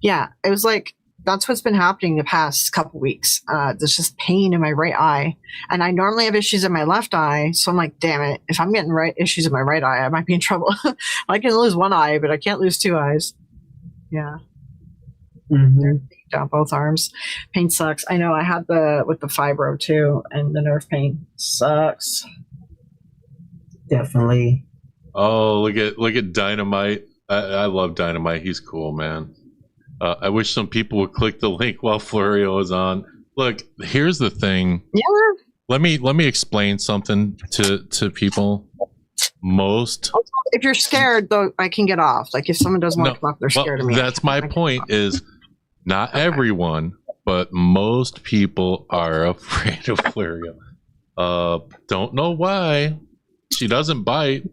Yeah. It was like, that's what's been happening the past couple weeks. There's just pain in my right eye. And I normally have issues in my left eye. So I'm like, damn it. If I'm getting issues in my right eye, I might be in trouble. I can lose one eye, but I can't lose 2 eyes. Yeah. Mm-hmm. Down both arms. Pain sucks. I know I had with the fibro too, and the nerve pain sucks. Definitely. Oh, look at Dynamite. I love Dynamite. He's cool, man. I wish some people would click the link while Florio is on. Look, here's the thing. Yeah. Let me explain something to people. If you're scared, though, I can get off. Like if someone doesn't want to come up, they're scared of me. That's my point. Is not everyone, but most people are afraid of Florio. Don't know why. She doesn't bite.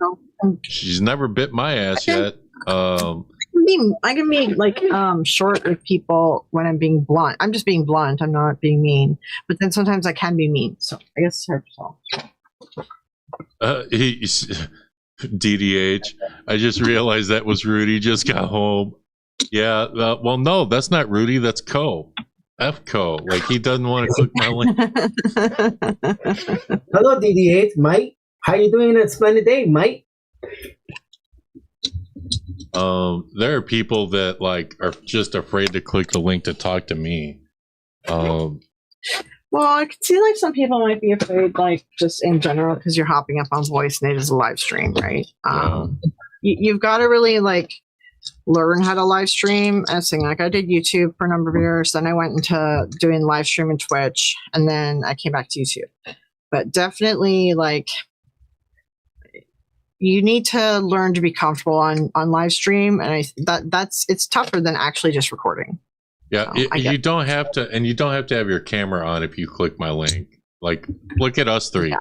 She's never bit my ass yet. I can be like short with people when I'm being blunt. I'm just being blunt. I'm not being mean. But then sometimes I can be mean. So I guess it's hard to tell. DDH. I just realized that was Rudy. Just got home. Yeah. Well, no, that's not Rudy. That's Co. F Co. Like he doesn't want to click my link. Hello, DD8, Mike. How you doing on a splendid day, Mike? There are people that like are just afraid to click the link to talk to me. Well, I could see like some people might be afraid, like just in general, because you're hopping up on voice and it is a live stream, right? You've got to really like learn how to live stream. As thing, like I did YouTube for a number of years, then I went into doing live stream and Twitch, and then I came back to YouTube. But definitely, like you need to learn to be comfortable on live stream, and it's tougher than actually just recording. Yeah, you don't have to, and you don't have to have your camera on if you click my link. Like, look at us three. Yeah.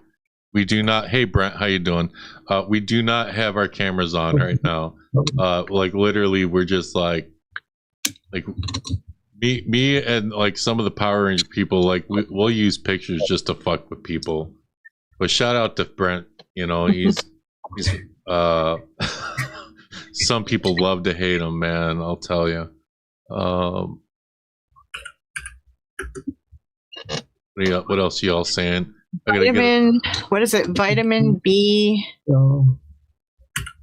We do not. Hey, Brent, how you doing? We do not have our cameras on right now. Like literally, we're just like me and like some of the Power Ranger people. Like we'll use pictures just to fuck with people. But shout out to Brent. You know, he's some people love to hate him, man. I'll tell you. What else y'all saying? Vitamin, what is it? Vitamin B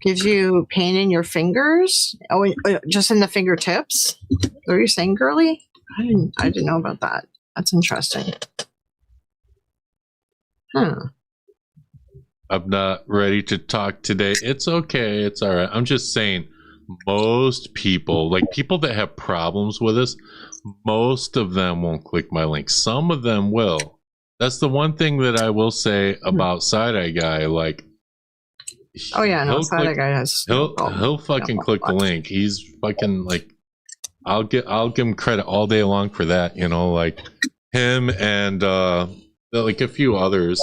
gives you pain in your fingers. Oh, just in the fingertips. What are you saying, girly? I didn't know about that. That's interesting. I'm not ready to talk today. It's okay. It's all right. I'm just saying, most people, like people that have problems with us, most of them won't click my link. Some of them will. That's the one thing that I will say about Side Eye Guy. Like, oh yeah, no, Side Eye Guy has. He'll fucking click the link. He's fucking like, I'll give him credit all day long for that. You know, like him and like a few others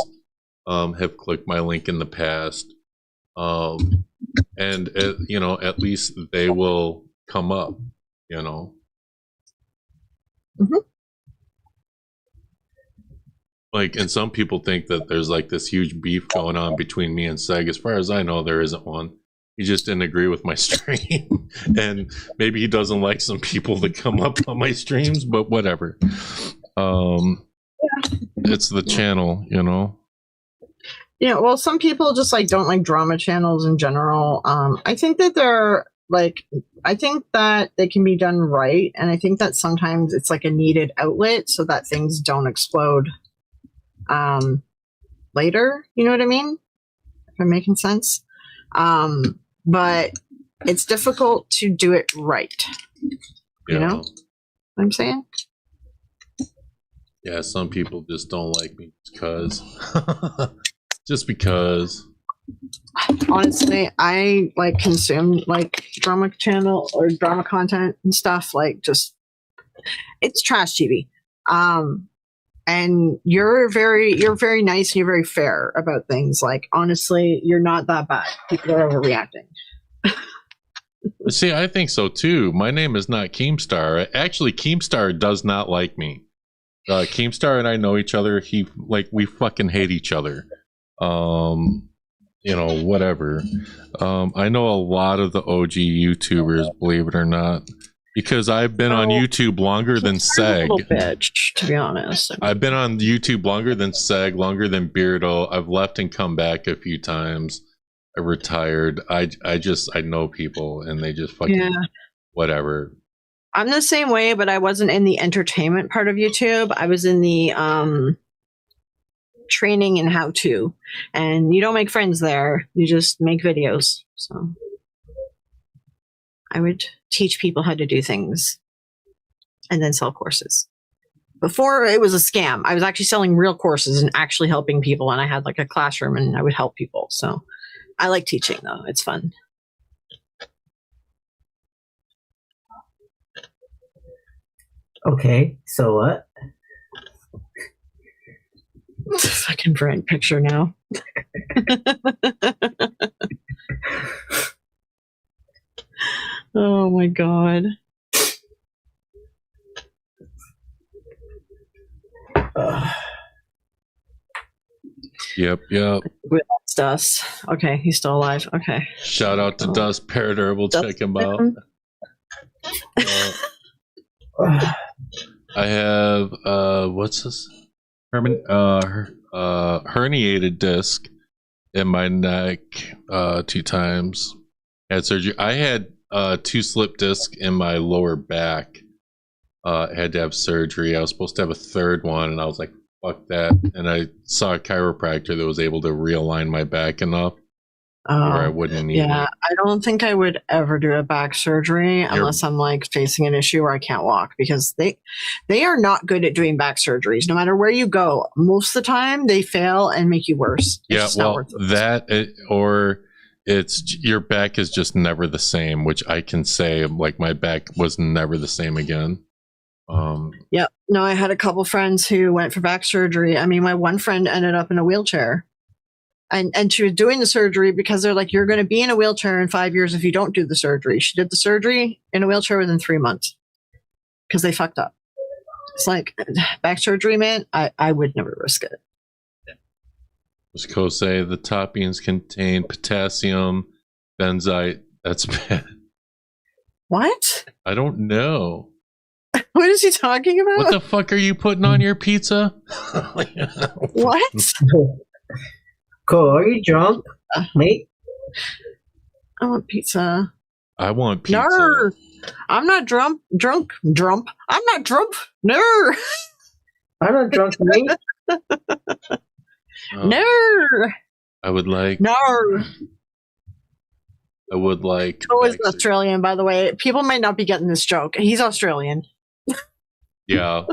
have clicked my link in the past. And you know, at least they will come up, you know. Like, and some people think that there's like this huge beef going on between me and Seg. As far as I know, there isn't one. He just didn't agree with my stream, and maybe he doesn't like some people that come up on my streams, but whatever. It's the channel, you know. Yeah, well, some people just like don't like drama channels in general. I think that they're like, I think that they can be done right, and I think that sometimes it's like a needed outlet so that things don't explode later. You know what I mean? If I'm making sense. But it's difficult to do it right. You know what I'm saying? Yeah, some people just don't like me because just because. Honestly, I like consume like drama channel or drama content and stuff, like just it's trash TV. And you're very nice and you're very fair about things. Like, honestly, you're not that bad. People are overreacting. See, I think so too. My name is not Keemstar. Actually, Keemstar does not like me. Keemstar and I know each other. We fucking hate each other. You know, whatever. I know a lot of the OG YouTubers, believe it or not, because I've been on YouTube longer than Seg. Bitch, to be honest. I've been on YouTube longer than Seg, longer than Biddle. I've left and come back a few times. I retired. I know people and they just fucking whatever. I'm the same way, but I wasn't in the entertainment part of YouTube. I was in the training and how to. And you don't make friends there. You just make videos. So I would teach people how to do things and then sell courses. Before it was a scam. I was actually selling real courses and actually helping people. And I had like a classroom and I would help people. So I like teaching though. It's fun. Okay, so what? It's a fucking bright picture now. Oh my god. Yep. We lost Dust. Okay, he's still alive. Okay. Shout out to Dust Paranormal. Check him out. I have what's this? Herniated disc in my neck 2 times. Had surgery. I had 2 slip discs in my lower back. Had to have surgery. I was supposed to have a 3rd one, and I was like, fuck that. And I saw a chiropractor that was able to realign my back enough where I wouldn't need it. I don't think I would ever do a back surgery unless I'm like facing an issue where I can't walk, because they are not good at doing back surgeries. No matter where you go, most of the time they fail and make you worse. It's it's your back is just never the same, which I can say, like, my back was never the same again. Yeah, no, I had a couple friends who went for back surgery. I mean, my one friend ended up in a wheelchair, and she was doing the surgery because they're like, you're going to be in a wheelchair in 5 years if you don't do the surgery. She did the surgery in a wheelchair within 3 months because they fucked up. It's like, back surgery, man, I would never risk it. As Co say, the toppings contain potassium, benzoate, That's bad. What? I don't know. What is he talking about? What the fuck are you putting on your pizza? What? Cole, are you drunk, mate? I want pizza. I want pizza. No, I'm not drunk. I'm not drunk. No. I'm not drunk, mate. No. I would like. No. I would like. Cole is Australian, by the way. People might not be getting this joke. He's Australian. Yeah.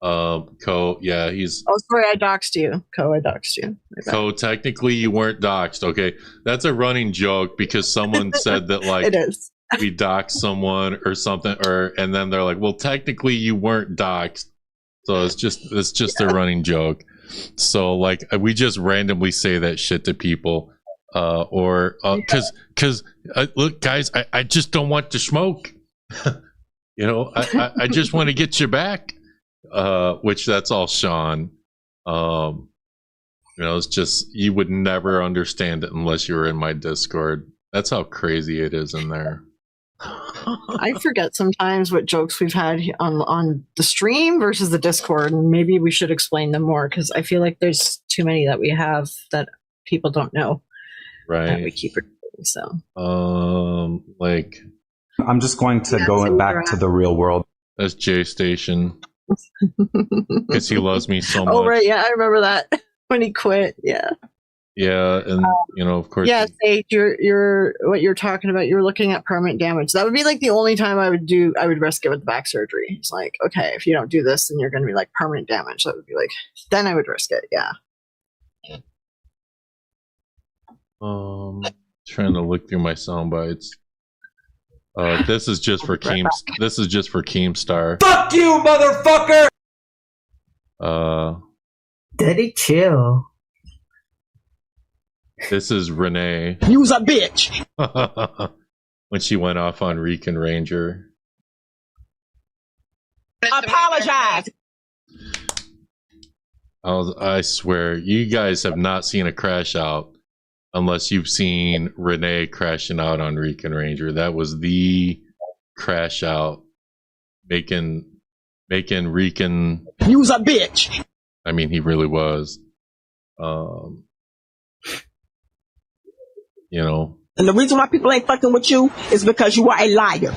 Co. Yeah, he's. Oh, sorry, I doxed you. I doxed you. Co. Technically, you weren't doxed. Okay, that's a running joke because someone said that like it is. We doxed someone or something, and then they're like, "Well, technically, you weren't doxed." So it's just a running joke. So like we just randomly say that shit to people, or because look, guys, I just don't want to smoke. You know, I just want to get you back. Which that's all Sean. You know, it's just you would never understand it unless you were in my Discord. That's how crazy it is in there. I forget sometimes what jokes we've had on the stream versus the Discord, and maybe we should explain them more because I feel like there's too many that we have that people don't know. Right. That we keep recording, so. Like. I'm just going to go back to the real world. That's J Station. Because he loves me so much. Oh right, yeah, I remember that when he quit. Yeah. Yeah, and you know, of course. Yeah, Sage, you're what you're talking about. You're looking at permanent damage. That would be like the only time I would risk it with the back surgery. It's like, okay, if you don't do this, then you're going to be like permanent damage. That would be like, then I would risk it. Yeah. Trying to look through my sound bites. This is just for Keemstar. Fuck you, motherfucker! Daddy, chill. This is Renee. You's a bitch! When she went off on Rican Ranger. Apologize! I swear, you guys have not seen a crash out unless you've seen Renee crashing out on Rican Ranger. That was the crash out. Making Rican... You's a bitch! I mean, he really was. You know. And the reason why people ain't fucking with you is because you are a liar.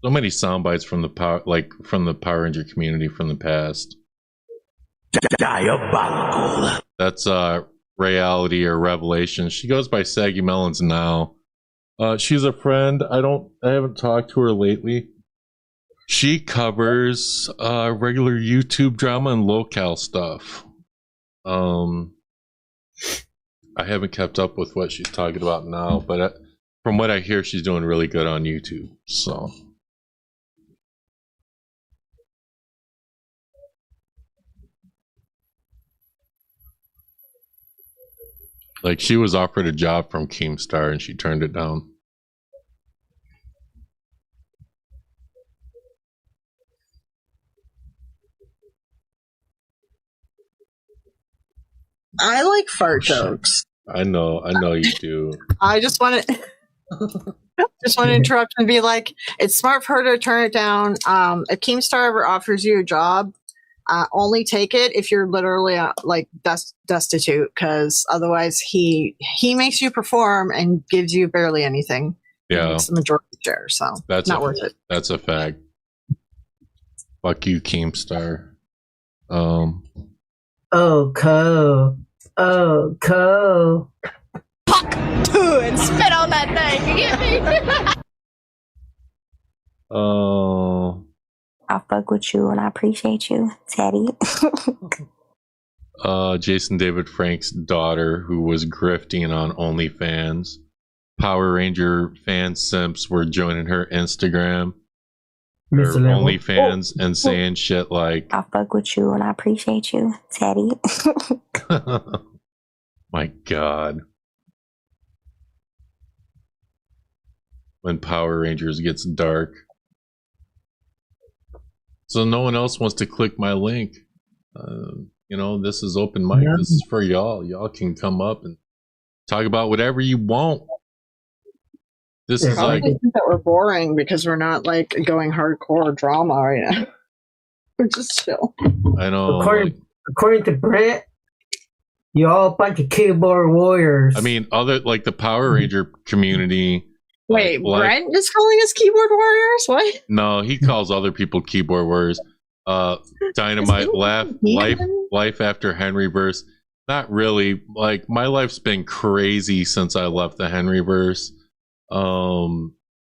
So many sound bites from the Power Ranger community from the past. Diabolical. That's Reality or Revelation. She goes by Saggy Melons now. She's a friend. I haven't talked to her lately. She covers regular YouTube drama and locale stuff. I haven't kept up with what she's talking about now, but from what I hear, she's doing really good on YouTube. So. Like, she was offered a job from Keemstar and she turned it down. I like fart jokes. I know you do. I just want to interrupt and be like, it's smart for her to turn it down. If Keemstar ever offers you a job, only take it if you're literally like destitute, because otherwise he makes you perform and gives you barely anything. Yeah, it's the majority share, so that's not worth it. That's a fact. Fuck you, Keemstar. Oh, Co. Oh, Co. Puck to and spit on that thing. You get me? Oh. I fuck with you and I appreciate you, Teddy. Jason David Frank's daughter, who was grifting on OnlyFans. Power Ranger fan simps were joining her Instagram, her OnlyFans, and saying shit like, I fuck with you and I appreciate you, Teddy. My God. When Power Rangers gets dark. So no one else wants to click my link. You know, this is open mic. Yeah. This is for y'all. Y'all can come up and Talk about whatever you want. This is Probably like think that we're boring because we're not like going hardcore drama right now. We're just chill. I know. According to Brent, you're all a bunch of keyboard warriors. I mean, other like the Power Ranger community. Wait, Brent is calling us keyboard warriors? What? No, he calls other people keyboard warriors. Dynamite, life after Henryverse. Not really. Like my life's been crazy since I left the Henryverse.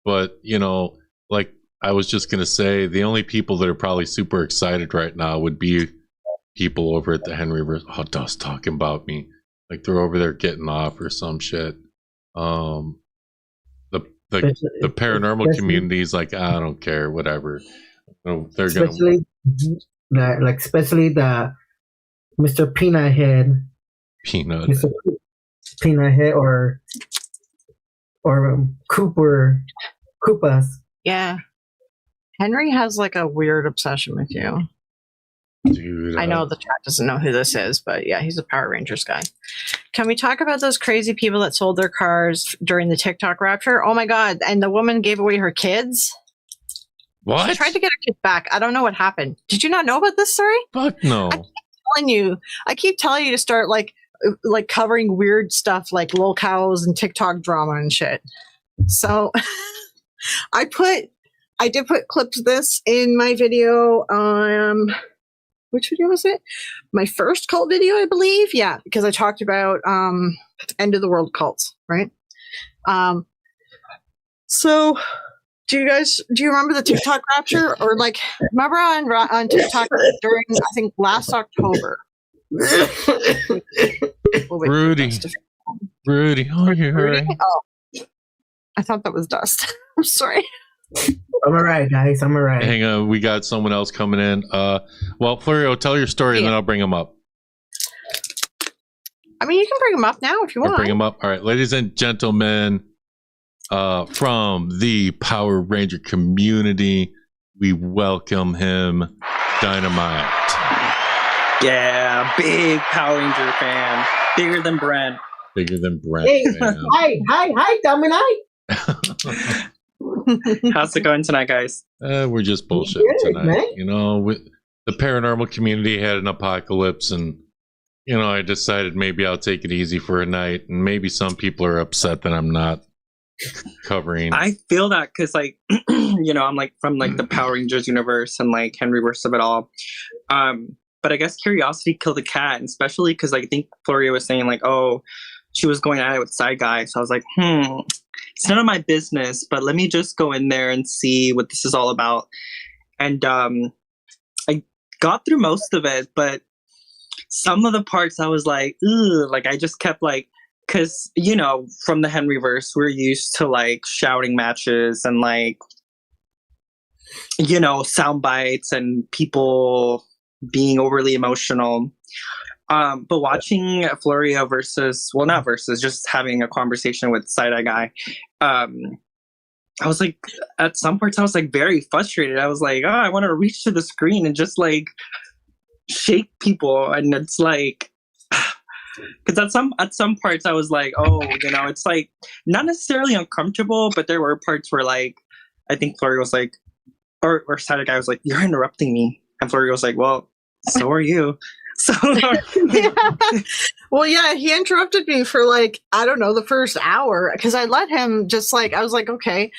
But you know, like I was just gonna say, the only people that are probably super excited right now would be people over at the Henryverse. Oh, Dust talking about me. Like they're over there getting off or some shit. The paranormal community is like, I don't care, whatever. They're especially the Mr. Peanut Head. Mr. Peanut Head or Koopas. Yeah. Henry has like a weird obsession with you. Dude, I know the chat doesn't know who this is, but yeah, he's a Power Rangers guy. Can we talk about those crazy people that sold their cars during the TikTok rapture? Oh my God. And the woman gave away her kids. What? She tried to get her kids back. I don't know what happened. Did you not know about this story? Fuck no. I keep telling you to start like covering weird stuff like lolcows and TikTok drama and shit. So I did put clips of this in my video. Which video was it? My first cult video, I believe. Yeah, because I talked about end of the world cults, right? So do you remember the TikTok rapture? Or like remember on TikTok during I think last October? Rudy, oh you're right. Oh, I thought that was Dust. I'm sorry. I'm alright, guys. I'm alright. Hang on, we got someone else coming in. Well, Florio, tell your story and then I'll bring him up. I mean, you can bring him up now if you want. Bring him up. All right, ladies and gentlemen, from the Power Ranger community, we welcome him, Dynamite. Yeah, big Power Ranger fan. Bigger than Brent. Bigger than Brent. Hey, hi, Dynamite. How's it going tonight, guys? We're just bullshitting tonight. Man. You know, the paranormal community had an apocalypse, and you know, I decided maybe I'll take it easy for a night, and maybe some people are upset that I'm not covering. I feel that because, like, you know, I'm like from like the Power Rangers universe and like Henryverse of it all. But I guess curiosity killed the cat, and especially because I think Floria was saying like, oh, she was going at it with Side Guy, so I was like, it's none of my business, but let me just go in there and see what this is all about. And I got through most of it, but some of the parts I was like, ugh, like I just kept like, because, you know, from the Henryverse, we're used to like shouting matches and like, you know, sound bites and people being overly emotional. But watching Floria just having a conversation with Side-Eye Guy, I was like, at some parts I was like very frustrated. I was like, oh, I want to reach to the screen and just like shake people. And it's like, because at some parts I was like, oh, you know, it's like not necessarily uncomfortable, but there were parts where like, I think Floria was like, or Side-Eye Guy was like, you're interrupting me. And Floria was like, well, so are you. So yeah. Well, yeah, he interrupted me for like, I don't know, the first hour because I let him just like, I was like, okay,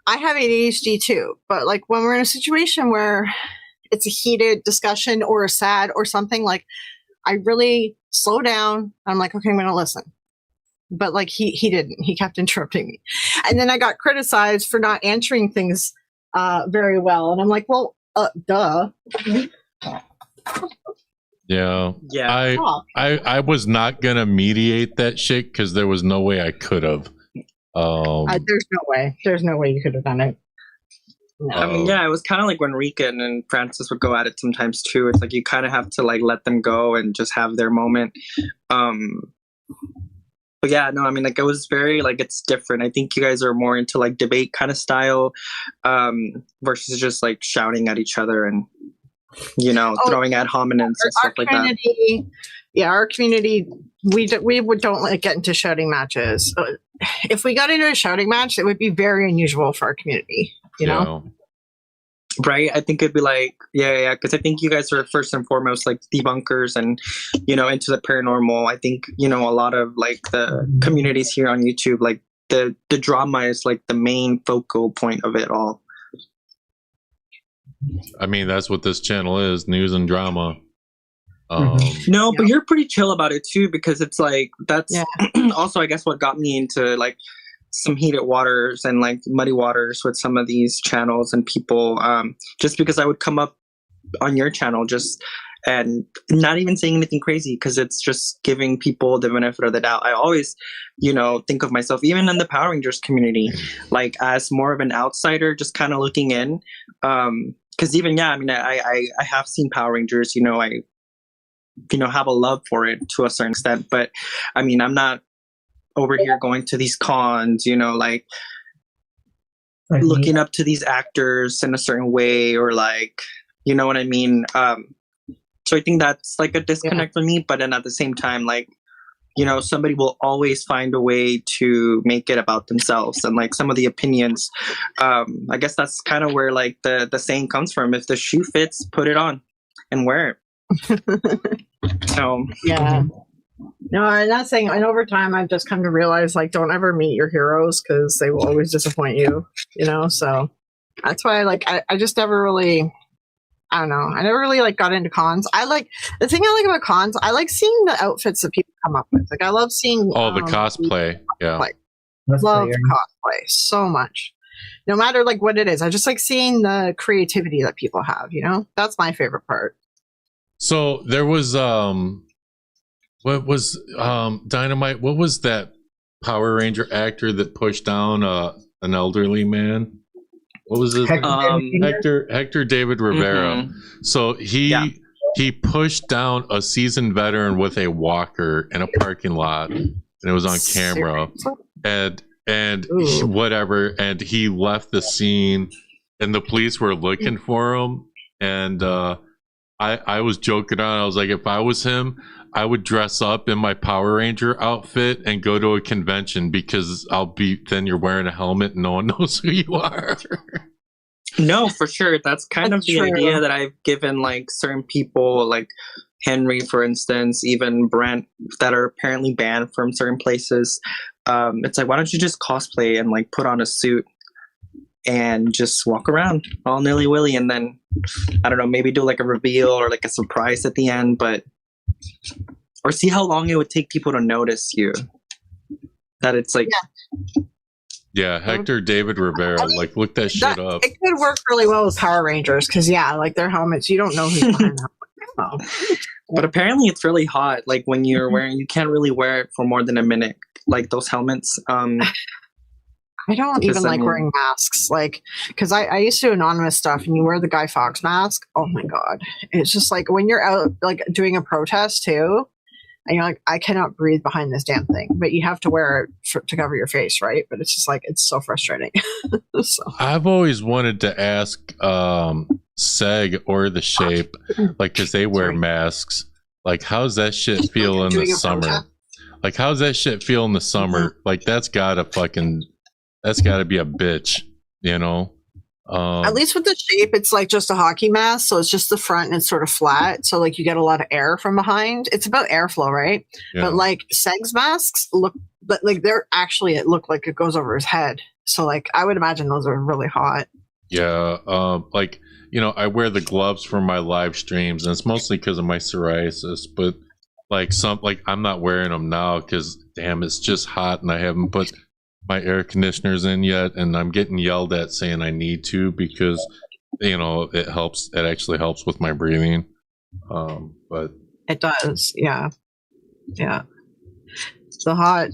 I have ADHD too. But like when we're in a situation where it's a heated discussion or a sad or something, like I really slow down. I'm like, okay, I'm going to listen. But like he didn't. He kept interrupting me. And then I got criticized for not answering things very well. And I'm like, well, duh. Yeah. I was not gonna mediate that shit because there was no way I could have. There's no way you could have done it. No. I mean, yeah, it was kind of like when Rican and Francis would go at it sometimes too. It's like you kind of have to like let them go and just have their moment. But yeah, no, I mean, like it was very like it's different. I think you guys are more into like debate kind of style versus just like shouting at each other and, you know, throwing ad hominems and stuff like that. yeah, our community, we don't like get into shouting matches. If we got into a shouting match, it would be very unusual for our community, you know? Right? I think it'd be like, yeah, because I think you guys are first and foremost like debunkers and, you know, into the paranormal. I think, you know, a lot of like the communities here on YouTube, like the drama is like the main focal point of it all. I mean, that's what this channel is, news and drama. No, but you're pretty chill about it too, because it's like, that's also, I guess, what got me into like some heated waters and like muddy waters with some of these channels and people, just because I would come up on your channel just and not even saying anything crazy, because it's just giving people the benefit of the doubt. I always, you know, think of myself, even in the Power Rangers community, like as more of an outsider, just kind of looking in. Because even, I mean, I have seen Power Rangers, you know, I have a love for it to a certain extent, but I mean, I'm not over here going to these cons, you know, like looking up to these actors in a certain way, or like, you know what I mean? So I think that's like a disconnect for me, but then at the same time, like, you know, somebody will always find a way to make it about themselves, and like some of the opinions, I guess that's kind of where like the saying comes from: if the shoe fits, put it on and wear it. So yeah, no, I'm not saying. And over time, I've just come to realize, like, don't ever meet your heroes, because they will always disappoint you. You know, so that's why, like, I just never really. I don't know. I never really like got into cons. The thing I like about cons, I like seeing the outfits that people come up with. Like, I love seeing the cosplay. Yeah, love cosplay so much. No matter like what it is, I just like seeing the creativity that people have. You know, that's my favorite part. So there was what was Dynamite? What was that Power Ranger actor that pushed down an elderly man? What was his name? Hector David Rivera. So he pushed down a seasoned veteran with a walker in a parking lot, and it was on camera. And whatever, and he left the scene, and the police were looking for him. And I was joking around. I was like, if I was him, I would dress up in my Power Ranger outfit and go to a convention, because then you're wearing a helmet and no one knows who you are. No, for sure. That's kind of the idea that I've given like certain people, like Henry, for instance, even Brent, that are apparently banned from certain places. It's like, why don't you just cosplay and like put on a suit and just walk around all nilly-willy, and then, I don't know, maybe do like a reveal or like a surprise at the end, or see how long it would take people to notice you. That it's like... Yeah, Hector David Rivera. Like, look that shit up. It could work really well with Power Rangers, because like their helmets, you don't know who's behind them. But apparently it's really hot. Like when you're wearing, you can't really wear it for more than a minute. Like those helmets. I don't even like wearing masks, like, because I used to do anonymous stuff, and you wear the Guy Fawkes mask. Oh my god, it's just like when you're out like doing a protest too, and you're like, I cannot breathe behind this damn thing, but you have to wear it to cover your face, right? But it's just like, it's so frustrating. So. I've always wanted to ask Seg or The Shape, like, because they wear masks. Like, how's that shit feel in the summer? Like, how's that shit feel in the summer? Like, that's gotta be a bitch, you know? At least with The Shape, it's like just a hockey mask, so it's just the front and it's sort of flat, so like you get a lot of air from behind. It's about airflow, right? Yeah. But like Seg's masks look like it look like it goes over his head. So like I would imagine those are really hot. Yeah, like, you know, I wear the gloves for my live streams, and it's mostly because of my psoriasis, but like I'm not wearing them now because damn, it's just hot, and I haven't put my air conditioners in yet, and I'm getting yelled at saying I need to, because, you know, it actually helps with my breathing. But it does, yeah. The hot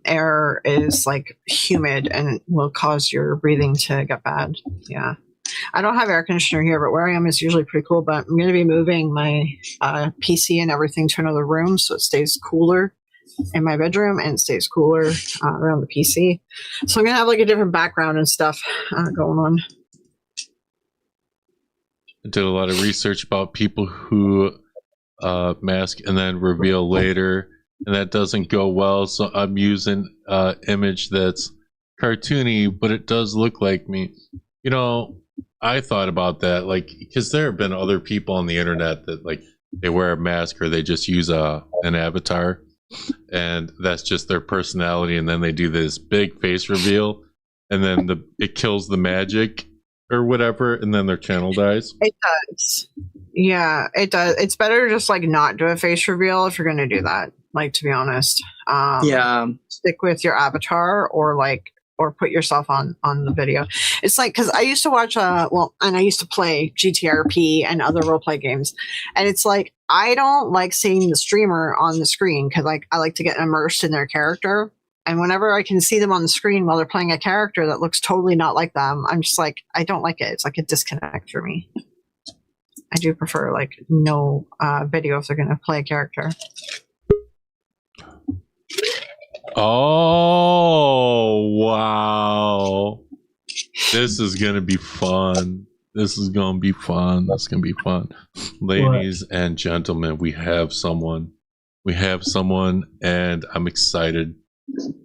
air is like humid and will cause your breathing to get bad. Yeah, I don't have air conditioner here, but where I am is usually pretty cool. But I'm going to be moving my PC and everything to another room so it stays cooler in my bedroom and stays cooler around the PC. So I'm gonna have like a different background and stuff going on. I did a lot of research about people who mask and then reveal later, and that doesn't go well. So I'm using image that's cartoony, but it does look like me. You know, I thought about that, like, because there have been other people on the internet that like they wear a mask or they just use an avatar, and that's just their personality, and then they do this big face reveal, and then it kills the magic or whatever, and then their channel dies. It does. Yeah, it does. It's better to just like not do a face reveal if you're going to do that. Like, to be honest, stick with your avatar or put yourself on the video. It's like, because I used to watch and I used to play GTRP and other roleplay games, and it's like I don't like seeing the streamer on the screen because like I like to get immersed in their character. And whenever I can see them on the screen while they're playing a character that looks totally not like them, I'm just like, I don't like it. It's like a disconnect for me. I do prefer like no video if they're going to play a character. Oh, wow. This is going to be fun. This is going to be fun. That's going to be fun. Ladies and gentlemen, we have someone. We have someone, and I'm excited.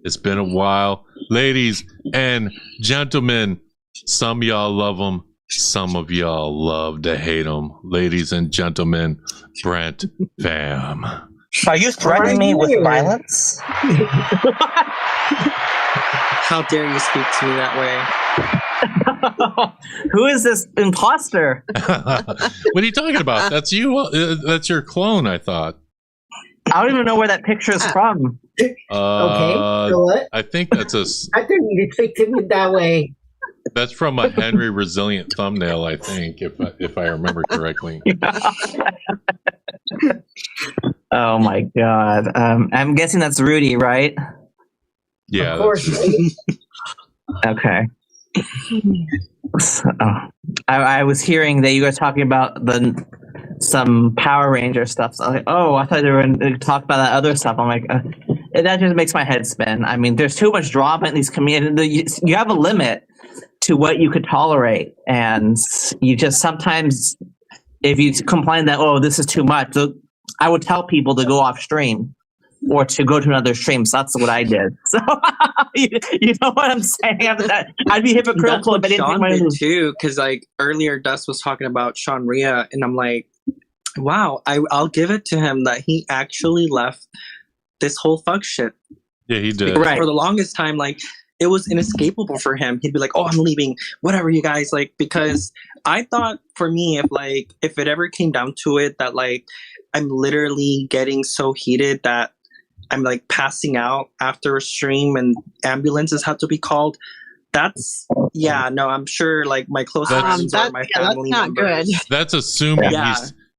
It's been a while. Ladies and gentlemen, some of y'all love them. Some of y'all love to hate them. Ladies and gentlemen, Brent Pham. Are you threatening me with violence? How dare you speak to me that way? Who is this imposter? What are you talking about? That's you. That's your clone, I thought. I don't even know where that picture is from. Okay, so what? I think that's I didn't need to speak to me that way. That's from a Henry Resilient thumbnail, I think, if I remember correctly. Oh my god! I'm guessing that's Rudy, right? Yeah, of course. Okay. So, I was hearing that you were talking about some Power Ranger stuff. So I'm like, oh, I thought they were going to talk about that other stuff. I'm like, that just makes my head spin. I mean, there's too much drama in these communities. You have a limit to what you could tolerate, and you just sometimes, if you complain that, oh, this is too much, I would tell people to go off stream or to go to another stream. So that's what I did. So you know what I'm saying? After that, I'd be hypocritical if I didn't Sean did too, because like earlier Dust was talking about Sean Rhea, and I'm like, wow, I'll give it to him that he actually left this whole fuck shit. Yeah, he did. Because for the longest time, like, it was inescapable for him. He'd be like, oh, I'm leaving, whatever, you guys, like, because I thought for me, if it ever came down to it, that like I'm literally getting so heated that I'm like passing out after a stream and ambulances have to be called. That's I'm sure like my close friends or my family that's not members. good. That's assuming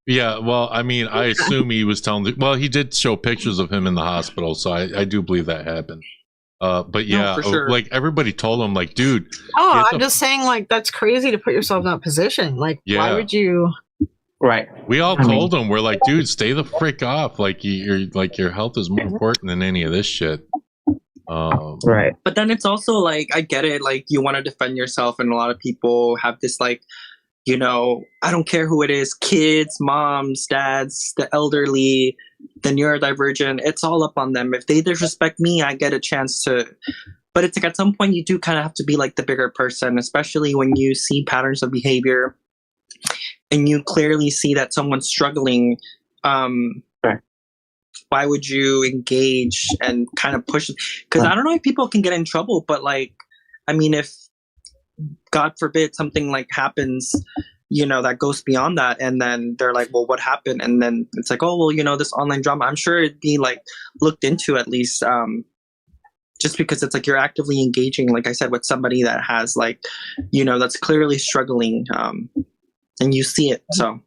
Yeah. well, I mean, I assume he was telling he did show pictures of him in the hospital, so I do believe that happened. But yeah, for sure. like everybody told him, like, dude. Oh, I'm just saying, like, that's crazy to put yourself in that position. Like, why would you? Right. We all told him, we're like, dude, stay the frick off. Like, your health is more important than any of this shit. Right. But then it's also like, I get it. Like, you want to defend yourself, and a lot of people have this like, you know, I don't care who it is, kids, moms, dads, the elderly, the neurodivergent, it's all up on them. If they disrespect me, I get a chance to. But it's like at some point you do kind of have to be like the bigger person, especially when you see patterns of behavior and you clearly see that someone's struggling. Why would you engage and kind of push? Because I don't know if people can get in trouble, but like, I mean, if God forbid something like happens, you know, that goes beyond that, and then they're like, well, what happened? And then it's like, oh, well, you know, this online drama, I'm sure it'd be like looked into at least, just because it's like you're actively engaging, like I said, with somebody that has like, you know, that's clearly struggling, and you see it. So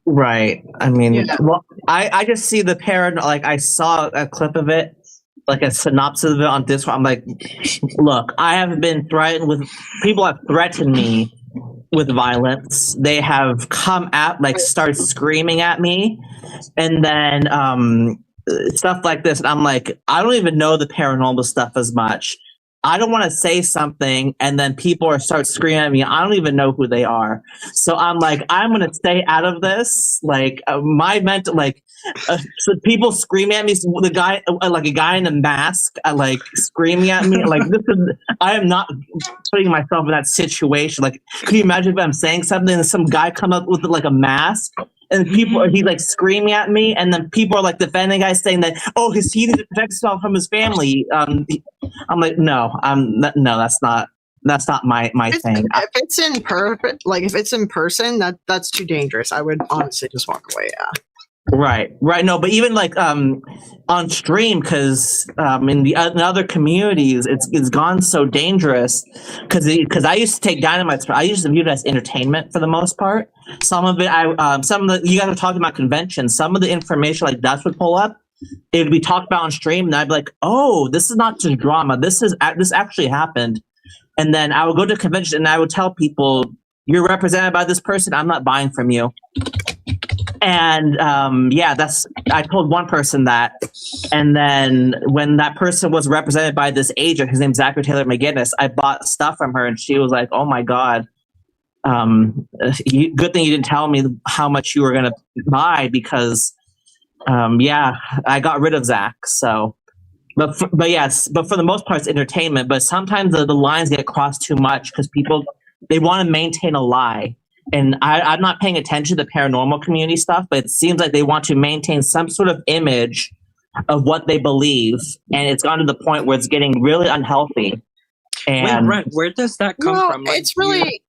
right. I mean, well, I just see the parent, like I saw a clip of it, like a synopsis of it on Discord. I'm like, look, I have been threatened with, people have threatened me with violence. They have come at, like, started screaming at me, and then stuff like this. And I'm like, I don't even know the paranormal stuff as much, I don't want to say something and then people start screaming at me. I don't even know who they are. So I'm like, I'm going to stay out of this. Like my mental, like so people screaming at me, the guy, like a guy in a mask, like screaming at me. Like I am not putting myself in that situation. Like, can you imagine if I'm saying something and some guy come up with like a mask? And people, he's like screaming at me, and then people are like defending guys, saying that, oh, he needs to protect himself from his family. I'm like, no, that's not my thing. If it's in person, that's too dangerous. I would honestly just walk away. Yeah. Right. No, but even like on stream, because in other communities, it's gone so dangerous. Because I used to take Dynamite, I used to view it as entertainment for the most part. Some of it, you guys are talking about conventions. Some of the information like Dust would pull up, it would be talked about on stream, and I'd be like, oh, this is not just drama. This actually happened. And then I would go to a convention and I would tell people, you're represented by this person. I'm not buying from you. And I told one person that, and then when that person was represented by this agent, his name's Zachary Taylor McGinnis, I bought stuff from her, and she was like, "Oh my god, good thing you didn't tell me how much you were gonna buy because, I got rid of Zach." So, but for the most part, it's entertainment. But sometimes the lines get crossed too much because people they want to maintain a lie. And I'm not paying attention to the paranormal community stuff, but it seems like they want to maintain some sort of image of what they believe, and it's gone to the point where it's getting really unhealthy. And Wait, where does that come from? Like, it's really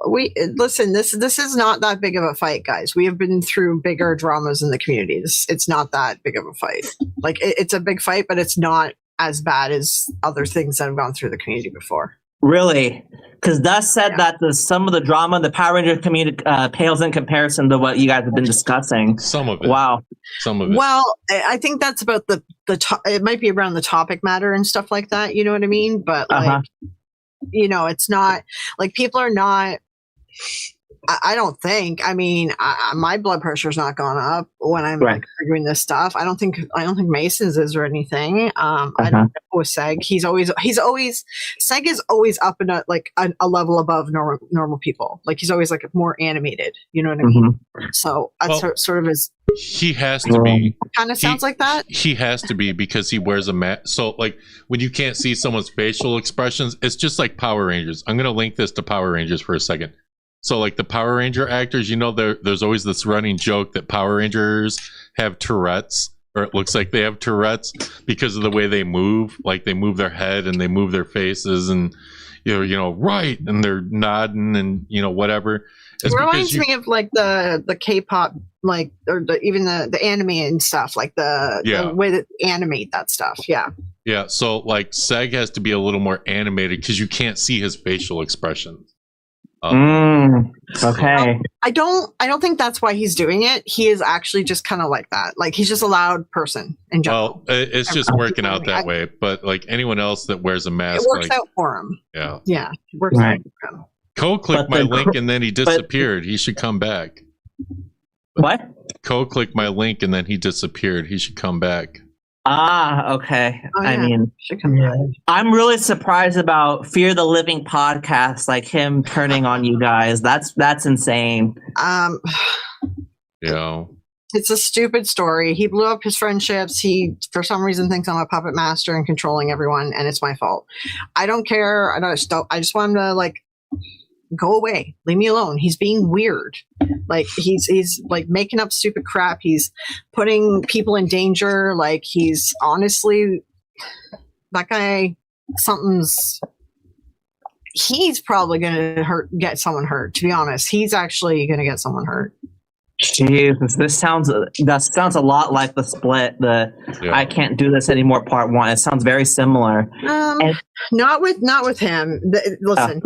listen. This is not that big of a fight, guys. We have been through bigger dramas in the community. It's not that big of a fight. Like it's a big fight, but it's not as bad as other things that have gone through the community before. Really? Because Dust said that some of the drama in the Power Ranger community pales in comparison to what you guys have been discussing. Some of it. Wow. Some of it. Well, I think that's about it might be around the topic matter and stuff like that. You know what I mean? But like, it's not like people are not. I don't think. I mean, my blood pressure's not gone up when I'm like arguing this stuff. I don't think Mason's is or anything. I don't know with Seg. Seg is always up in a level above normal people. Like he's always like more animated. You know what I mean? So that's sort of his. He has to be. Kind of sounds like that. He has to be because he wears a mask. So like when you can't see someone's facial expressions, it's just like Power Rangers. I'm going to link this to Power Rangers for a second. So like the Power Ranger actors, there's always this running joke that Power Rangers have Tourette's, or it looks like they have Tourette's because of the way they move. Like they move their head and they move their faces and right, and they're nodding and whatever. It reminds me of like the K-pop, like or even the anime and stuff, like the way that animate that stuff. Yeah. Yeah. So like Seg has to be a little more animated because you can't see his facial expressions. Okay. I don't think that's why he's doing it. He is actually just kind of like that. Like he's just a loud person in general. Well, it's just working out that way. But like anyone else that wears a mask, it works out for him. Yeah. Yeah, it works out for him. Cole clicked my link and then he disappeared. He should come back. What? Cole clicked my link and then he disappeared. He should come back. Okay. I mean, I'm really surprised about Fear the Living podcast, like him turning on you guys. That's insane. Yeah. It's a stupid story. He blew up his friendships. He, for some reason, thinks I'm a puppet master and controlling everyone, and it's my fault. I don't care. I just want him to like go away. Leave me alone. He's being weird. Like he's like making up stupid crap. He's putting people in danger. Like he's honestly, that guy, he's probably gonna get someone hurt. To be honest, he's actually gonna get someone hurt. Jesus, that sounds a lot like the split. I can't do this anymore. Part 1. It sounds very similar. Not with him. Listen,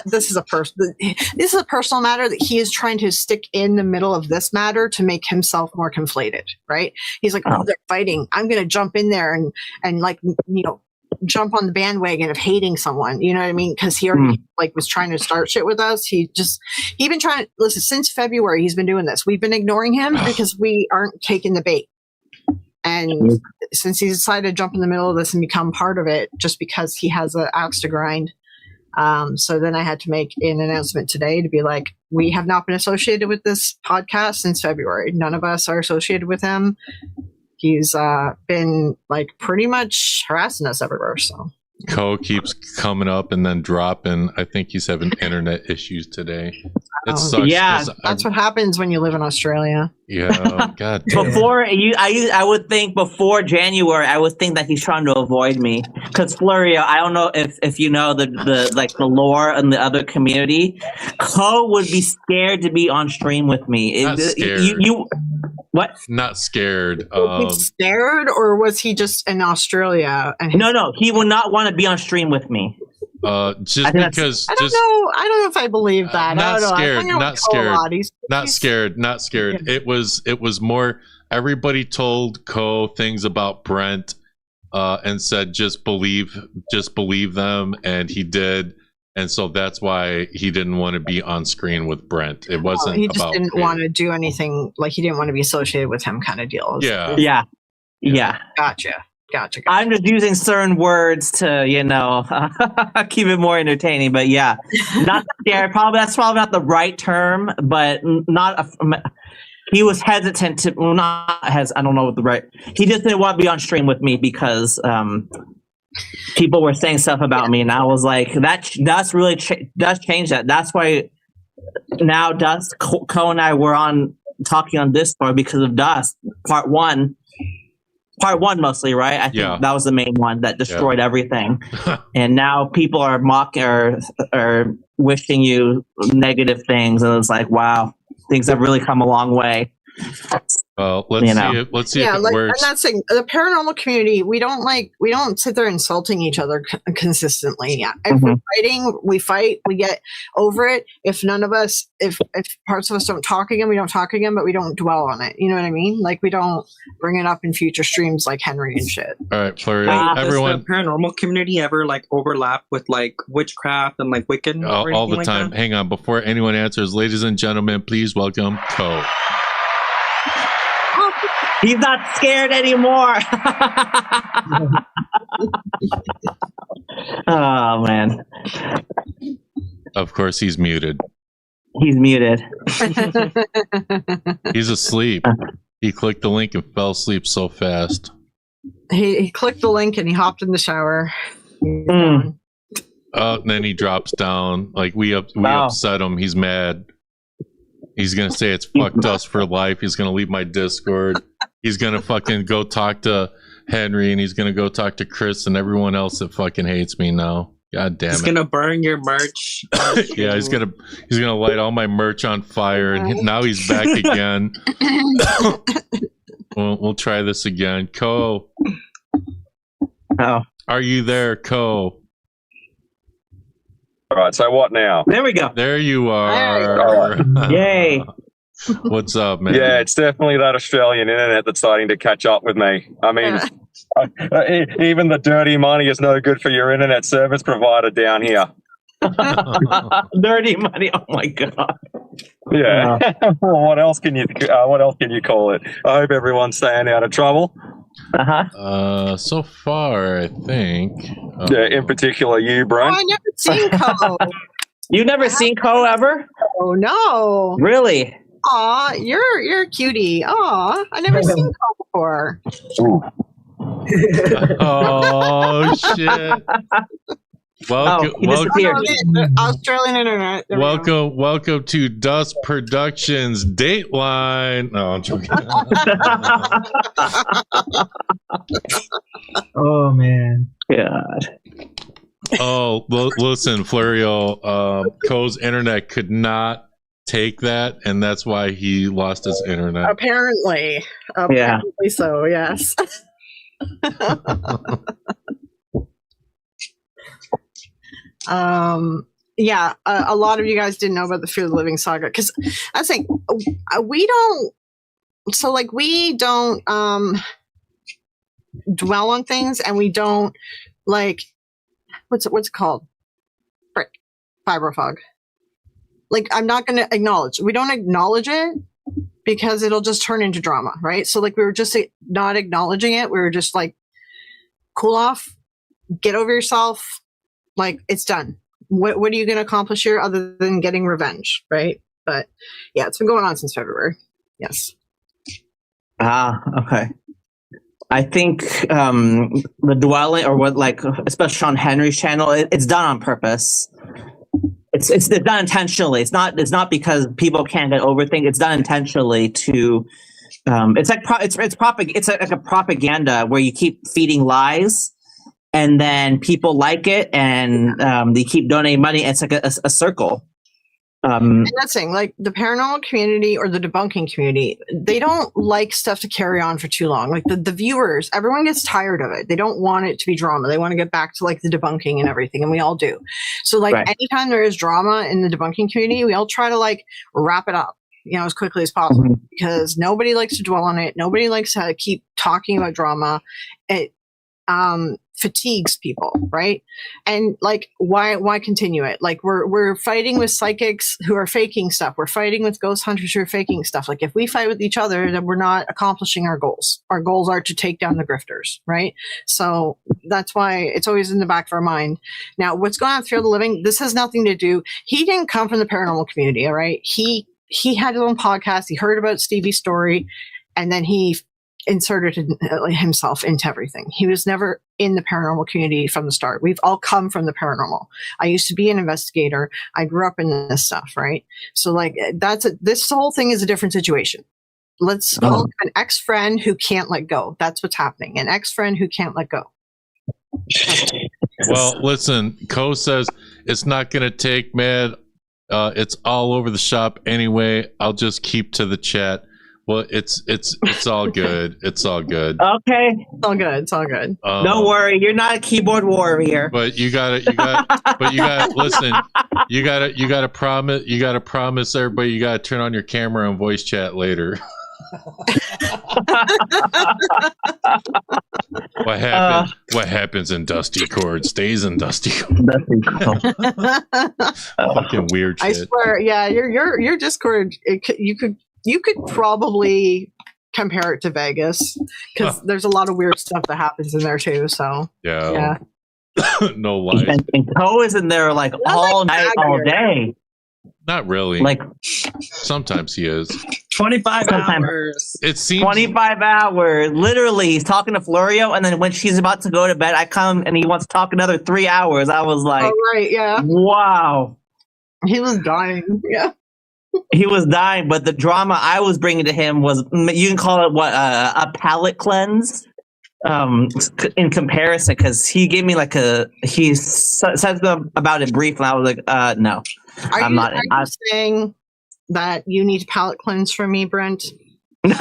this is a personal matter that he is trying to stick in the middle of this matter to make himself more conflated. Right? He's like, oh, they're fighting. I'm going to jump in there and like jump on the bandwagon of hating someone, you know what I mean? Because he already was trying to start shit with us. He been trying to listen since February. He's been doing this. We've been ignoring him because we aren't taking the bait. Mm-hmm. And since he decided to jump in the middle of this and become part of it just because he has an axe to grind, so then I had to make an announcement today to be like, we have not been associated with this podcast since February. None of us are associated with him. He's been like pretty much harassing us everywhere. So Co keeps coming up and then dropping. I think he's having internet issues today. It sucks. Yeah, that's what happens when you live in Australia. Yeah, God damn. Before I would think before January, I would think that he's trying to avoid me. Because Florio, I don't know if you know the lore in the other community. Co would be scared to be on stream with me. Not scared. You what? Not scared. Was he scared, or was he just in Australia? And No, he would not want to be on stream with me. Just because I don't know. I don't know if I believe that. Not I scared. don't know. Not scared. Not scared. It was more. Everybody told Co things about Brent, and said just believe them, and he did, and so that's why he didn't want to be on screen with Brent. It wasn't. He just about didn't me. want to do anything. Like he didn't want to be associated with him, kind of deal. Yeah. Gotcha. I'm just using certain words to, keep it more entertaining. But yeah, not scared. That's probably not the right term, but he was hesitant to. Well, I don't know what the right. He just didn't want to be on stream with me because people were saying stuff about me, and I was like, that's really does change that. That's why now Dust, Co, and I were talking on Discord because of Dust Part 1 mostly, right? I think that was the main one that destroyed everything. And now people are mocking or wishing you negative things, and it's like, wow, things have really come a long way. Well, let's see if it works. I'm not saying the paranormal community. We don't sit there insulting each other consistently. If we're fighting, we fight. We get over it. If none of us, if parts of us don't talk again, we don't talk again. But we don't dwell on it. You know what I mean? Like we don't bring it up in future streams like Henry and shit. All right, Florio. Does the paranormal community ever like overlap with like witchcraft and like Wiccan? All the time. Hang on, before anyone answers, ladies and gentlemen, please welcome Co. He's not scared anymore. Oh man. Of course, he's muted. He's muted. He's asleep. He clicked the link and fell asleep so fast. He clicked the link and he hopped in the shower. And then he drops down. Like we upset him. He's mad. He's gonna say it's fucked us for life. He's gonna leave my Discord. He's gonna fucking go talk to Henry, and he's gonna go talk to Chris and everyone else that fucking hates me now. God damn it! He's gonna burn your merch. Yeah, he's gonna light all my merch on fire, and now he's back again. We'll try this again. Co. Oh, are you there, Co? All right, so what now? There we go. There you are. Right. Yay. What's up, man? Yeah, it's definitely that Australian internet that's starting to catch up with me. I mean, even the dirty money is no good for your internet service provider down here. Dirty money. Oh my god. Yeah. What else can you call it? I hope everyone's staying out of trouble. So far, I think. Yeah, in particular, you, Brent. I never seen Co. You've never seen Co ever? Oh no. Really? Aw, you're a cutie. Aw, I never seen Co before. Oh shit. Welcome, Australian internet. There welcome to Dust Productions Dateline. No, I'm joking. Oh man. God. Oh, listen, Florio. Co's internet could not take that, and that's why he lost his internet. Apparently so. Yes. A lot of you guys didn't know about the Fear the Living saga because I was saying we don't dwell on things, and we don't like what's it called? Frick, fibrofog. Like I'm not going to acknowledge. We don't acknowledge it. because it'll just turn into drama, right? So like we were just not acknowledging it. We were just like, cool off, get over yourself. Like it's done. What are you going to accomplish here other than getting revenge, right? But yeah, it's been going on since February. Yes. Okay. I think the dwelling, or what, like, especially on Henry's channel, it's done on purpose. It's done intentionally. It's not because people can't get over things. It's done intentionally to. It's like it's like a propaganda where you keep feeding lies, and then people like it, and they keep donating money. And it's like a circle. And that's the thing, like the paranormal community or the debunking community, they don't like stuff to carry on for too long. Like the viewers, everyone gets tired of it. They don't want it to be drama. They want to get back to like the debunking and everything, and we all do. So like anytime there is drama in the debunking community, we all try to like wrap it up, you know, as quickly as possible, because nobody likes to dwell on it. Nobody likes to keep talking about drama. It fatigues people, right? And like why continue it? Like we're fighting with psychics who are faking stuff. We're fighting with ghost hunters who are faking stuff. Like if we fight with each other, then we're not accomplishing our goals. Our goals are to take down the grifters, right? So that's why it's always in the back of our mind. Now, what's going on with Fear the Living, this has nothing to do. He didn't come from the paranormal community, all right? He had his own podcast. He heard about Stevie's story, and then he inserted himself into everything. He was never in the paranormal community from the start. We've all come from the paranormal. I used to be an investigator. I grew up in this stuff, right? So like this whole thing is a different situation. Let's call him an ex-friend who can't let go. That's what's happening. An ex-friend who can't let go. Well, listen, Ko says it's not going to take, man. It's all over the shop anyway. I'll just keep to the chat. Well, it's all good. It's all good. Okay. It's all good. It's all good. Don't worry, you're not a keyboard warrior. But you gotta listen. You gotta promise everybody. You gotta turn on your camera and voice chat later. What happens in Dusty Cord stays in Dusty Cord. Fucking weird shit. I swear, yeah, your Discord. You could probably compare it to Vegas, because there's a lot of weird stuff that happens in there too. So yeah. No lies. And Ko is in there like all night, all day. Not really. Like sometimes he is. 25 hours. It seems 25 hours. Literally, he's talking to Florio, and then when she's about to go to bed, I come and he wants to talk another 3 hours. I was like, oh, right, yeah. Wow. He was dying. Yeah. He was dying, but the drama I was bringing to him was, you can call it a palate cleanse. In comparison, because he gave me like he said about it briefly, and I was like, no, I'm not. Are you saying that you need palate cleanse from me, Brent? No.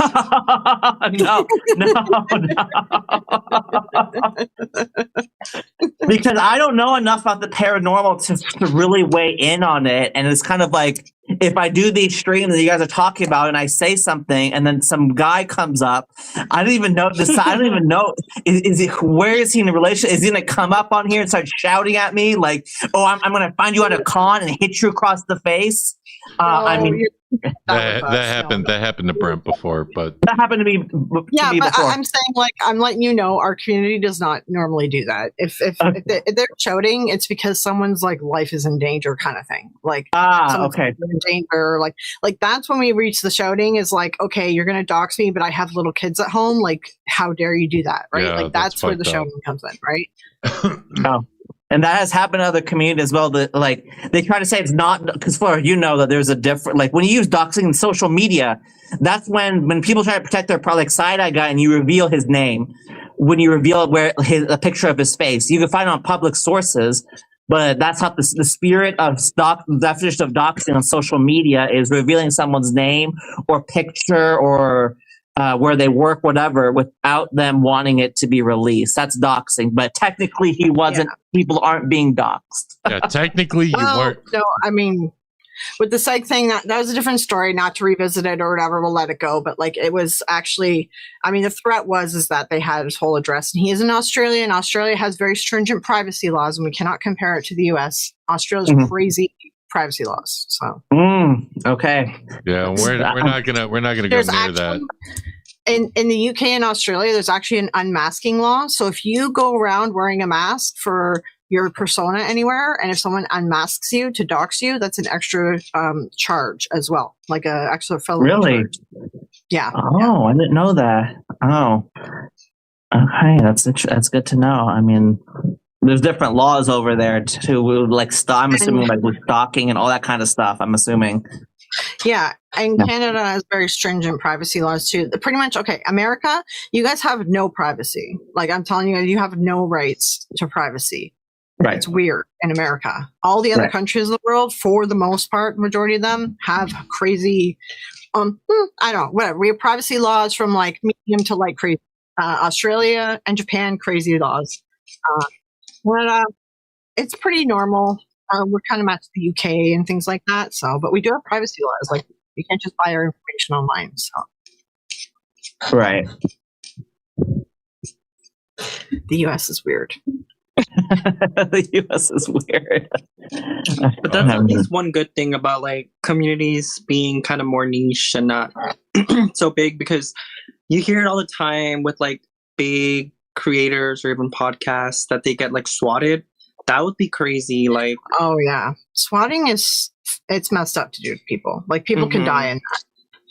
Because I don't know enough about the paranormal to really weigh in on it, and it's kind of like if I do these streams that you guys are talking about, and I say something, and then some guy comes up, I don't even know this. I don't even know is it where is he in a relationship? Is he gonna come up on here and start shouting at me like, "Oh, I'm gonna find you at a con and hit you across the face"? I mean. That happened to Brent before, but that happened to me. Yeah, but I'm saying, like, I'm letting you know, our community does not normally do that. If they're shouting, it's because someone's like life is in danger, kind of thing. Like, okay, in danger. Like that's when we reach the shouting. Is like, okay, you're gonna dox me, but I have little kids at home. Like, how dare you do that? Right? Yeah, like that's where the shouting comes in, right? Oh. And that has happened to other communities as well. That like they try to say it's not because for you know that there's a different like when you use doxing in social media, that's when people try to protect their like side-eye guy and you reveal his name, when you reveal a picture of his face, you can find it on public sources. But that's not the spirit of the definition of doxing on social media is revealing someone's name or picture or where they work, whatever, without them wanting it to be released. That's doxing. But technically, he wasn't. Yeah. People aren't being doxed. Yeah, technically, you weren't. No, I mean, with the psych thing, that was a different story. Not to revisit it or whatever, we'll let it go. But like, it was actually, I mean, the threat is that they had his whole address, and he is in Australia, and Australia has very stringent privacy laws, and we cannot compare it to the U.S. Australia's crazy privacy laws. So Okay. Yeah, we're not gonna go There's near that. in the UK and Australia, there's actually an unmasking law. So if you go around wearing a mask for your persona anywhere, and if someone unmasks you to dox you, that's an extra charge as well, like a extra felony charge. Yeah. Oh, I didn't know that. Oh, okay, that's good to know. I mean, there's different laws over there too. Like, I'm assuming like with stalking and all that kind of stuff. I'm assuming. Yeah, and Canada has very stringent privacy laws too. Pretty much, okay, America, you guys have no privacy. Like, I'm telling you, you have no rights to privacy. Right. It's weird in America. All the other countries of the world, for the most part, majority of them have crazy, I don't know, whatever. We have privacy laws from like medium to like crazy. Australia and Japan, crazy laws. But it's pretty normal. We're kind of matched the UK and things like that. So, but we do have privacy laws. Like, you can't just buy our information online. So, right. The US is weird. The US is weird. But that's at least one good thing about like communities being kind of more niche and not so big, because you hear it all the time with like big creators or even podcasts that they get like swatted. That would be crazy. Like, oh yeah, swatting it's messed up to do to people. Like, people can die in that,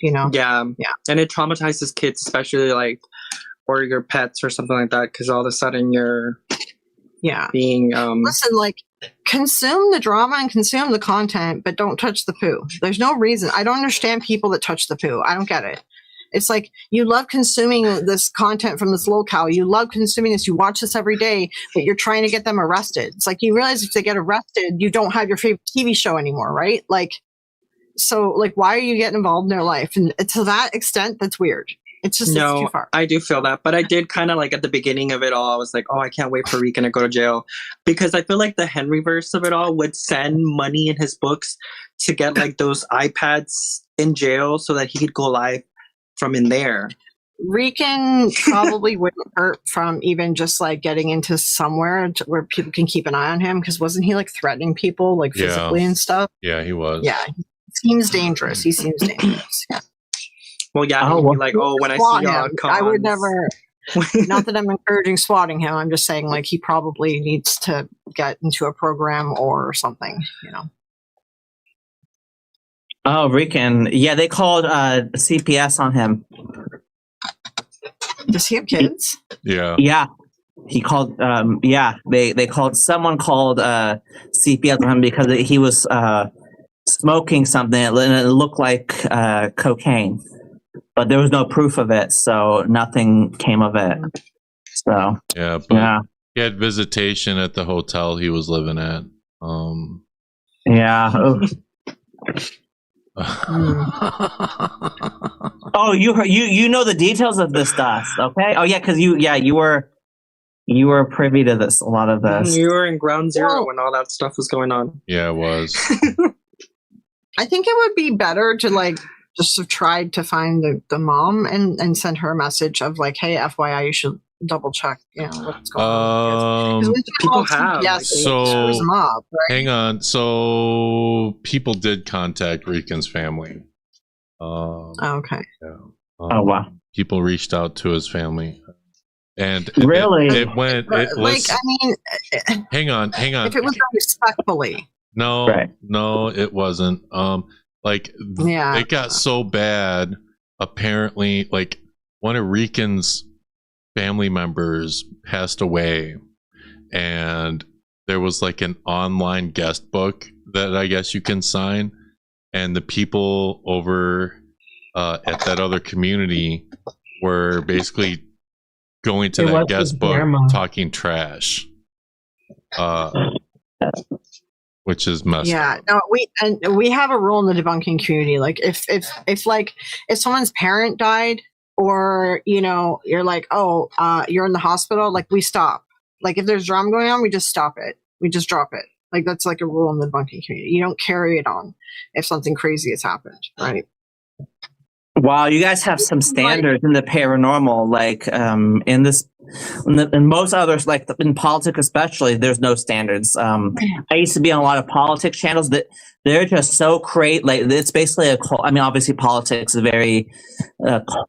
you know? Yeah. And it traumatizes kids, especially like, or your pets or something like that, because all of a sudden you're being listen, like, consume the drama and consume the content, but don't touch the poo. There's no reason. I don't understand people that touch the poo. I don't get it. It's like, you love consuming this content from this locale. You love consuming this. You watch this every day, but you're trying to get them arrested. It's like, you realize if they get arrested, you don't have your favorite TV show anymore, right? Like, so like, why are you getting involved in their life? And to that extent, that's weird. It's just it's too far. I do feel that, but I did kind of like at the beginning of it all, I was like, oh, I can't wait for Rican to go to jail, because I feel like the Henry verse of it all would send money in his books to get like those iPads in jail so that he could go live from in there. Rican probably wouldn't hurt from even just like getting into somewhere where people can keep an eye on him, because wasn't he like threatening people like physically and stuff? Yeah, he was. Yeah, he seems dangerous. He seems dangerous. Yeah. Well, yeah, he'd be like, oh, when I see you on cons. I would never. Not that I'm encouraging swatting him. I'm just saying, like, he probably needs to get into a program or something, you know. Oh, Rican. Yeah, they called CPS on him. Does he have kids? Yeah. Yeah. He called, someone called CPS on him because he was smoking something and it looked like cocaine. But there was no proof of it, so nothing came of it. So yeah, but he had visitation at the hotel he was living at. Yeah. Oh, you know the details of this stuff, okay? Oh yeah, because you were privy to this, a lot of this. You were in ground zero when all that stuff was going on. Yeah, it was. I think it would be better to like just have tried to find the mom and send her a message of like, hey, FYI, you should double check, you know, what's going on. People have. So mob, right? hang on. So people did contact Rican's family. Okay. Yeah. Oh wow. People reached out to his family, and really it went. It was. Like, I mean, hang on. If it was done respectfully. No, it wasn't. It got so bad. Apparently, like one of Rican's family members passed away, and there was like an online guest book that I guess you can sign, and the people over at that other community were basically going to that guest book talking trash, which is messed up. No, we have a rule in the debunking community. Like if someone's parent died, or you know, you're like, oh, you're in the hospital, like we stop. Like if there's drama going on, we just stop it. We just drop it. Like that's like a rule in the debunking community. You don't carry it on if something crazy has happened, right? Wow, you guys have some standards in the paranormal, like in most others, like in politics especially, there's no standards. I used to be on a lot of politics channels that they're just so great. Like it's basically a cult. I mean, obviously politics is a very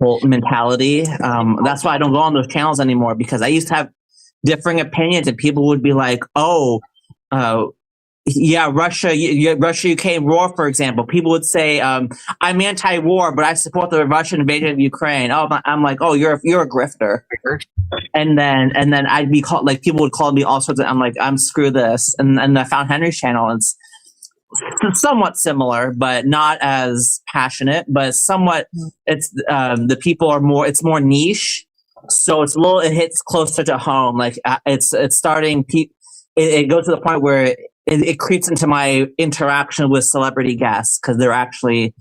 cult mentality. That's why I don't go on those channels anymore, because I used to have differing opinions, and people would be like, "Oh, yeah, Russia, Russia-Ukraine war, for example." People would say, "I'm anti-war, but I support the Russian invasion of Ukraine." Oh, I'm like, "Oh, you're a grifter." And then I'd be called, like, people would call me all sorts of. I'm like, "I'm screw this." And I found Henry's channel. It's somewhat similar, but not as passionate. But somewhat, it's the people are more. It's more niche. So it's a little. It hits closer to home. Like it's starting. It goes to the point where it creeps into my interaction with celebrity guests, because they're actually.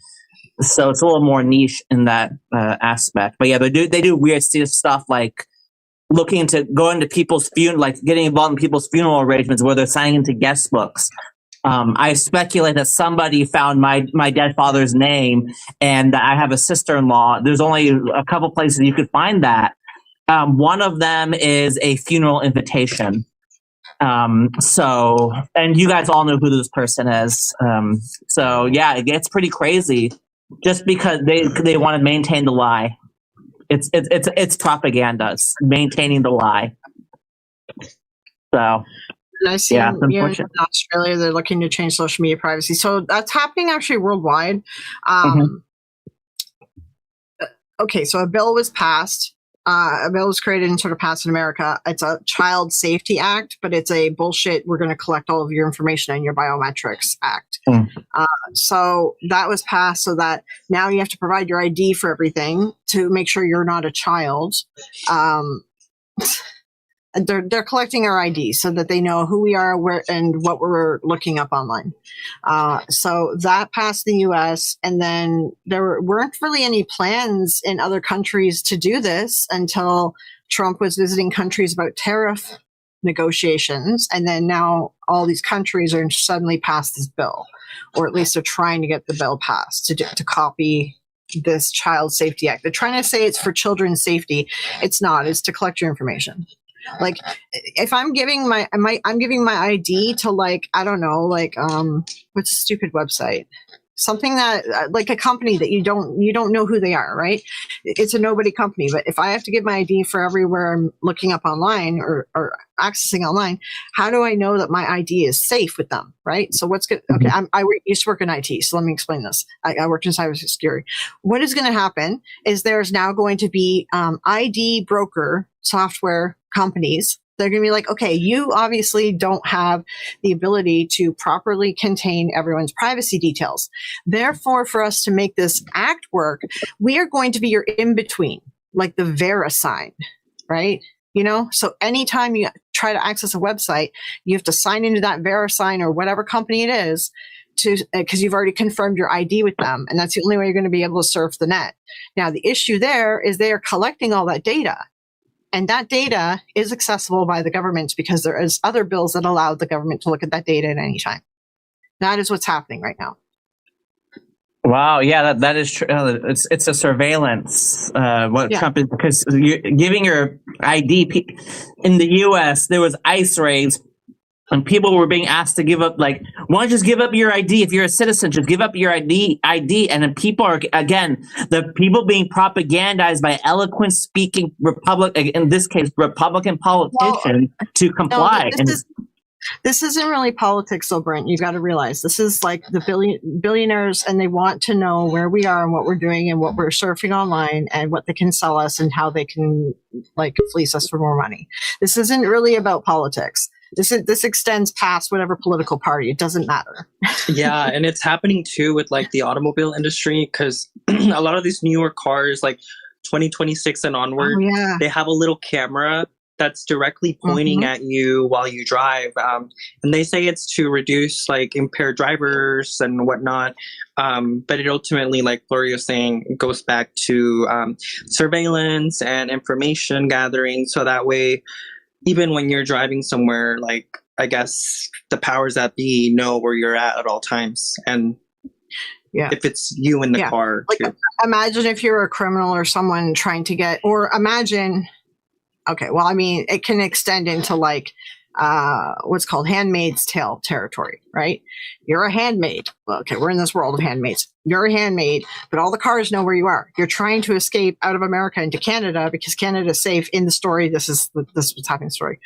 So it's a little more niche in that aspect. But yeah, they do weird stuff, like going to people's funeral, like getting involved in people's funeral arrangements where they're signing into guest books. I speculate that somebody found my dead father's name, and that I have a sister-in-law. There's only a couple places you could find that. One of them is a funeral invitation. So, and you guys all know who this person is. So yeah, it gets pretty crazy just because they want to maintain the lie. It's propaganda. It's maintaining the lie. So. And I see in Australia, they're looking to change social media privacy. So that's happening actually worldwide. Okay, so a bill was passed. A bill was created and sort of passed in America. It's a Child Safety Act, but it's a bullshit, we're going to collect all of your information and your biometrics act. So that was passed so that now you have to provide your ID for everything to make sure you're not a child. They're collecting our ID so that they know who we are, where, and what we're looking up online. So that passed the U.S., and then there weren't really any plans in other countries to do this until Trump was visiting countries about tariff negotiations, and then now all these countries are suddenly passed this bill, or at least they're trying to get the bill passed to copy this Child Safety Act. They're trying to say it's for children's safety. It's not. It's to collect your information. Like, if I'm giving my ID to, like, I don't know, like, what's a stupid website? Something that, like a company that you don't know who they are, right? It's a nobody company. But if I have to give my ID for everywhere I'm looking up online or accessing online, how do I know that my ID is safe with them, right? So what's good? Okay, I used to work in IT, so let me explain this. I worked in cybersecurity. What is going to happen is there's now going to be ID broker software companies. They're going to be like, okay, you obviously don't have the ability to properly contain everyone's privacy details. Therefore, for us to make this act work, we are going to be your in-between, like the VeriSign, right? You know, so anytime you try to access a website, you have to sign into that VeriSign or whatever company it is because you've already confirmed your ID with them. And that's the only way you're going to be able to surf the net. Now, the issue there is they are collecting all that data. And that data is accessible by the government because there is other bills that allow the government to look at that data at any time. That is what's happening right now. Wow, yeah, that is true. It's a surveillance. Trump is, because you're giving your ID in the U.S. There was ICE raids. And people were being asked to give up, like, why don't you just give up your ID? If you're a citizen, just give up your ID. And then people are, again, the people being propagandized by eloquent speaking in this case, Republican politicians to comply. No, this isn't really politics, though, Brent. You've got to realize this is like the billionaires, and they want to know where we are and what we're doing and what we're surfing online and what they can sell us and how they can, like, fleece us for more money. This isn't really about politics. This extends past whatever political party. It doesn't matter. Yeah, and it's happening too with, like, the automobile industry, because a lot of these newer cars, like 2026 and onward, they have a little camera that's directly pointing at you while you drive. And they say it's to reduce, like, impaired drivers and whatnot. But it ultimately, like Gloria was saying, goes back to surveillance and information gathering. So that way, even when you're driving somewhere, like, I guess the powers that be know where you're at all times. And if it's you in the car. Like, imagine if you're a criminal or someone trying to get, or imagine, okay, well, I mean, it can extend into, like, what's called Handmaid's Tale territory, right? You're a handmaid. Well, okay, we're in this world of handmaids. You're a handmaid, but all the cars know where you are. You're trying to escape out of America into Canada because Canada is safe in the story. This is what's happening in the story.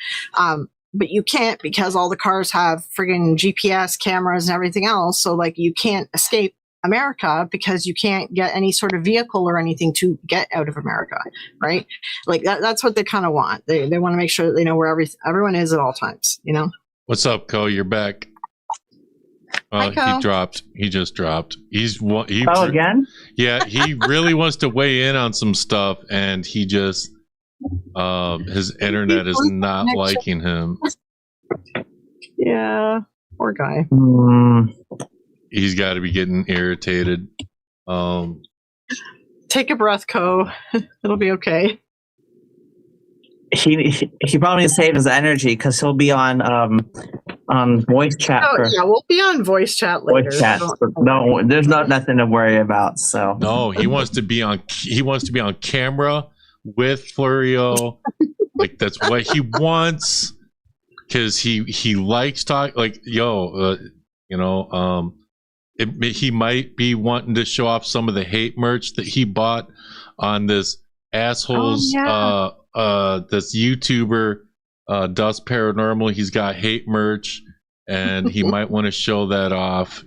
But you can't because all the cars have friggin' GPS cameras and everything else. So like you can't escape America because you can't get any sort of vehicle or anything to get out of America, right? Like that's what they kind of want. They want to make sure that they know where everyone is at all times, you know? What's up, Co? You're back. Hi, Co. He dropped. He just dropped. Again? Yeah, he really wants to weigh in on some stuff, and he just his internet is not liking him. Yeah, poor guy. He's got to be getting irritated. Take a breath, Co. It'll be okay. He probably needs to save his energy because he'll be on voice chat. Yeah, we'll be on voice chat later. Voice chat. No, there's nothing to worry about. So no, he wants to be on. He wants to be on camera with Florio. Like that's what he wants because he likes talk. Like he might be wanting to show off some of the hate merch that he bought on this asshole's this YouTuber Dust Paranormal. He's got hate merch and he might want to show that off,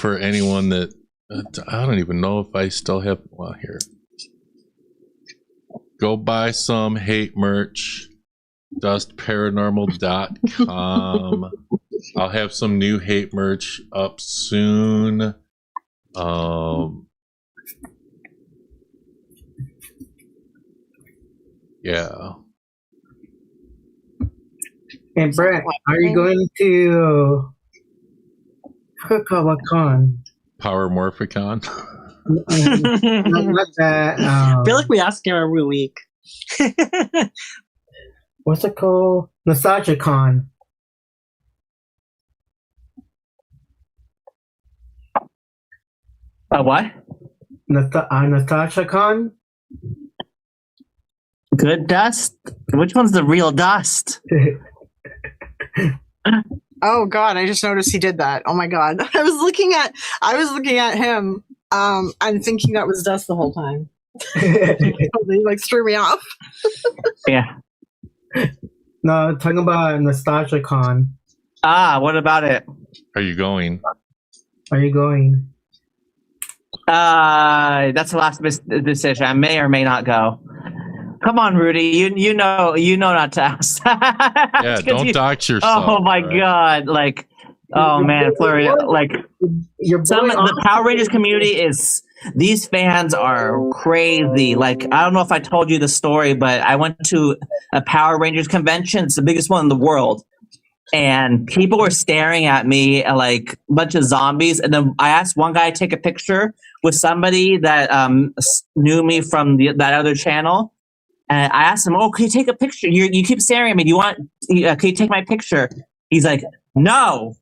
for anyone that I don't even know if I still have. Well, here, go buy some hate merch, dustparanormal.com. I'll have some new hate merch up soon. Yeah. Hey, Brett, are you going to Con? Power Morphicon? Not that. I feel like we ask him every week. What's it called? Nostalgia Con. What? Natasha Con? Good Dust? Which one's the real Dust? Oh God, I just noticed he did that. Oh my God. I was looking at him, and thinking that was Dust the whole time. He like threw me off. Yeah. No, talking about Nostalgia Con. What about it? Are you going? Are you going? That's the last decision. I may or may not go. Come on, Rudy. You know not to ask. Yeah, don't dox yourself. Oh my God! Like, oh man, Flurry. Like, the Power Rangers community is. These fans are crazy. Like, I don't know if I told you the story, but I went to a Power Rangers convention. It's the biggest one in the world. And people were staring at me like a bunch of zombies. And then I asked one guy to take a picture with somebody that knew me from that other channel. And I asked him, "Oh, can you take a picture? You keep staring at me. Can you take my picture?" He's like, "No."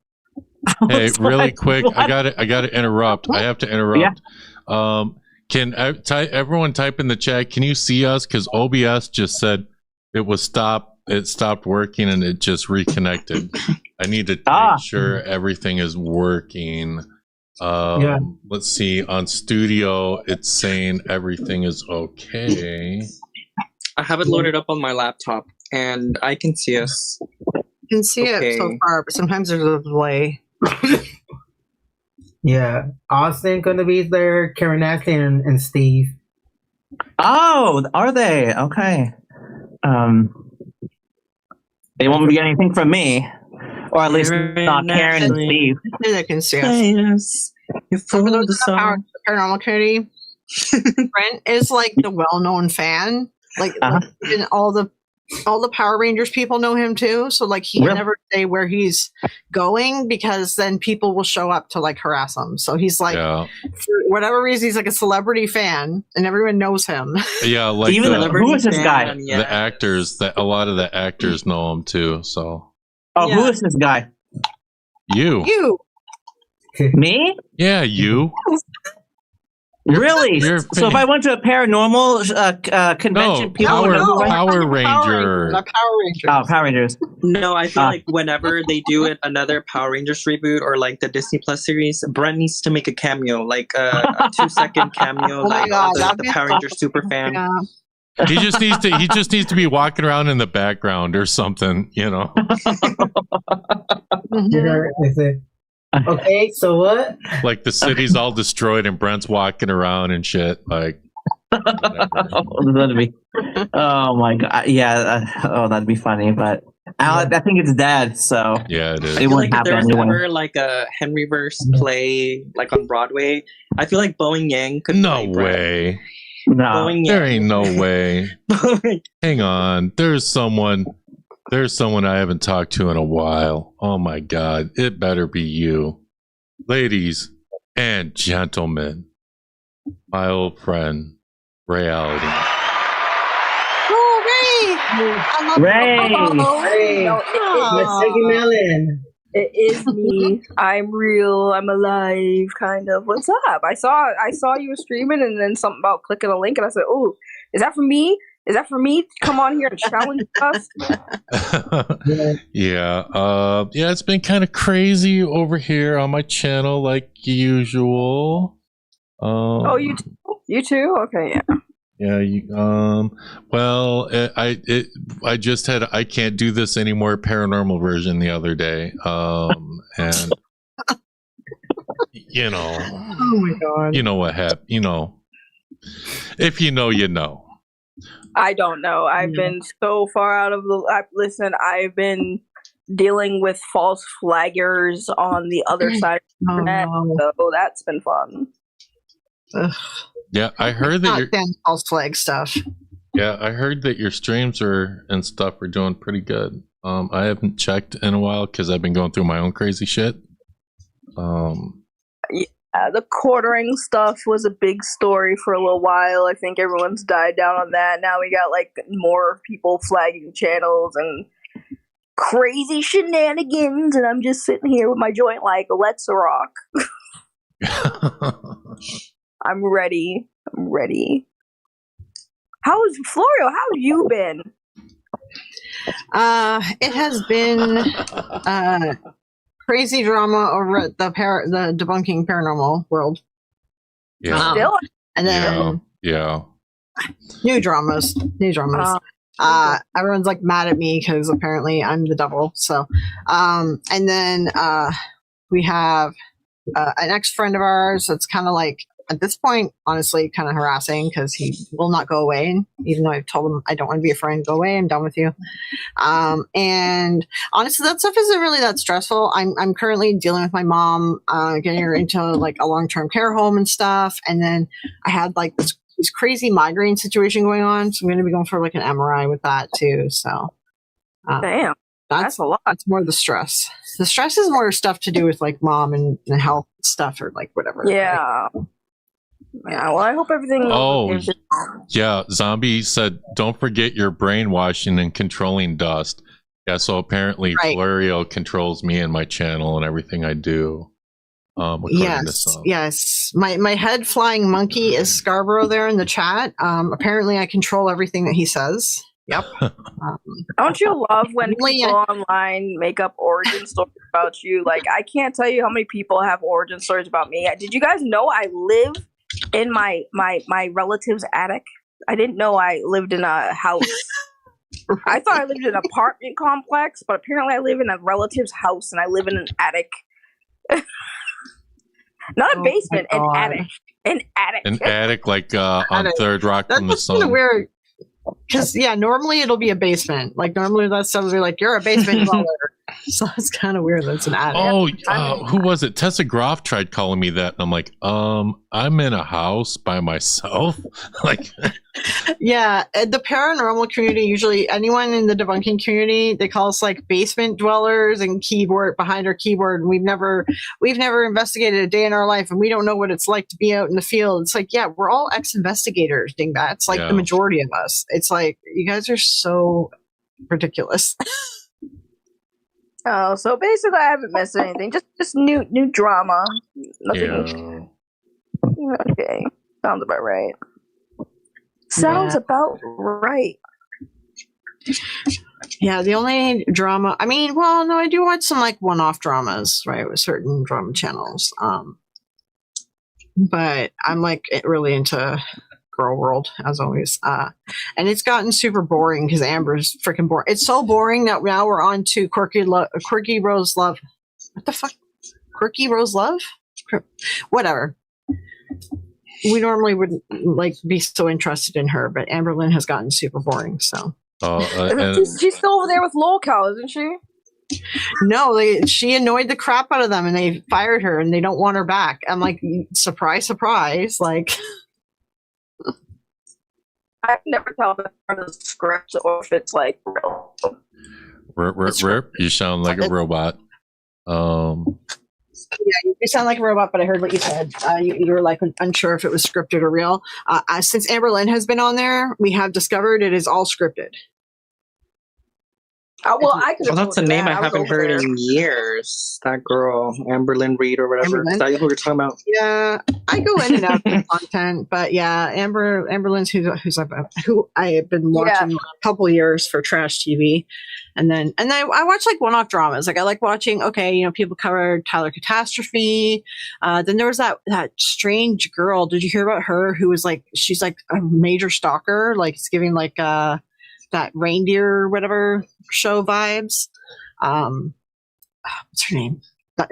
Hey, really quick, what? I gotta interrupt. I have to interrupt. Yeah. Can everyone type in the chat? Can you see us? Because OBS just said it stopped working and it just reconnected. I need to make sure everything is working. Let's see. On Studio, it's saying everything is okay. I have it loaded up on my laptop and I can see us. You can see it so far, but sometimes there's a delay. Yeah, Austin gonna be there, Karen Ashley and Steve. Oh, are they? Okay. They won't get anything from me, or at least not Karen and Steve. They can see us. You follow the song. Paranormal community. Brent is like the well-known fan. Like, and all the Power Rangers people know him too. So like he never say where he's going because then people will show up to like harass him. So he's like, for whatever reason, he's like a celebrity fan and everyone knows him. Yeah, like even who is this guy? The actors, a lot of the actors know him too. So who is this guy? You. Me? Yeah, you. Really? So if I went to a paranormal convention, people would know Power Ranger. Not Power Rangers. Oh, Power Rangers. No, I feel like whenever they do it, another Power Rangers reboot or like the Disney Plus series, Brent needs to make a cameo, like a 2-second cameo, Oh my like God, the that'd be Power so Ranger super fan. Yeah. He just needs to be walking around in the background or something, you know. Okay, so what? Like the city's all destroyed and Brent's walking around and shit. Like, that'd be. Oh my god! Yeah. That'd be funny. But I think it's dead. So yeah, it is. It I feel wouldn't like if happen there's anyway. ever like a Henryverse play like on Broadway, I feel like Boeing Yang could. No play Brent. way. No, Boeing There Yang. ain't no way. Hang on. There's someone I haven't talked to in a while. Oh my god. It better be you. Ladies and gentlemen, my old friend, Reality. Oh, Ray! I love Ray! My sticky melon. It is me. I'm real. I'm alive. Kind of. What's up? I saw you streaming, and then something about clicking a link, and I said, "Oh, is that for me? Is that for me to come on here and challenge us?" Yeah. Yeah, it's been kind of crazy over here on my channel, like usual. Oh, you too? Okay, yeah. Yeah. Well, I just had I can't do this anymore paranormal version the other day. And you know. Oh my god. You know what happened? You know. If you know, you know. I don't know. I've been so far out of the. Listen, I've been dealing with false flaggers on the other side of the internet, so that's been fun. Ugh. Yeah, I heard that your false flag stuff. Yeah, I heard that your streams and stuff are doing pretty good. I haven't checked in a while because I've been going through my own crazy shit. Yeah, the quartering stuff was a big story for a little while. I think everyone's died down on that. Now we got like more people flagging channels and crazy shenanigans, and I'm just sitting here with my joint like, let's rock. I'm ready. How's Florio? How have you been? It has been crazy drama over at the Debunking Paranormal world. Yeah. Still? And then yeah. New dramas. Everyone's like mad at me because apparently I'm the devil. So, and then we have an ex-friend of ours that's kind of like, at this point, honestly, kind of harassing because he will not go away. Even though I've told him I don't want to be a friend, go away. I'm done with you. And honestly, that stuff isn't really that stressful. I'm currently dealing with my mom, getting her into like a long-term care home and stuff. And then I had like this crazy migraine situation going on, so I'm going to be going for like an MRI with that too. So, damn, that's a lot. That's more the stress. The stress is more stuff to do with like mom and health stuff or like whatever. Yeah. Like, yeah, well, I hope everything. Yeah. Zombie said, "Don't forget your brainwashing and controlling Dust." Yeah, so apparently Florio controls me and my channel and everything I do. Yes. My head flying monkey is Scarborough there in the chat. Apparently, I control everything that he says. Yep. Don't you love when people online make up origin stories about you? Like, I can't tell you how many people have origin stories about me. Did you guys know I live in my relative's attic? I didn't know I lived in a house. I thought I lived in an apartment complex, but apparently I live in a relative's house and I live in an attic. Not a basement, an attic. An attic. An attic like on Third Rock from the Sun. Kind of weird. Because normally it'll be a basement. Like normally that stuff will be like, you're a basement dweller. So it's kind of weird that it's an attic. Oh, who was it? Tessa Groff tried calling me that, and I'm like, I'm in a house by myself. Like, yeah, the paranormal community, usually anyone in the debunking community, they call us like basement dwellers and behind our keyboard. And we've never investigated a day in our life, and we don't know what it's like to be out in the field. It's like, yeah, we're all ex-investigators, dingbats. Like the majority of us. It's like, you guys are so ridiculous. Oh, so basically, I haven't missed anything. Just new drama. Nothing. Yeah. Okay. Sounds about right. Sounds about right. Yeah, the only drama. I mean, well, no, I do watch some like one-off dramas, right, with certain drama channels. But I'm like really into Girl World as always. And it's gotten super boring because Amber's freaking boring. It's so boring that now we're on to Quirky Rose Love. What the fuck? Quirky Rose Love? Whatever. We normally wouldn't like be so interested in her, but Amberlynn has gotten super boring. So she's still over there with Lolcow, isn't she? No, she annoyed the crap out of them, and they fired her, and they don't want her back. I'm like, surprise, surprise! Like, I can never tell if it's from the script or if it's like real. Rip, you sound like a robot. Yeah, you sound like a robot, but I heard what you said. You were like unsure if it was scripted or real. Since Amberlynn has been on there, we have discovered it is all scripted. Well, that's a name I haven't heard in years. That girl, Amberlynn Reed or whatever. Is that who we're talking about? Yeah, I go in and out of content, but yeah, Amberlynn's who I have been watching a couple years for trash TV, and then I watch like one-off dramas. Like I like watching. Okay, you know, people cover Tyler Catastrophe. Then there was that strange girl. Did you hear about her? Who was like she's like a major stalker. Like it's giving like that reindeer or whatever show vibes. What's her name?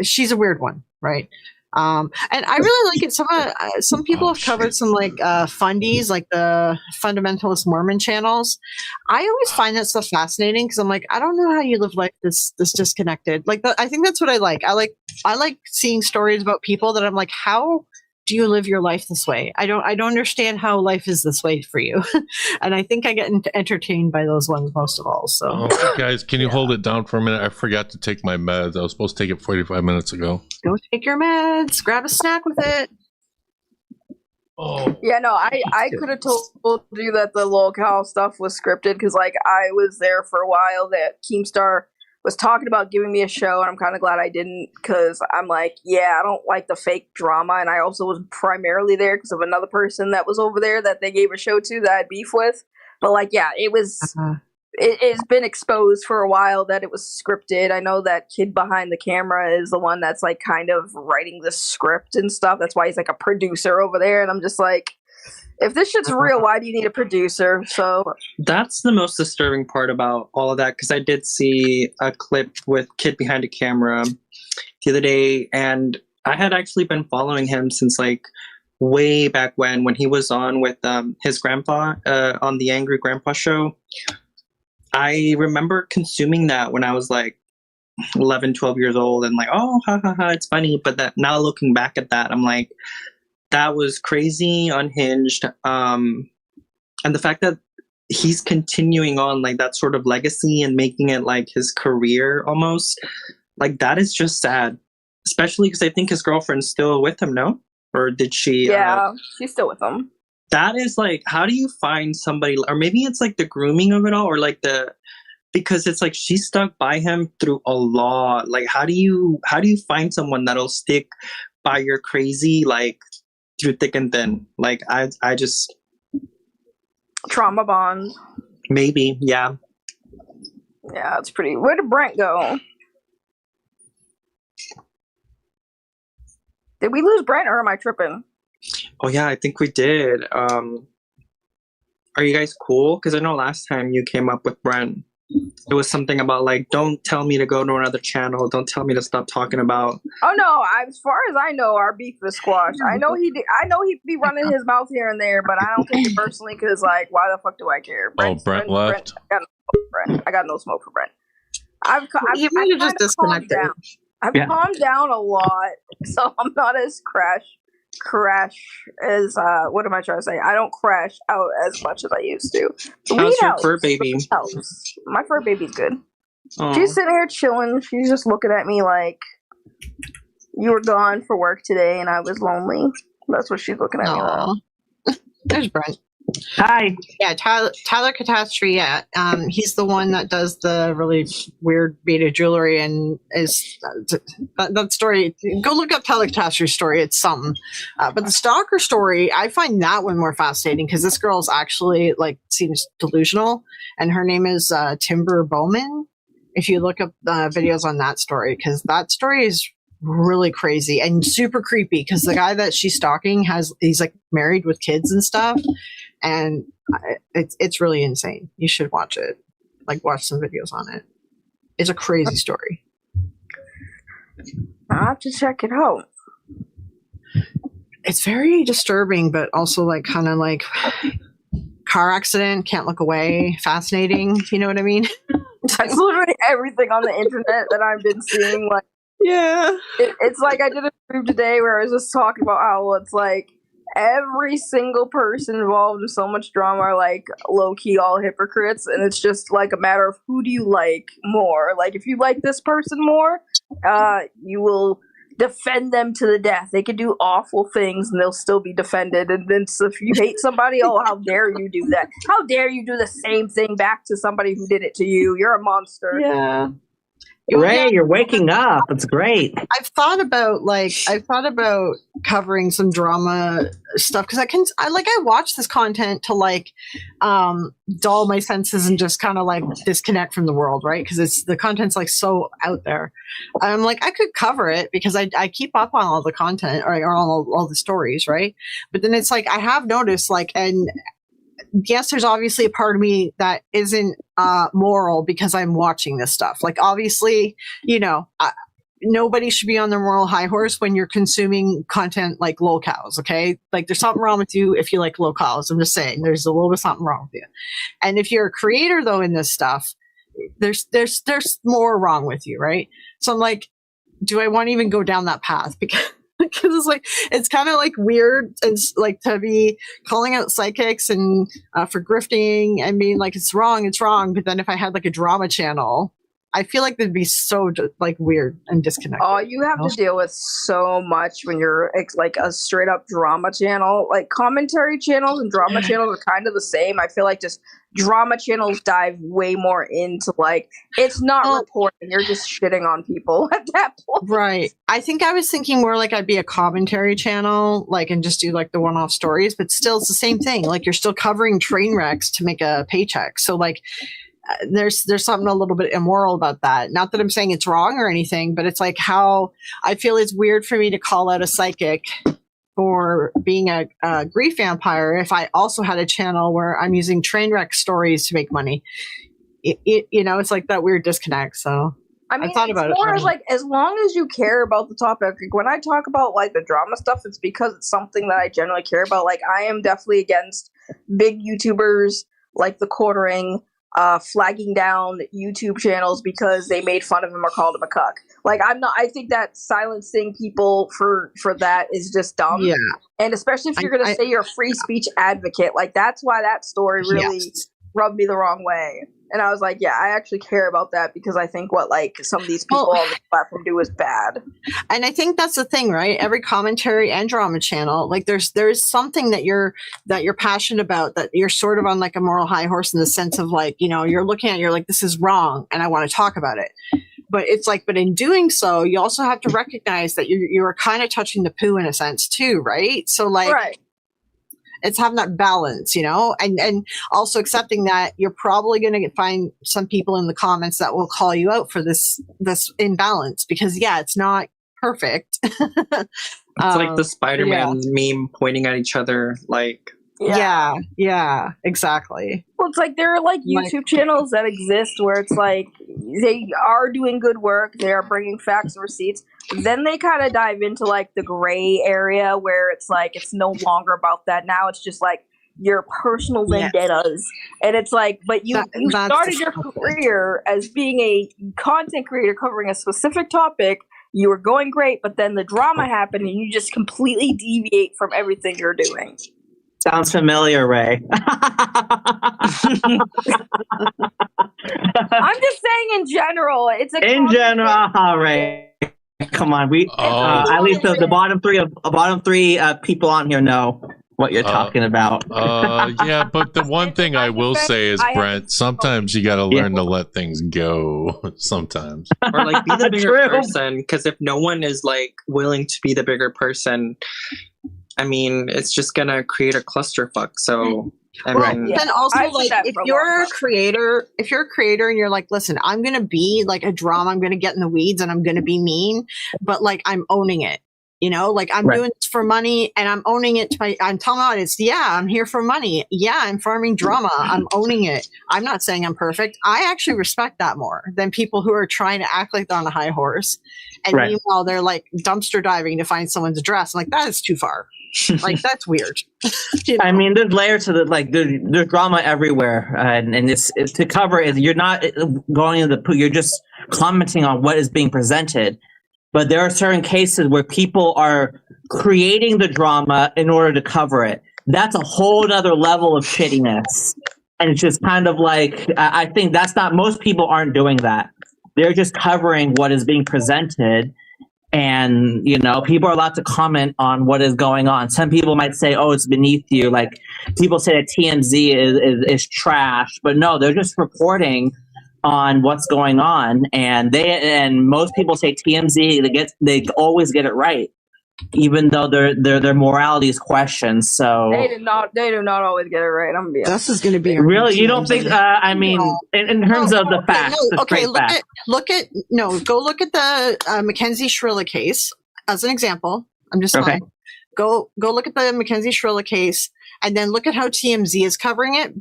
She's a weird one, right? And I really like it. Some people have covered some like fundies, like the fundamentalist Mormon channels. I always find that stuff fascinating because I'm like, I don't know how you live life this disconnected. Like, I think that's what I like. I like seeing stories about people that I'm like, how do you live your life this way? I don't understand how life is this way for you. And I think I get entertained by those ones most of all. So guys, can you hold it down for a minute? I forgot to take my meds. I was supposed to take it 45 minutes ago. Go take your meds, grab a snack with it. Oh. Yeah, no, I could have told you that the Lolcow stuff was scripted because like I was there for a while that Keemstar was talking about giving me a show, and I'm kind of glad I didn't because I'm like, yeah, I don't like the fake drama, and I also was primarily there because of another person that was over there that they gave a show to that I had beef with. But like, yeah, it was. It's been exposed for a while that it was scripted. I know that kid behind the camera is the one that's like kind of writing the script and stuff. That's why he's like a producer over there, and I'm just like, if this shit's real, why do you need a producer? So that's the most disturbing part about all of that, because I did see a clip with Kid Behind a Camera the other day, and I had actually been following him since like way back when he was on with his grandpa on the Angry Grandpa show. I remember consuming that when I was like 11, 12 years old and like, oh, ha ha ha, it's funny. But that now looking back at that, I'm like, that was crazy, unhinged. And the fact that he's continuing on like that sort of legacy and making it like his career almost, like that is just sad. Especially because I think his girlfriend's still with him, no? Or did she? Yeah, she's still with him. That is like, how do you find somebody, or maybe it's like the grooming of it all, or like because it's like she stuck by him through a lot. Like, how do you find someone that'll stick by your crazy, like, through thick and thin? Like, I just trauma bond. Maybe, yeah. Yeah, it's pretty. Where did Brent go? Did we lose Brent, or am I tripping? Oh yeah, I think we did. Are you guys cool? Because I know last time you came up with Brent, it was something about like, don't tell me to go to another channel. Don't tell me to stop talking about. Oh no! As far as I know, our beef is squashed. I know he'd be running his mouth here and there, but I don't take it personally because like, why the fuck do I care? Brent left. I got no smoke for Brent. I've just disconnected. I've calmed down a lot, so I'm not as crash as what am I trying to say? I don't crash out as much as I used to. How's your fur baby? My fur baby's good. Aww. She's sitting here chilling. She's just looking at me like, you were gone for work today and I was lonely. That's what she's looking at me like. There's Brent. Hi. Yeah, Tyler Catastrophe. Yeah, he's the one that does the really weird beaded jewelry, and is that story. Go look up Tyler Catastrophe's story. It's something. But the stalker story, I find that one more fascinating because this girl's actually like seems delusional, and her name is Timber Bowman. If you look up videos on that story, because that story is really crazy and super creepy. Because the guy that she's stalking he's like married with kids and stuff. And it's really insane. You should watch it. Like, watch some videos on it. It's a crazy story. I'll have to check it out. It's very disturbing, but also like kind of like car accident, can't look away, fascinating. You know what I mean? That's literally everything on the internet that I've been seeing. Like, yeah, it's like I did a stream today where I was just talking about how it's like every single person involved in so much drama are like low-key all hypocrites, and it's just like a matter of who do you like more. Like, if you like this person more, you will defend them to the death. They can do awful things and they'll still be defended. And then so if you hate somebody, oh, how dare you do that? How dare you do the same thing back to somebody who did it to you? You're a monster. Yeah. Ray, you're waking up. It's great. I've thought about covering some drama stuff because I watch this content to like dull my senses and just kind of like disconnect from the world, right? Because the content's like so out there. I'm like, I could cover it because I keep up on all the content or all the stories, right? But then it's like I have noticed like, and yes, there's obviously a part of me that isn't moral because I'm watching this stuff. Like, obviously, you know, nobody should be on their moral high horse when you're consuming content like locales, okay? Like, there's something wrong with you if you like locales. I'm just saying, there's a little bit something wrong with you. And if you're a creator, though, in this stuff, there's more wrong with you, right? So I'm like, do I want to even go down that path? Because it's like, it's kind of like weird and like to be calling out psychics and for grifting and being like, it's wrong. But then if I had like a drama channel, I feel like that'd be so like weird and disconnected. Oh, you have to deal with so much when you're like a straight up drama channel. Like, commentary channels and drama channels are kind of the same. I feel like just drama channels dive way more into like, it's not reporting, you're just shitting on people at that point. Right. I think I was thinking more like I'd be a commentary channel, like, and just do like the one-off stories, but still it's the same thing. Like, you're still covering train wrecks to make a paycheck. So like, there's something a little bit immoral about that. Not that I'm saying it's wrong or anything, but it's like how I feel it's weird for me to call out a psychic for being a grief vampire if I also had a channel where I'm using train wreck stories to make money. You know, it's like that weird disconnect. So I mean, I thought about it. As like, as long as you care about the topic, like, when I talk about like the drama stuff, it's because it's something that I generally care about. Like, I am definitely against big YouTubers like the Quartering flagging down YouTube channels because they made fun of him or called him a cuck. Like, I think that silencing people for that is just dumb. Yeah. And especially if you're going to say you're a free speech advocate, like, that's why that story really rubbed me the wrong way. And I was like, yeah, I actually care about that because I think what like some of these people on the platform do is bad. And I think that's the thing, right? Every commentary and drama channel, like there's something that you're passionate about, that you're sort of on like a moral high horse in the sense of like, you know, you're looking at it, you're like, this is wrong and I want to talk about it. But it's like, but in doing so, you also have to recognize that you're kind of touching the poo in a sense too, right? So like, right. It's having that balance, you know, and also accepting that you're probably going to find some people in the comments that will call you out for this imbalance because, yeah, it's not perfect. It's like the Spider-Man meme pointing at each other, like. Yeah, exactly. Well, it's like there are like YouTube channels that exist where it's like they are doing good work, they are bringing facts and receipts. Then they kind of dive into like the gray area where it's like it's no longer about that. Now it's just like your personal vendettas, and it's like, but you started your career as being a content creator covering a specific topic. You were going great, but then the drama happened, and you just completely deviate from everything you're doing. Sounds familiar, Ray. I'm just saying in general. It's in general, Ray. Come on, we at least the bottom three people on here know. what you're talking about. Yeah, but the one thing I will say is, Brent, sometimes you got to learn to let things go. Sometimes, or like be the bigger person. Because if no one is like willing to be the bigger person, I mean, it's just gonna create a clusterfuck. So. Then also, like, if you're a creator and you're like, listen, I'm gonna be like a drama, I'm gonna get in the weeds and I'm gonna be mean, but like I'm owning it. You know, like I'm doing this for money and I'm owning it. I'm telling the audience, yeah, I'm here for money. Yeah, I'm farming drama. I'm owning it. I'm not saying I'm perfect. I actually respect that more than people who are trying to act like they're on a high horse. And meanwhile, they're like dumpster diving to find someone's address. I'm like, that is too far. Like, that's weird. You know? I mean, there's layers to the, like, there's drama everywhere. And it's to cover it. You're not going into you're just commenting on what is being presented. But there are certain cases where people are creating the drama in order to cover it. That's a whole other level of shittiness. And it's just kind of like, I think that's not, most people aren't doing that. They're just covering what is being presented. And, you know, people are allowed to comment on what is going on. Some people might say, oh, it's beneath you. Like, people say that TMZ is trash. But no, they're just reporting on what's going on. And most people say TMZ, they always get it right, even though their morality is questioned. So they do not always get it right. I'm gonna be honest. This is going to be really. You don't think? I mean, in terms of the facts. No, okay, go look at the Mackenzie Shrilla case as an example. I'm just saying. Go look at the Mackenzie Shrilla case, and then look at how TMZ is covering it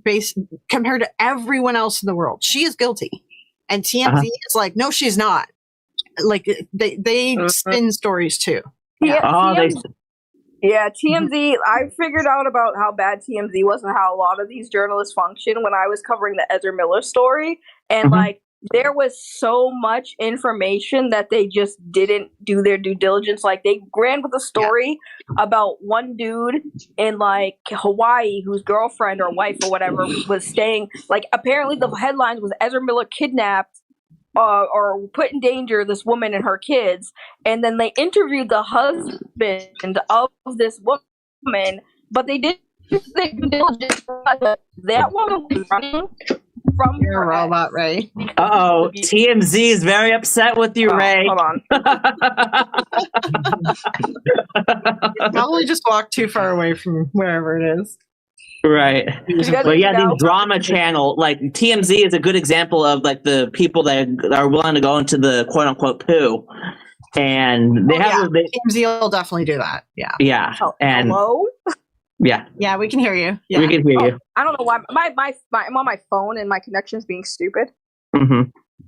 compared to everyone else in the world. She is guilty, and TMZ is like, no, she's not. Like they spin stories too. TMZ. I figured out about how bad TMZ was and how a lot of these journalists function when I was covering the Ezra Miller story. And like, there was so much information that they just didn't do their due diligence. Like, they ran with a story about one dude in like Hawaii whose girlfriend or wife or whatever was staying. Like, apparently the headlines was Ezra Miller kidnapped or put in danger this woman and her kids, and then they interviewed the husband of this woman, but they didn't do their due diligence. That woman was running from your robot, Ray. Uh-oh, TMZ is very upset with you, Ray. Hold on. Probably just walked too far away from wherever it is. Right. But yeah, the drama channel, like TMZ is a good example of like the people that are willing to go into the quote unquote poo. And they TMZ will definitely do that. Yeah. Yeah. And hello? Yeah. Yeah, we can hear you. Yeah. We can hear you. I don't know why I'm on my phone and my connection's being stupid.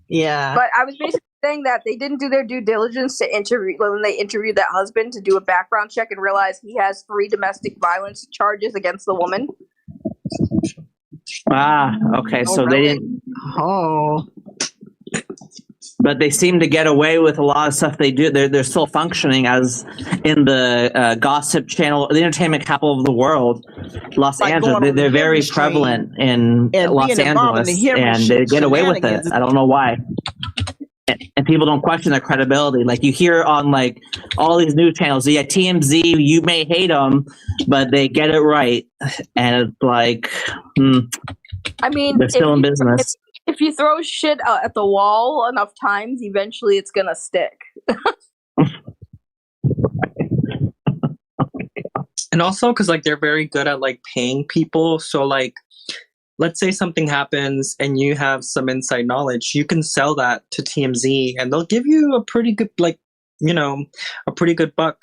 Yeah. But I was basically saying that they didn't do their due diligence to interview when they interviewed that husband to do a background check and realize he has 3 domestic violence charges against the woman. Okay. So they didn't. Oh. But they seem to get away with a lot of stuff they do. They're still functioning as in the gossip channel, the entertainment capital of the world, Los Angeles. They're very prevalent in Los Angeles, and they get away with it. I don't know why. And people don't question their credibility. Like, you hear on like all these news channels, yeah, TMZ, you may hate them, but they get it right. And it's like, I mean, they're still in business. If you throw shit at the wall enough times, eventually it's gonna stick. And also because like they're very good at like paying people. So like, let's say something happens and you have some inside knowledge, you can sell that to TMZ and they'll give you a pretty good, like, you know, a pretty good buck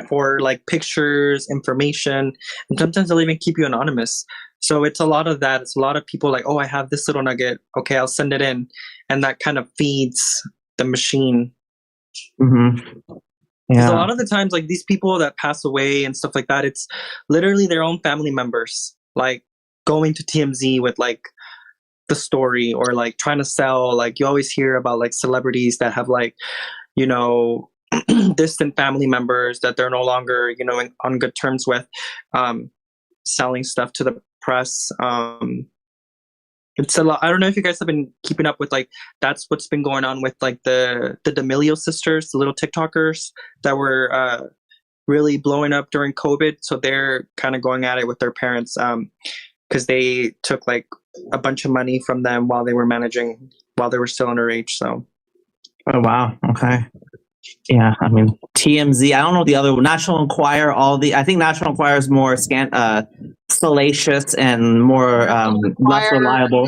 for like pictures, information, and sometimes they'll even keep you anonymous. So it's a lot of that. It's a lot of people like, oh, I have this little nugget. Okay, I'll send it in. And that kind of feeds the machine. Because a lot of the times, like these people that pass away and stuff like that, it's literally their own family members, like going to TMZ with like the story or like trying to sell. Like you always hear about like celebrities that have like, you know, distant family members that they're no longer, you know, on good terms with, selling stuff to the press. It's a lot. I don't know if you guys have been keeping up with like that's what's been going on with like the D'Amelio sisters, the little TikTokers that were really blowing up during COVID. So they're kind of going at it with their parents because they took like a bunch of money from them while they were still underage. So. Oh, wow. Okay. Yeah, I mean, TMZ, I don't know the other National Enquirer, I think National Enquirer is more salacious and more less reliable.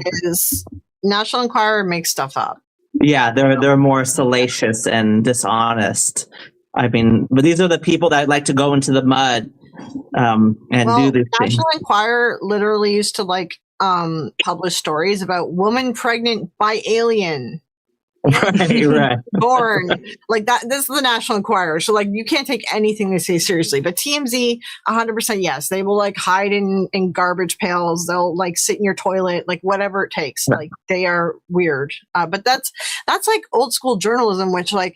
National Enquirer makes stuff up. Yeah, they're more salacious and dishonest. I mean, but these are the people that like to go into the mud and do these things. National Enquirer literally used to like publish stories about woman pregnant by alien. Right. Born like that. This is the National Enquirer, so like you can't take anything they say seriously. But TMZ, 100%, yes, they will like hide in garbage pails. They'll like sit in your toilet, like whatever it takes. Like they are weird. But that's like old school journalism, which like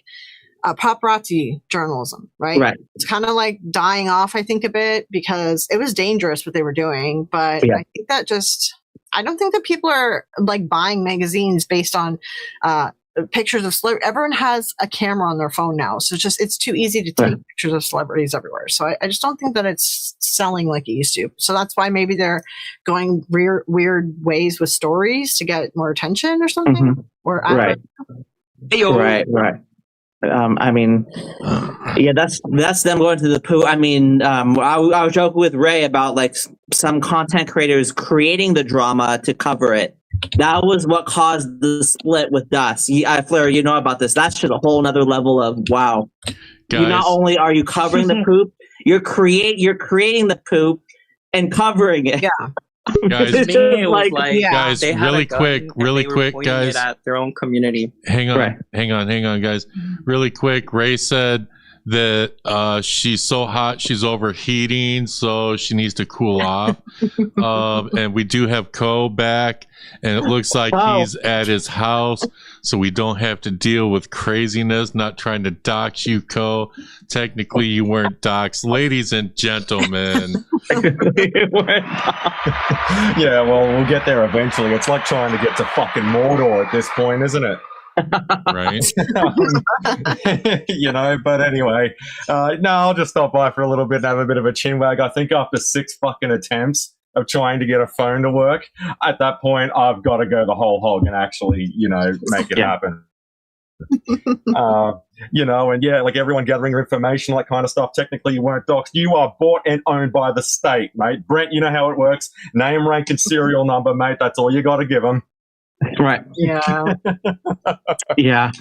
paparazzi journalism, right? Right. It's kind of like dying off, I think, a bit because it was dangerous what they were doing. But I think that I don't think that people are like buying magazines based on pictures of celebrities. Everyone has a camera on their phone now, so it's too easy to take pictures of celebrities everywhere. So I just don't think that it's selling like it used to. So that's why maybe they're going weird ways with stories to get more attention or something. Or right. I mean, yeah, that's them going to the poo. I mean, I was joking with Ray about like some content creators creating the drama to cover it. That was what caused the split with Dust. Fleur, you know about this. That's just a whole nother level of wow. Guys. Not only are you covering the poop, you're creating the poop and covering it. Yeah. Guys, guys, really quick, guys. At their own community. Hang on, guys. Really quick. Ray said that she's so hot, she's overheating, so she needs to cool off. And we do have Ko back, and it looks like he's at his house, so we don't have to deal with craziness. Not trying to dox you, Ko. Technically, you weren't doxed, ladies and gentlemen. Yeah, well, we'll get there eventually. It's like trying to get to fucking Mordor at this point, isn't it? Right. But anyway, no, I'll just stop by for a little bit and have a bit of a chinwag. I think after 6 fucking attempts of trying to get a phone to work, at that point, I've got to go the whole hog and actually, make it happen. And yeah, like everyone gathering your information, that kind of stuff. Technically, you weren't doxed. You are bought and owned by the state, mate. Brent, you know how it works. Name, rank, and serial number, mate. That's all you got to give them. Right. Yeah. Yeah.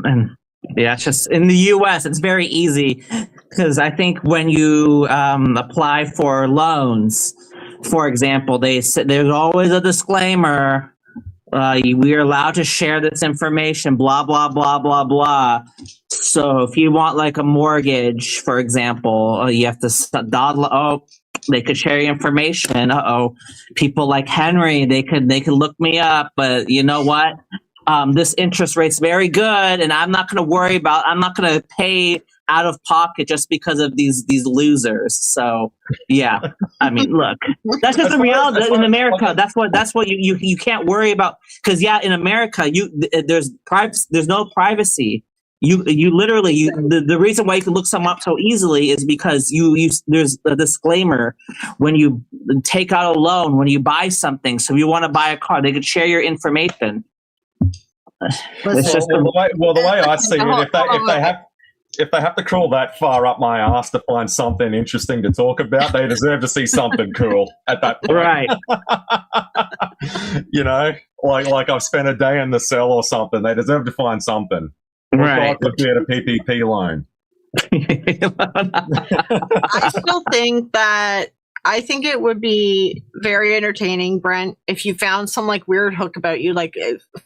And yeah, it's just in the US, it's very easy because I think when you apply for loans, for example, there's always a disclaimer. We are allowed to share this information, blah, blah, blah, blah, blah. So if you want like a mortgage, for example, you have to they could share your information. People like Henry, they could look me up, but you know what? This interest rate's very good, and I'm not going to pay out of pocket just because of these losers. So yeah, I mean, look, that's just the reality in America. That's what you can't worry about because in America there's no privacy. You literally the reason why you can look someone up so easily is because there's a disclaimer when you take out a loan, when you buy something. So if you want to buy a car, they could share your information. The way I see it, if they have to crawl that far up my ass to find something interesting to talk about, they deserve to see something cool at that point. Right. Like I've spent a day in the cell or something. They deserve to find something. Right. Would get a PPP loan. I still think that it would be very entertaining, Brent, if you found some like weird hook about you, like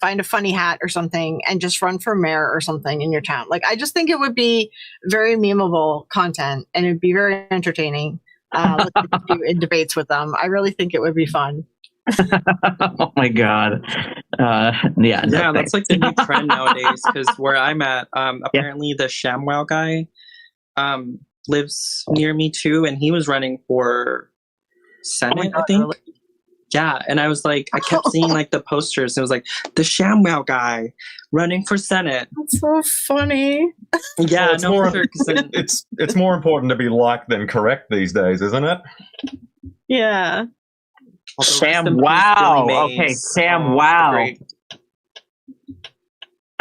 find a funny hat or something and just run for mayor or something in your town. Like, I just think it would be very memeable content and it'd be very entertaining in debates with them. I really think it would be fun. Oh my God. That's like the new trend nowadays because where I'm at, apparently the ShamWow guy lives near me too, and he was running for Senate, I think. Yeah, and I was like, I kept seeing like the posters. It was like the ShamWow guy running for Senate. That's so funny. Yeah, Well, it's no, more, for sure. 'Cause then, it's more important to be liked than correct these days, isn't it? Yeah. Sam Wow. Okay, Sam Wow.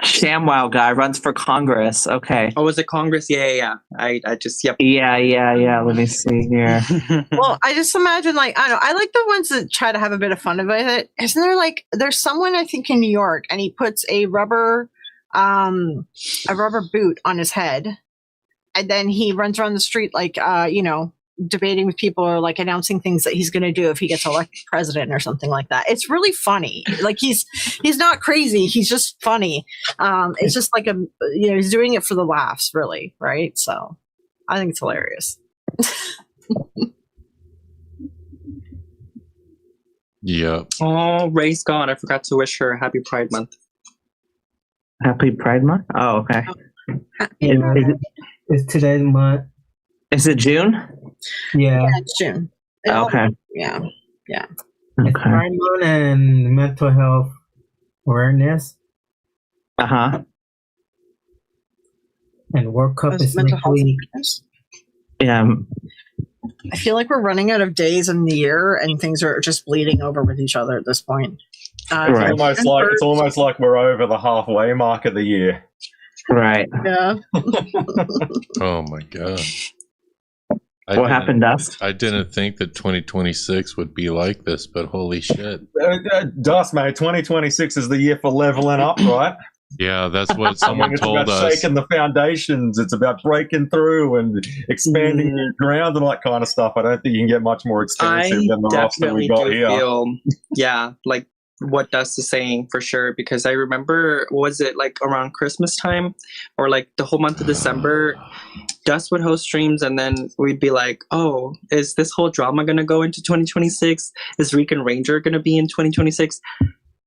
ShamWow guy runs for Congress. Okay. Oh, was it Congress? Yeah. I just, yep. Yeah. Let me see here. Well, I just imagine, like, I don't know, I like the ones that try to have a bit of fun about it. Isn't there, like, there's someone, I think, in New York, and he puts a rubber boot on his head, and then he runs around the street, like, debating with people or like announcing things that he's going to do if he gets elected president or something like that. It's really funny. Like he's not crazy. He's just funny. It's just like he's doing it for the laughs, really. Right. So I think it's hilarious. Yeah. Oh, Ray's gone. I forgot to wish her happy Pride Month. Happy Pride Month? Oh, okay. It's today's month. Is it June? Yeah. It's June. Okay. Yeah. It's Pride Month and mental health awareness. Uh-huh. And World Cup is mental next health week. awareness. Yeah. I feel like we're running out of days in the year, and things are just bleeding over with each other at this point. It's almost like we're over the halfway mark of the year. Right. Yeah. Oh my god. What happened, Dust? I didn't think that 2026 would be like this, but holy shit. Dust, mate, 2026 is the year for leveling up, right? Yeah, that's what someone it's told about us. shaking the foundations. It's about breaking through and expanding new ground and all that kind of stuff. I don't think you can get much more extensive than the roster we got here. Feel, like what Dust is saying for sure, because I remember, was it like around Christmas time or like the whole month of December, Dust would host streams and then we'd be like, oh, is this whole drama going to go into 2026? Is Rican Ranger going to be in 2026?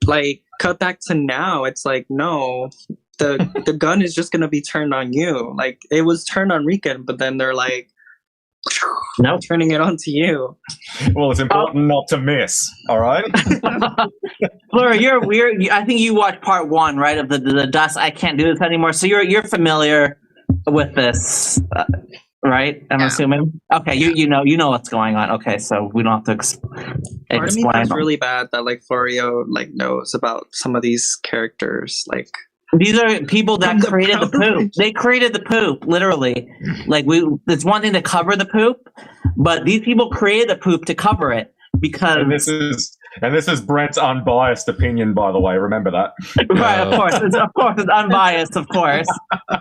Like, cut back to now, it's like, no, the gun is just going to be turned on you. Like, it was turned on Rican, but then they're like, no, turning it on to you. Well, it's important not to miss, all right? Flora, you're weird. I think you watched part 1, right, of the Dust I Can't Do This Anymore, so you're familiar with this, right? I'm assuming. Okay, you know what's going on. Okay, so we don't have to explain. Part of me feels really bad that like Florio like knows about some of these characters. Like, these are people that created the poop. They created the poop, literally. Like it's one thing to cover the poop, but these people created the poop to cover it because. And this is Brent's unbiased opinion, by the way. Remember that. Right, of course. It's unbiased, of course.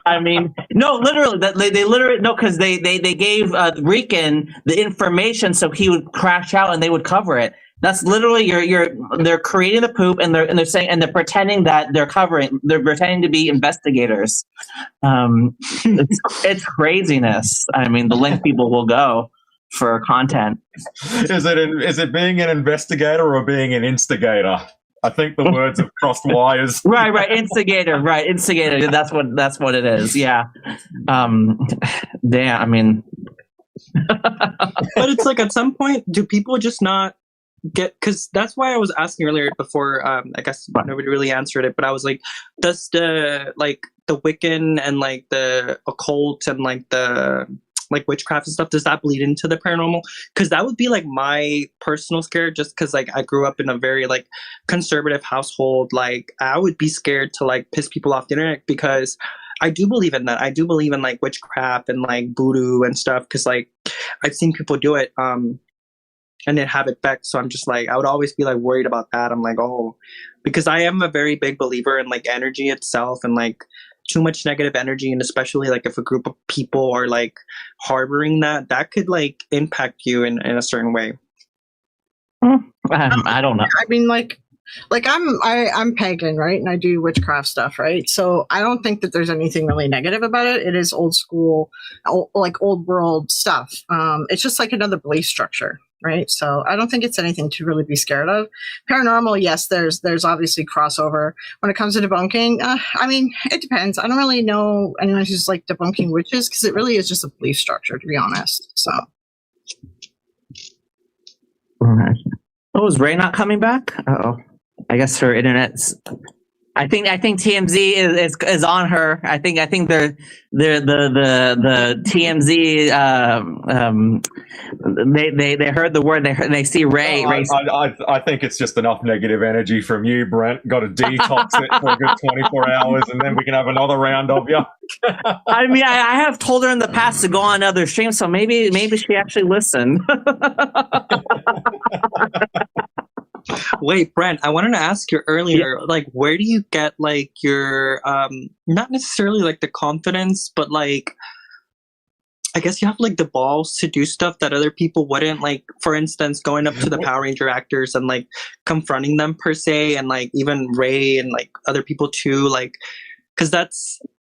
I mean, no, literally, because they gave Rican the information so he would crash out and they would cover it. That's literally they're creating the poop and they're saying and they're pretending that they're pretending to be investigators. It's craziness. I mean, the length people will go for content. Is it being an investigator or being an instigator? I think the words have crossed wires. Right, instigator. That's what it is. Yeah. Damn. I mean, but it's like at some point, do people just not get? Because that's why I was asking earlier before. I guess nobody really answered it, but I was like, does the Wiccan and like the occult and like the like witchcraft and stuff, does that bleed into the paranormal? Because that would be like my personal scare, just because like I grew up in a very like conservative household. Like I would be scared to like piss people off the internet, because I do believe in that. I do believe in like witchcraft and like voodoo and stuff, because like I've seen people do it and then have it back. So I'm just like, I would always be like worried about that. I'm like, oh, because I am a very big believer in like energy itself, and like too much negative energy, and especially like if a group of people are like harboring that could like impact you in a certain way. I don't know. I mean, like I'm pagan, right? And I do witchcraft stuff, right? So I don't think that there's anything really negative about it. It is old school, like old world stuff. It's just like another belief structure, right? So I don't think it's anything to really be scared of. Paranormal, yes, there's obviously crossover. When it comes to debunking, I mean, it depends. I don't really know anyone who's like debunking witches, because it really is just a belief structure, to be honest. So. Oh, is Ray not coming back? Oh, I guess her internet's. I think TMZ is on her. I think the TMZ they heard the word, they see Ray. I think it's just enough negative energy from you, Brent. Got to detox it for a good 24 hours, and then we can have another round of you. I mean, I have told her in the past to go on other streams, so maybe she actually listened. Wait, Brent, I wanted to ask you earlier, like, where do you get, like, your, not necessarily, like, the confidence, but, like, I guess you have, like, the balls to do stuff that other people wouldn't, like, for instance, going up to the Power Ranger actors and, like, confronting them, per se, and, like, even Ray and, like, other people, too, like, because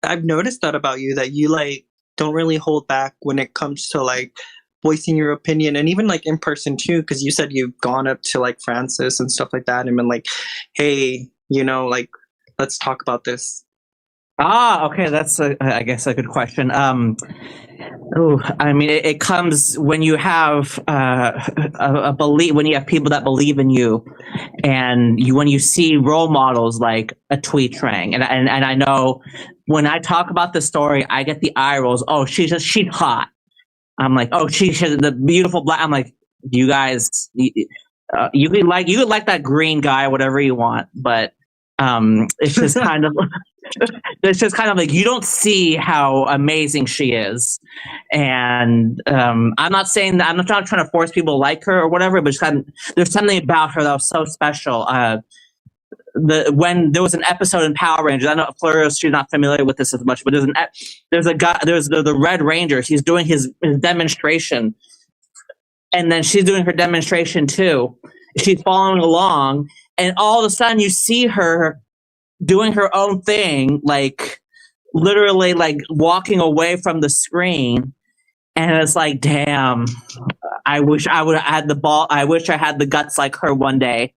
I've noticed that about you, that you, like, don't really hold back when it comes to, like, voicing your opinion, and even like in person too, because you said you've gone up to like Francis and stuff like that and been like, hey, like, let's talk about this. Okay, that's I guess a good question. I mean, it comes when you have a belief, when you have people that believe in you, and when you see role models like a Tweetrang, and I know when I talk about the story, I get the eye rolls. Oh, she's hot. I'm like, oh, she's the beautiful black. I'm like, you guys, you could like that green guy, whatever you want, but it's just kind of, like, you don't see how amazing she is, and I'm not saying that, I'm not trying to force people to like her or whatever, but there's something about her that was so special. When there was an episode in Power Rangers, I know Fleur, she's not familiar with this as much, but there's the Red Ranger. He's doing his demonstration, and then she's doing her demonstration too. She's following along, and all of a sudden you see her doing her own thing, like literally like walking away from the screen, and it's like, damn, I wish I would have had the ball. I wish I had the guts like her one day.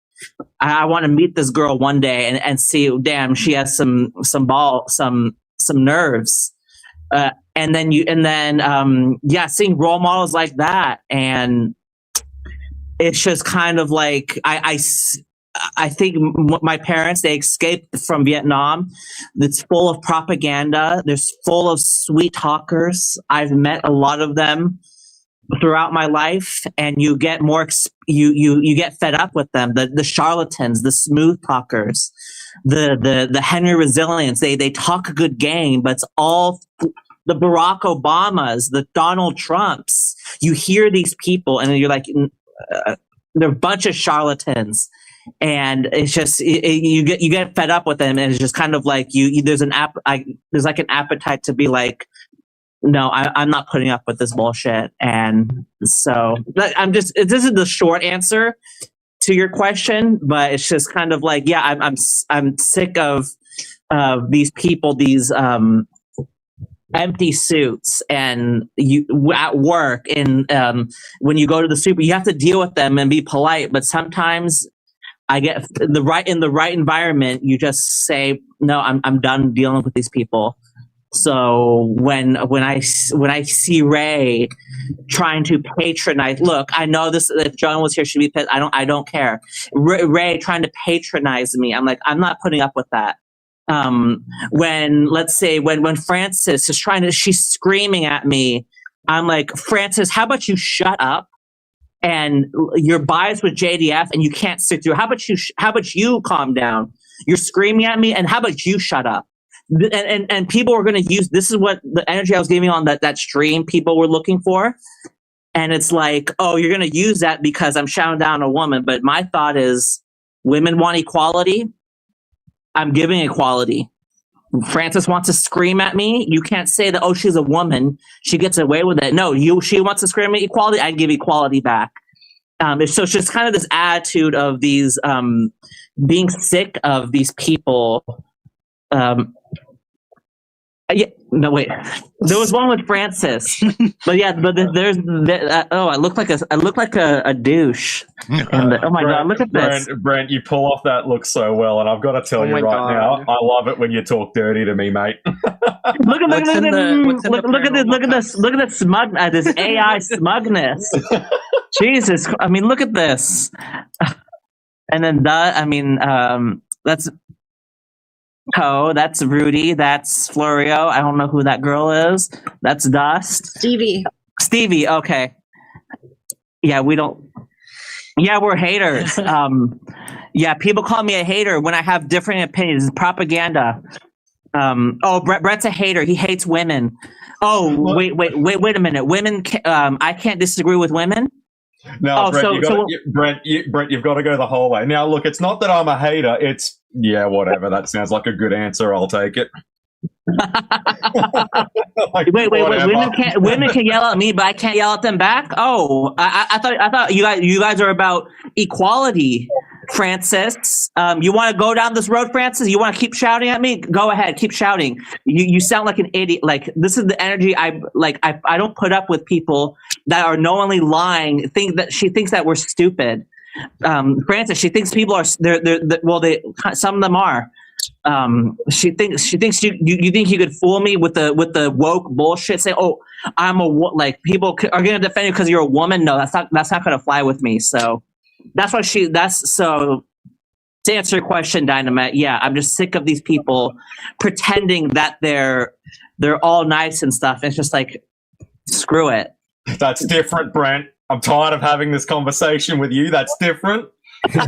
I want to meet this girl one day and see, damn, she has some nerves. And then seeing role models like that, and it's just kind of like, I think my parents, they escaped from Vietnam. It's full of propaganda. There's full of sweet talkers. I've met a lot of them throughout my life, and you get you get fed up with them, the charlatans, the smooth talkers, the Henry Resilience. They talk a good game, but it's all the Barack Obamas, the Donald Trumps. You hear these people and you're like, they're a bunch of charlatans, and it's just you get fed up with them, and it's just kind of like there's like an appetite to be like, no, I'm not putting up with this bullshit. And so this is the short answer to your question, but it's just kind of like, yeah, I'm sick of these people, these empty suits, and you at work, and when you go to the super, you have to deal with them and be polite, but sometimes I get in the right environment, you just say, no, I'm done dealing with these people. So when I see Ray trying to patronize, look, I know this. If John was here, she'd be pissed. I don't care. Ray trying to patronize me, I'm like, I'm not putting up with that. When Frances is she's screaming at me, I'm like, Frances, how about you shut up? And you're biased with JDF, and you can't stick through. How about you calm down? You're screaming at me, and how about you shut up? And people were going to use, this is what the energy I was giving on that stream people were looking for. And it's like, oh, you're going to use that because I'm shouting down a woman. But my thought is, women want equality. I'm giving equality. Frances wants to scream at me. You can't say that, oh, she's a woman, she gets away with it. No, she wants to scream at equality. I give equality back. It's just kind of this attitude of these, being sick of these people. No, wait. There was one with Francis, but there's I look like a douche. And oh my god, look at this, Brent. You pull off that look so well, and I've got to tell you right now, I love it when you talk dirty to me, mate. Look at this smug, this AI smugness. Jesus, I mean, look at this. And then that's Poe, that's Rudy, that's Florio. I don't know who that girl is. That's Dust. Stevie, okay. Yeah, we don't. Yeah, we're haters. Yeah, people call me a hater when I have different opinions. It's propaganda. Brett's a hater. He hates women. Oh, wait a minute. Women, I can't disagree with women. No, Brett, Brett, you've got to go the whole way. Now, look, it's not that I'm a hater. It's, yeah, whatever. That sounds like a good answer. I'll take it. Wait. Women can yell at me, but I can't yell at them back. Oh, I thought you guys are about equality, Francis. You want to go down this road, Francis? You want to keep shouting at me? Go ahead, keep shouting. You sound like an idiot. Like, this is the energy I don't put up with people that are knowingly lying. She thinks that we're stupid. Francis, she thinks people are. Some of them are. She thinks you think you could fool me with the woke bullshit. Say, oh, people are gonna defend you because you're a woman. No, that's not gonna fly with me. So so to answer your question, Dynamite. Yeah, I'm just sick of these people pretending that they're all nice and stuff. It's just like, screw it. That's different, Brent. I'm tired of having this conversation with you. That's different. Of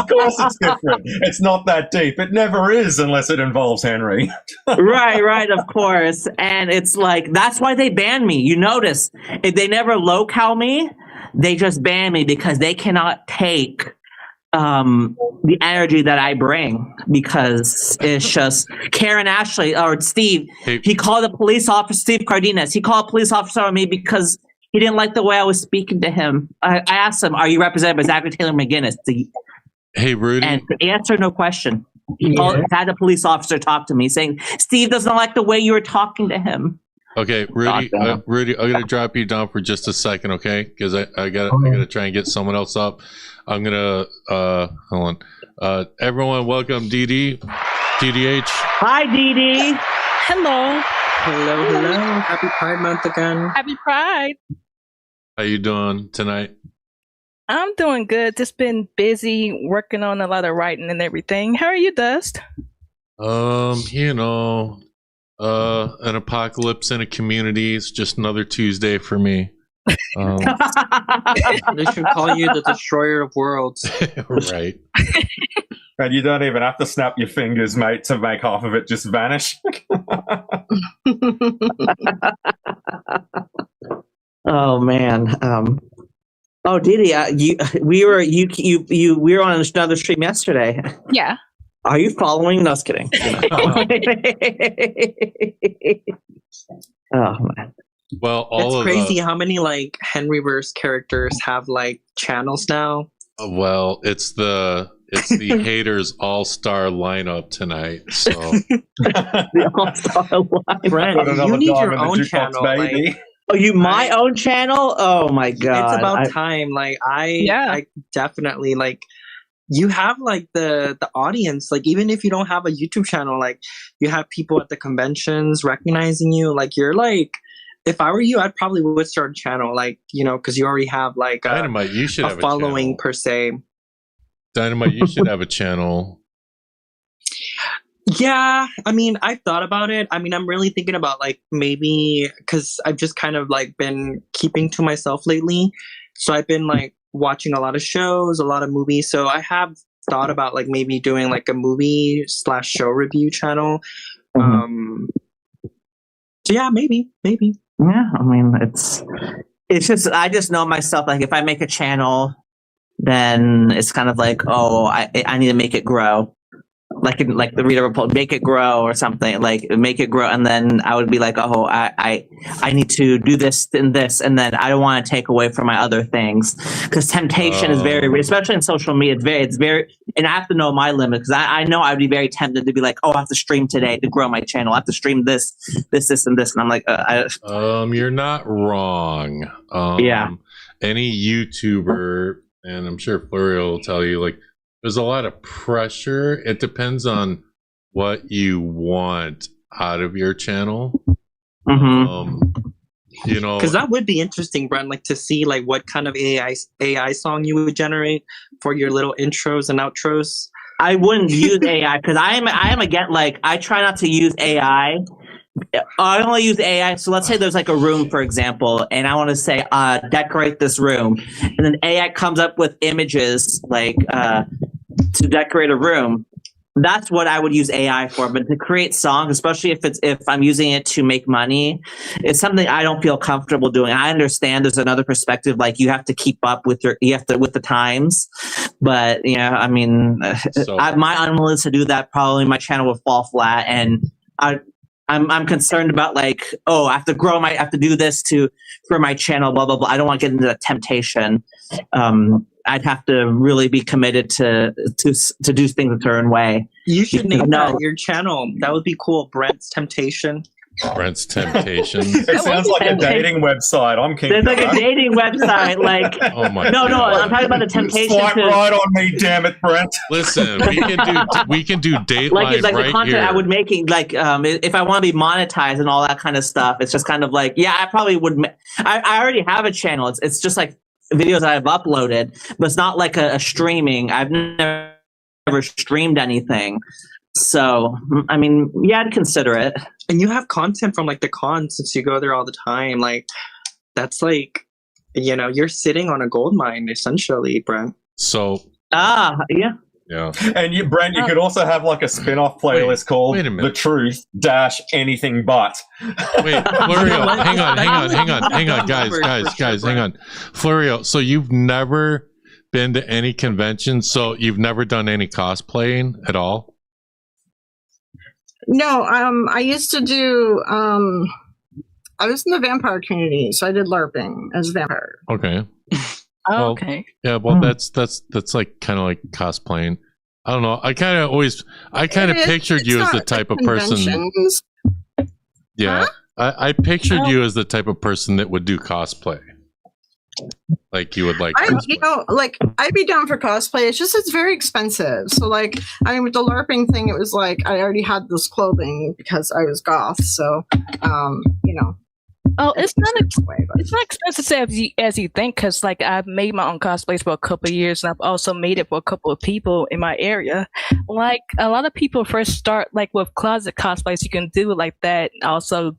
course it's different. It's not that deep. It never is unless it involves Henry. Right, of course. And it's like, that's why they ban me. You notice, if they never low-cal me, they just ban me because they cannot take the energy that I bring, because it's just Karen Ashley or Steve. He called a police officer, Steve Cardenas. He called a police officer on me because he didn't like the way I was speaking to him. I asked him, "Are you represented by Zachary Taylor McGinnis?" Hey, Rudy. And the answer, no question. He had a police officer talk to me saying, "Steve doesn't like the way you were talking to him." Okay, Rudy, Rudy, I'm gonna drop you down for just a second, okay? Because I gotta try and get someone else up. I'm gonna hold on. Everyone, welcome DD, DDH. Hi, DD. Hello. Hello. Happy Pride Month again. Happy Pride. How you doing tonight? I'm doing good. Just been busy working on a lot of writing and everything. How are you, Dust? An apocalypse in a community. It's just another Tuesday for me. They should call you the destroyer of worlds. Right. And you don't even have to snap your fingers, mate, to make half of it just vanish. Oh man. Didi, we were on another stream yesterday. Yeah. Are you following? No, I was kidding. Oh man. Well, it's crazy how many like Henryverse characters have like channels now. Well, it's the haters all-star lineup tonight. So the all-star lineup. Brent, you need your own channel. My own channel? Oh my god! It's about time. Like I definitely like. You have like the audience. Like even if you don't have a YouTube channel, like you have people at the conventions recognizing you. Like you're like. If I were you, I'd probably would start a channel, like, because you already have like Dynamite, you should have following per se. Dynamite, you should have a channel. Yeah, I mean, I've thought about it. I mean, I'm really thinking about like maybe because I've just kind of like been keeping to myself lately. So I've been like watching a lot of shows, a lot of movies. So I have thought about like maybe doing like a movie/show review channel. Mm-hmm. So yeah, maybe. Yeah, I mean, it's just, I just know myself, like, if I make a channel, then it's kind of like, oh, I need to make it grow. Like the reader report, make it grow or something, like make it grow. And then I would be like, oh, I need to do this and this. And then I don't want to take away from my other things, because temptation is very, especially in social media, it's very, and I have to know my limit, because I know I'd be very tempted to be like, oh, I have to stream today to grow my channel. I have to stream this, and this. And I'm like, you're not wrong. Yeah. Any YouTuber, and I'm sure Florio will tell you, like, there's a lot of pressure. It depends on what you want out of your channel. You know, because that would be interesting, Brent. Like to see like what kind of AI song you would generate for your little intros and outros. I wouldn't use AI because I am again, like, I try not to use AI. I only use AI. So let's say there's like a room, for example, and I want to say, decorate this room. And then AI comes up with images like to decorate a room. That's what I would use AI for. But to create songs, especially if I'm using it to make money, it's something I don't feel comfortable doing. I understand there's another perspective, like you have to keep up with with the times. But I mean, my unwillingness to do that, probably my channel would fall flat, and I'm concerned about like, I have to grow I have to do this for my channel, blah blah blah. I don't want to get into that temptation. I'd have to really be committed to do things a certain way. You should name that your channel. That would be cool. Brent's Temptation. Brent's Temptation. It sounds like a dating website. I'm keen. There's like a dating website. Like, oh my no, God. I'm talking about the temptation. Swipe right on me, damn it, Brent. Listen, we can do Dateline like the right content here. I would making, like, if I want to be monetized and all that kind of stuff, it's just kind of like, I probably would. I already have a channel. It's just like videos I've uploaded, but it's not like a streaming. I've never streamed anything. So, I mean, I'd consider it. And you have content from like the con, since you go there all the time. Like, that's like, you're sitting on a gold mine, essentially, Brent. So, yeah. And Brent, you could also have like a spin-off playlist called The Truth - Anything But. Wait, Florio, hang on, guys, hang on. Florio, so you've never been to any convention, so you've never done any cosplaying at all? No, I used to do. I was in the vampire community, so I did LARPing as a vampire. Okay. Okay. Yeah, well, that's like kind of like cosplaying. I don't know. I kind of pictured you as the type of person. Yeah, I pictured you as the type of person that would do cosplay. Like you would like. I'd be down for cosplay. It's very expensive. So like, I mean, with the LARPing thing, it was like I already had this clothing because I was goth. So, Oh, it's not expensive as you think, because like I've made my own cosplays for a couple of years, and I've also made it for a couple of people in my area. Like a lot of people first start like with closet cosplays. You can do like that. Also,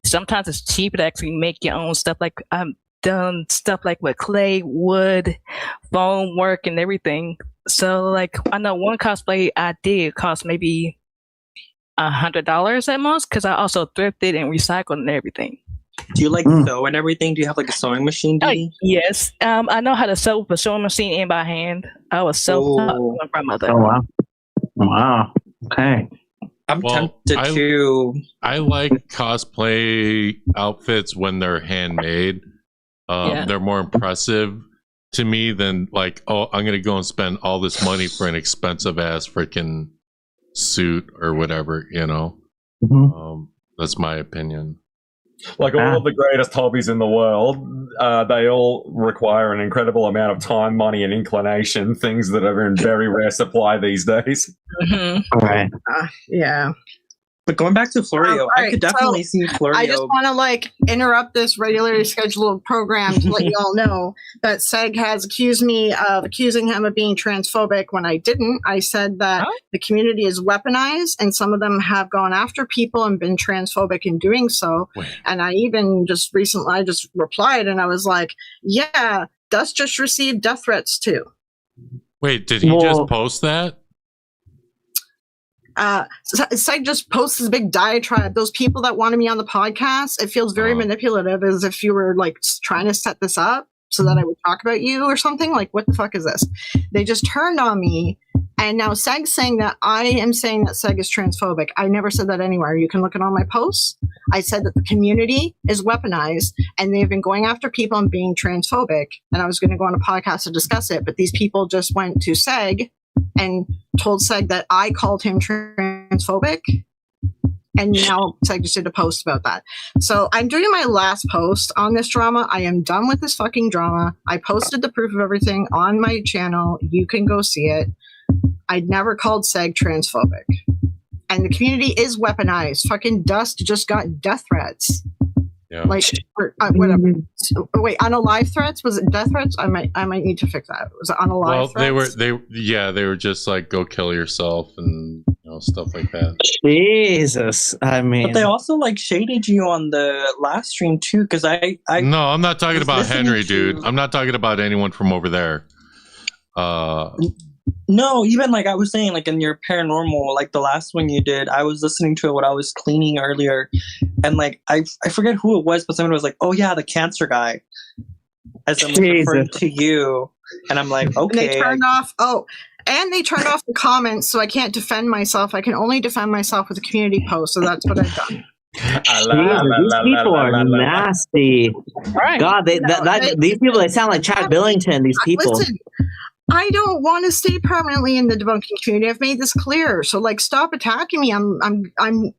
sometimes it's cheaper to actually make your own stuff. Like I've done stuff like with clay, wood, foam work, and everything. So like I know one cosplay I did cost maybe $100 at most, because I also thrifted and recycled and everything. Do you like sew and everything? Do you have like a sewing machine? Yes. I know how to sew with a sewing machine and by hand. I was so taught by my grandmother. Oh wow. Okay. I'm tempted to. I like cosplay outfits when they're handmade. They're more impressive to me than like, I'm gonna go and spend all this money for an expensive ass freaking suit or whatever, that's my opinion. Like all of the greatest hobbies in the world, they all require an incredible amount of time, money, and inclination, things that are in very rare supply these days. All right. Yeah. But going back to Florio, I could definitely see Florio. I just want to interrupt this regularly scheduled program to let you all know that Seg has accused me of accusing him of being transphobic when I didn't. I said that the community is weaponized, and some of them have gone after people and been transphobic in doing so. And I even just recently, replied and I was like, yeah, Dust just received death threats too. Wait, did he just post that? Seg just posts this big diatribe. Those people that wanted me on the podcast, it feels very manipulative, as if you were like trying to set this up so that I would talk about you or something. Like, what the fuck is this? They just turned on me, and now Seg's saying that I am saying that Seg is transphobic. I never said that anywhere. You can look at all my posts. I said that the community is weaponized, and they've been going after people and being transphobic. And I was going to go on a podcast to discuss it, but these people just went to Seg and told Seg that I called him transphobic, and now Seg just did a post about that. So I'm doing my last post on this drama. I am done with this fucking drama. I posted the proof of everything on my channel. You can go see it. I never called Seg transphobic. and the community is weaponized. Fucking Dust just got death threats. Yeah. Like, whatever. So, wait, unalive threats? Was it death threats? I might need to fix that. Was it unalive threats? They were just like, go kill yourself and stuff like that. Jesus, I mean, but they also like shaded you on the last stream too, because I no, I'm not talking was about listening Henry, to- dude. I'm not talking about anyone from over there. No, even like I was saying, like in your paranormal, like the last one you did, I was listening to it when I was cleaning earlier, and like I forget who it was, but someone was like, "Oh yeah, the cancer guy," as I'm referring to you, and I'm like, And they okay. turned off. And they turned off the comments, so I can't defend myself. I can only defend myself with a community post. So that's what I've done. these people are nasty. Right. God, these people, they sound like Chad Billington. These people. Listen, I don't want to stay permanently in the debunking community. I've made this clear. So like, stop attacking me. I'm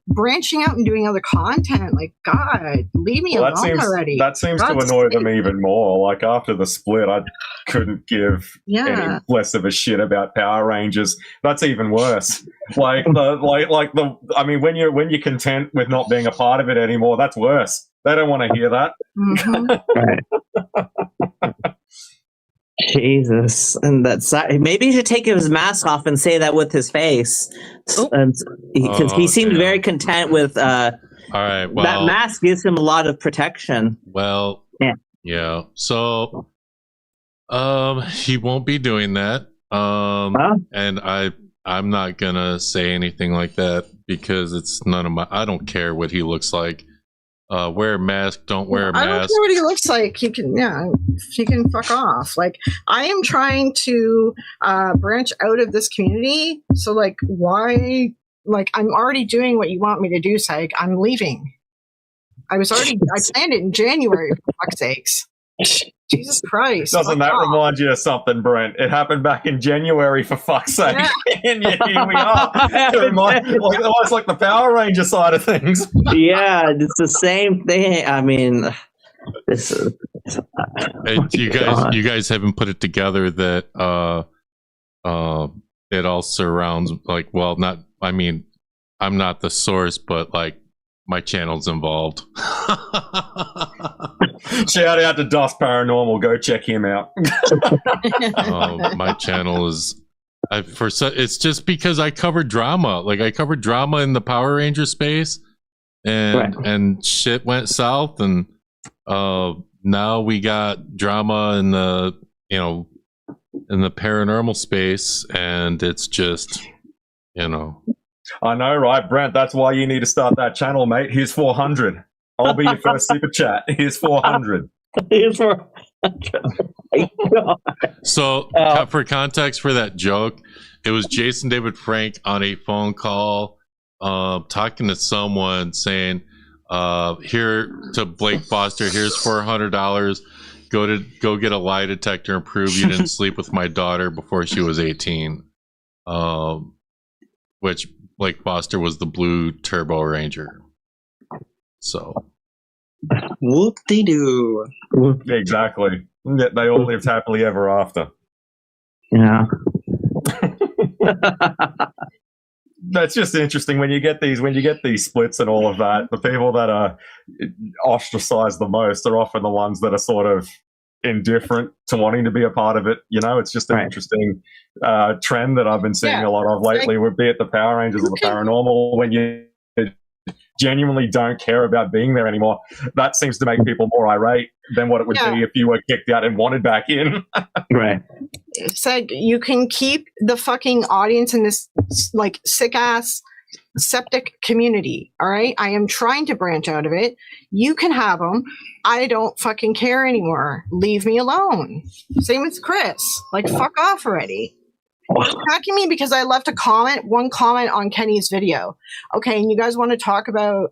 branching out and doing other content. Like, God, leave me alone already. That seems to God's annoy them even more. Like after the split, I couldn't give any less of a shit about Power Rangers. That's even worse. I mean, when you're content with not being a part of it anymore, that's worse. They don't want to hear that. Right. Jesus, and that's maybe he should take his mask off and say that with his face, because he seemed very content with. All right, well, that mask gives him a lot of protection. Well, yeah. So, he won't be doing that. And I'm not gonna say anything like that because it's none of my. I don't care what he looks like. Wear a mask, don't wear a mask. I don't care what he looks like. He can fuck off. Like, I am trying to branch out of this community. So like, why? Like, I'm already doing what you want me to do, Sag. I'm leaving. I planned it in January, for fuck's sakes. Jesus Christ. Doesn't that remind you of something, Brent? It happened back in January, for fuck's sake. And yet here we are. Almost like the Power Ranger side of things. Yeah, it's the same thing. I mean, this is... you guys haven't put it together that it all surrounds, like, well, not, I mean, I'm not the source, but like my channel's involved. Shout out to Dust Paranormal. Go check him out. My channel is it's just because I cover drama. Like, I covered drama in the Power Ranger space, and shit went south, and now we got drama in the paranormal space, and it's just I know, right, Brent? That's why you need to start that channel, mate. Here's 400. I'll be your first super chat. Here's 400. Here's 400. So, for context for that joke, it was Jason David Frank on a phone call, talking to someone, saying, "Here to Blake Foster. Here's $400. Go get a lie detector and prove you didn't sleep with my daughter before she was 18." Which Blake Foster was the blue Turbo Ranger. So, whoop-de-doo. Exactly. They all lived happily ever after. Yeah. That's just interesting when you get these splits and all of that. The people that are ostracized the most are often the ones that are sort of indifferent to wanting to be a part of it. It's just an interesting trend that I've been seeing a lot of lately, be it the Power Rangers or the Paranormal, when you genuinely don't care about being there anymore. That seems to make people more irate than what it would be if you were kicked out and wanted back in. Right. It's like, you can keep the fucking audience in this like sick ass septic community. All right. I am trying to branch out of it. You can have them. I don't fucking care anymore. Leave me alone. Same with Chris. Like, fuck off already. You're attacking me because I left one comment on Kenny's video. Okay, and you guys want to talk about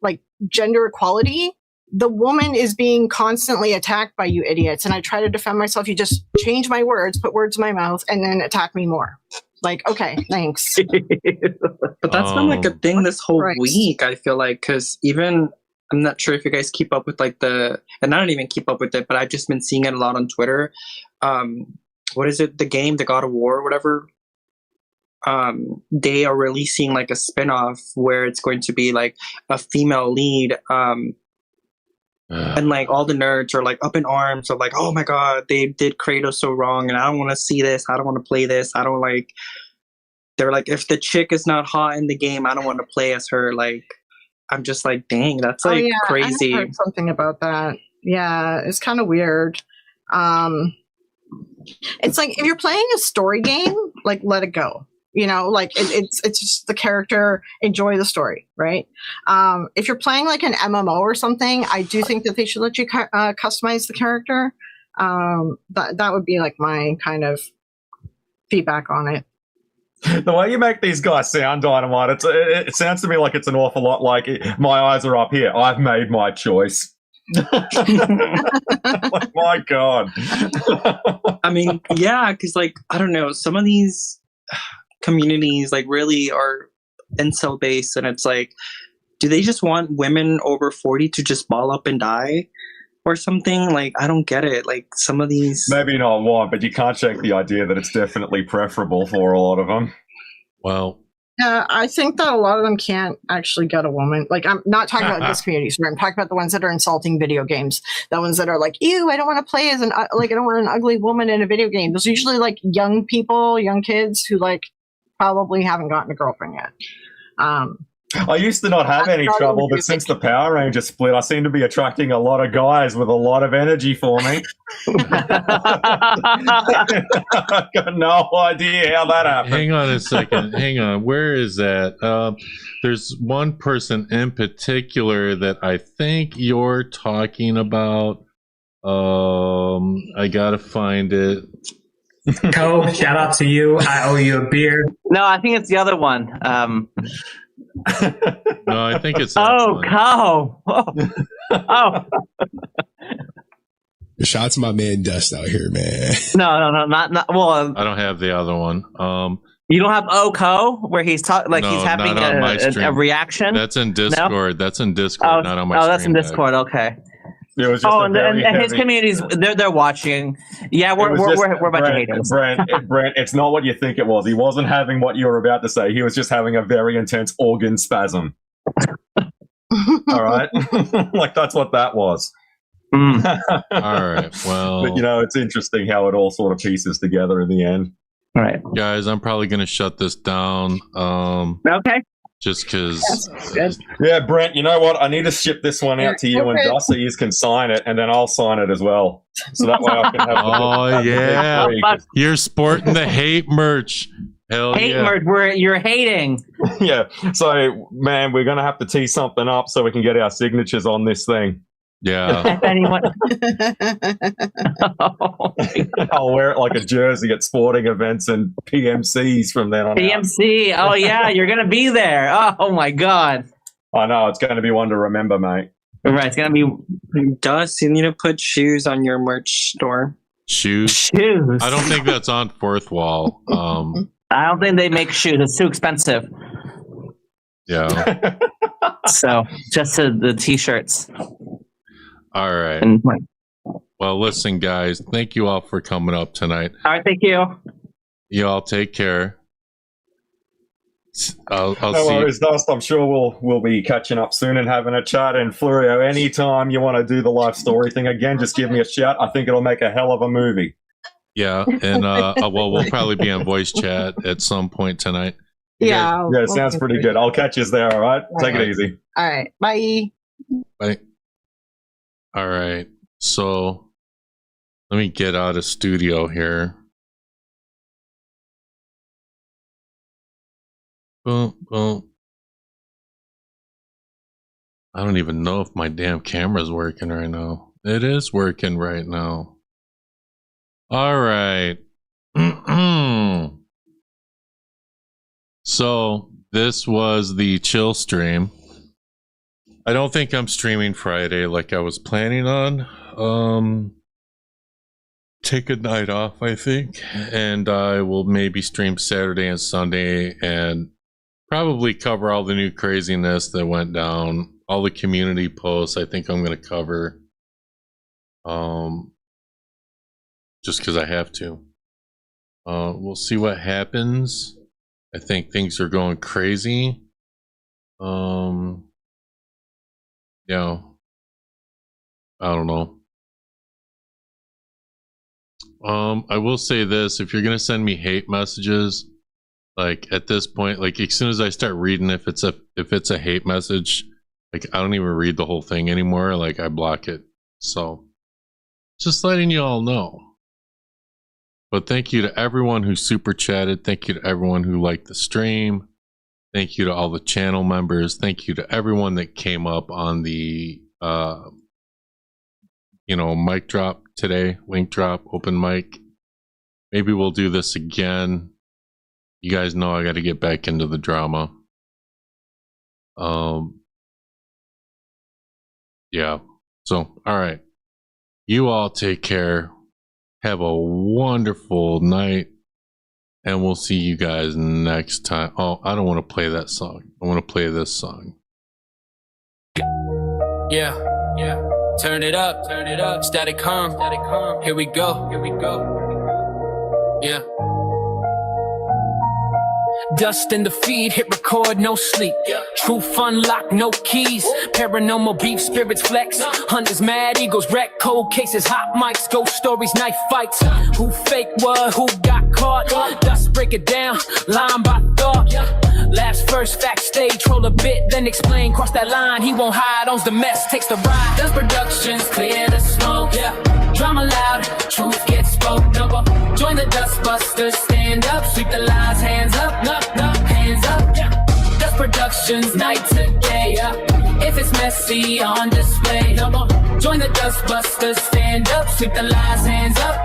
like gender equality? The woman is being constantly attacked by you idiots, and I try to defend myself. You just change my words, put words in my mouth, and then attack me more. Like, okay, thanks. But that's been like a thing this whole week, I feel like, because even, I'm not sure if you guys keep up with like and I don't even keep up with it, but I've just been seeing it a lot on Twitter. What is it? The game, the God of War, or whatever. they are releasing like a spin-off where it's going to be like a female lead, and like all the nerds are like up in arms of like, oh my god, they did Kratos so wrong, and I don't want to see this, I don't want to play this, I don't like. They're like, if the chick is not hot in the game, I don't want to play as her. Like, I'm just like, dang, that's like crazy. I heard something about that. Yeah, it's kind of weird. It's like if you're playing a story game, like let it go. You know, like it's just the character, enjoy the story, right? If you're playing like an MMO or something, I do think that they should let you customize the character. That would be like my kind of feedback on it. The way you make these guys sound, Dynamite, it sounds to me like it's an awful lot like my eyes are up here. I've made my choice. Like, my God. I mean, yeah, because like I don't know, some of these communities like really are incel based, and it's like, do they just want women over 40 to just ball up and die? Or something? Like, I don't get it. Like, some of these... Maybe not one, but you can't shake the idea that it's definitely preferable for a lot of them. Well... Yeah, I think that a lot of them can't actually get a woman. Like, I'm not talking about this community, sorry. I'm talking about the ones that are insulting video games. The ones that are like, ew, I don't want to play as I don't want an ugly woman in a video game. Those are usually, like, young people, young kids who, like, probably haven't gotten a girlfriend yet. I used to not have any trouble, but since the Power Ranger split, I seem to be attracting a lot of guys with a lot of energy for me. I've got no idea how that happened. Hang on a second. Hang on. Where is that? There's one person in particular that I think you're talking about. I gotta find it. Co, shout out to you. I owe you a beer. No, I think it's the other one. No, I think it's that oh, one. cow. Oh. Shout out to my man Dust out here, man. No, not well. I don't have the other one. You don't have Oko where he's talking like no, he's having not on my stream. a reaction. That's in Discord. No? That's in Discord, not on my stream. Oh, that's in Discord. Okay. It was just and his communities, they're watching. Yeah, we're a bunch of haters. Brent, it's not what you think it was. He wasn't having what you were about to say. He was just having a very intense organ spasm. All right, like that's what that was. All right. Well, but you know, it's interesting how it all sort of pieces together in the end. All right, guys, I'm probably going to shut this down. Okay. Just because. Yeah, Brent, you know what? I need to ship this one out to you and Dust so you can sign it, and then I'll sign it as well. So that way I can have Oh, yeah. You're sporting the hate merch. Hell hate yeah. merch, you're hating. Yeah. So, man, we're going to have to tee something up so we can get our signatures on this thing. Yeah. I'll wear it like a jersey at sporting events and PMCs from then on PMC. out. Oh, yeah, you're going to be there. Oh, my God. I know. It's going to be one to remember, mate. Right. It's going to be... Dust, you need to put shoes on your merch store. Shoes? I don't think that's on Fourth Wall. I don't think they make shoes. It's too expensive. Yeah. So, just the T-shirts. All right. Well, listen, guys. Thank you all for coming up tonight. All right. Thank you. You all take care. I'll no see worries, Dust. I'm sure we'll be catching up soon and having a chat. And Florio, anytime you want to do the live story thing again, just give me a shout. I think it'll make a hell of a movie. Yeah, and well, we'll probably be on voice chat at some point tonight. Yeah. Yeah, it sounds pretty good. I'll catch you there. All right. Take it easy. All right. Bye. Bye. All right. So let me get out of studio here. Boom, boom. I don't even know if my damn camera's working right now. It is working right now. All right. So this was the chill stream. I don't think I'm streaming Friday like I was planning on. Take a night off, I think, and I will maybe stream Saturday and Sunday and probably cover all the new craziness that went down, all the community posts. I think I'm going to cover, just because I have to. We'll see what happens I think things are going crazy. Yeah, I don't know. I will say this: if you're gonna send me hate messages, like at this point, like as soon as I start reading, if it's a hate message, like I don't even read the whole thing anymore. Like I block it. So just letting you all know. But thank you to everyone who super chatted. Thank you to everyone who liked the stream. Thank you to all the channel members. Thank you to everyone that came up on the mic drop today, link drop, open mic. Maybe we'll do this again. You guys know I got to get back into the drama. Yeah. So, all right. You all take care. Have a wonderful night. And we'll see you guys next time. Oh, I don't want to play that song. I want to play this song. Yeah. Turn it up. Static calm. Here we go. Yeah. Dust in the feed, hit record, no sleep. Truth unlocked, no keys. Paranormal beef, spirits flex. Hunters mad, eagles wreck. Cold cases, hot mics, ghost stories, knife fights. Who fake what, who got caught? Dust break it down, line by thought. Laughs first, facts stage, roll a bit, then explain. Cross that line, he won't hide, owns the mess, takes the ride. Dust productions, clear the smoke. Drama loud, truth gets spoke. Join the dust busters, stand up, sweep the lies, hands up, hands up. Dust productions, night to day. If it's messy, on display. Join the dust busters, stand up, sweep the lies, hands up,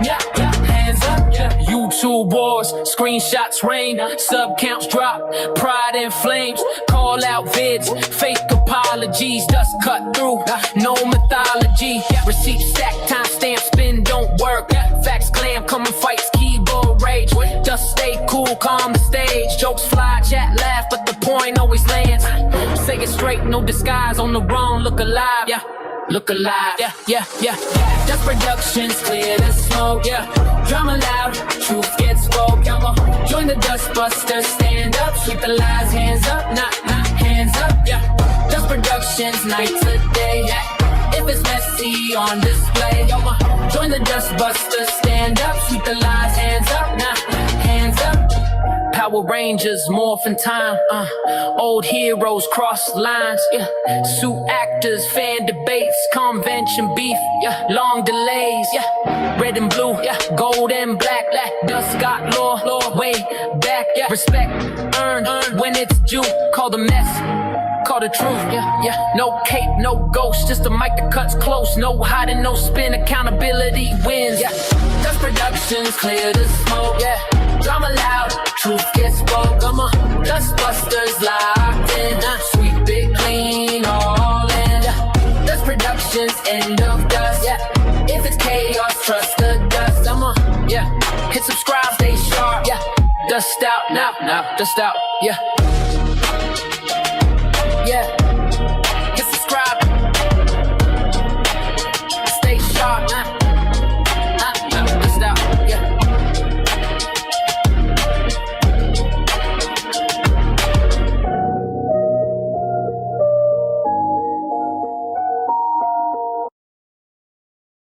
hands up. YouTube wars, screenshots rain, sub counts drop, pride in flames. Call out vids, fake apologies, dust cut through, no mythology. Receipts stack, time stamp, spin don't work. Facts glam, coming fights, keyboard rage. Dust stay cool, calm the stage. Jokes fly, chat laugh, but the point always lands. Say it straight, no disguise, on the wrong, look alive, look alive, yeah. Dust productions, clear the smoke, Drama loud, truth gets spoke, Join the dust busters, stand up, sweep the lies, hands up, not hands up, Dust productions, night to day, If it's messy, on display, Join the dust busters, stand up, sweep the lies, hands up, not hands up. Power Rangers, morphin' time, old heroes cross lines, suit actors, fan debates, convention beef, long delays, red and blue, gold and black, dust got law, way back, respect earned when it's due, call the mess, call the truth, no cape, no ghost, just a mic that cuts close, no hiding, no spin, accountability wins, Dust Productions, clear the smoke, Drama loud, truth gets spoke, Dust busters locked in, sweep it clean, all in, Dust Productions, end of dust, if it's chaos, trust the dust, hit subscribe, stay sharp, dust out, now, dust out,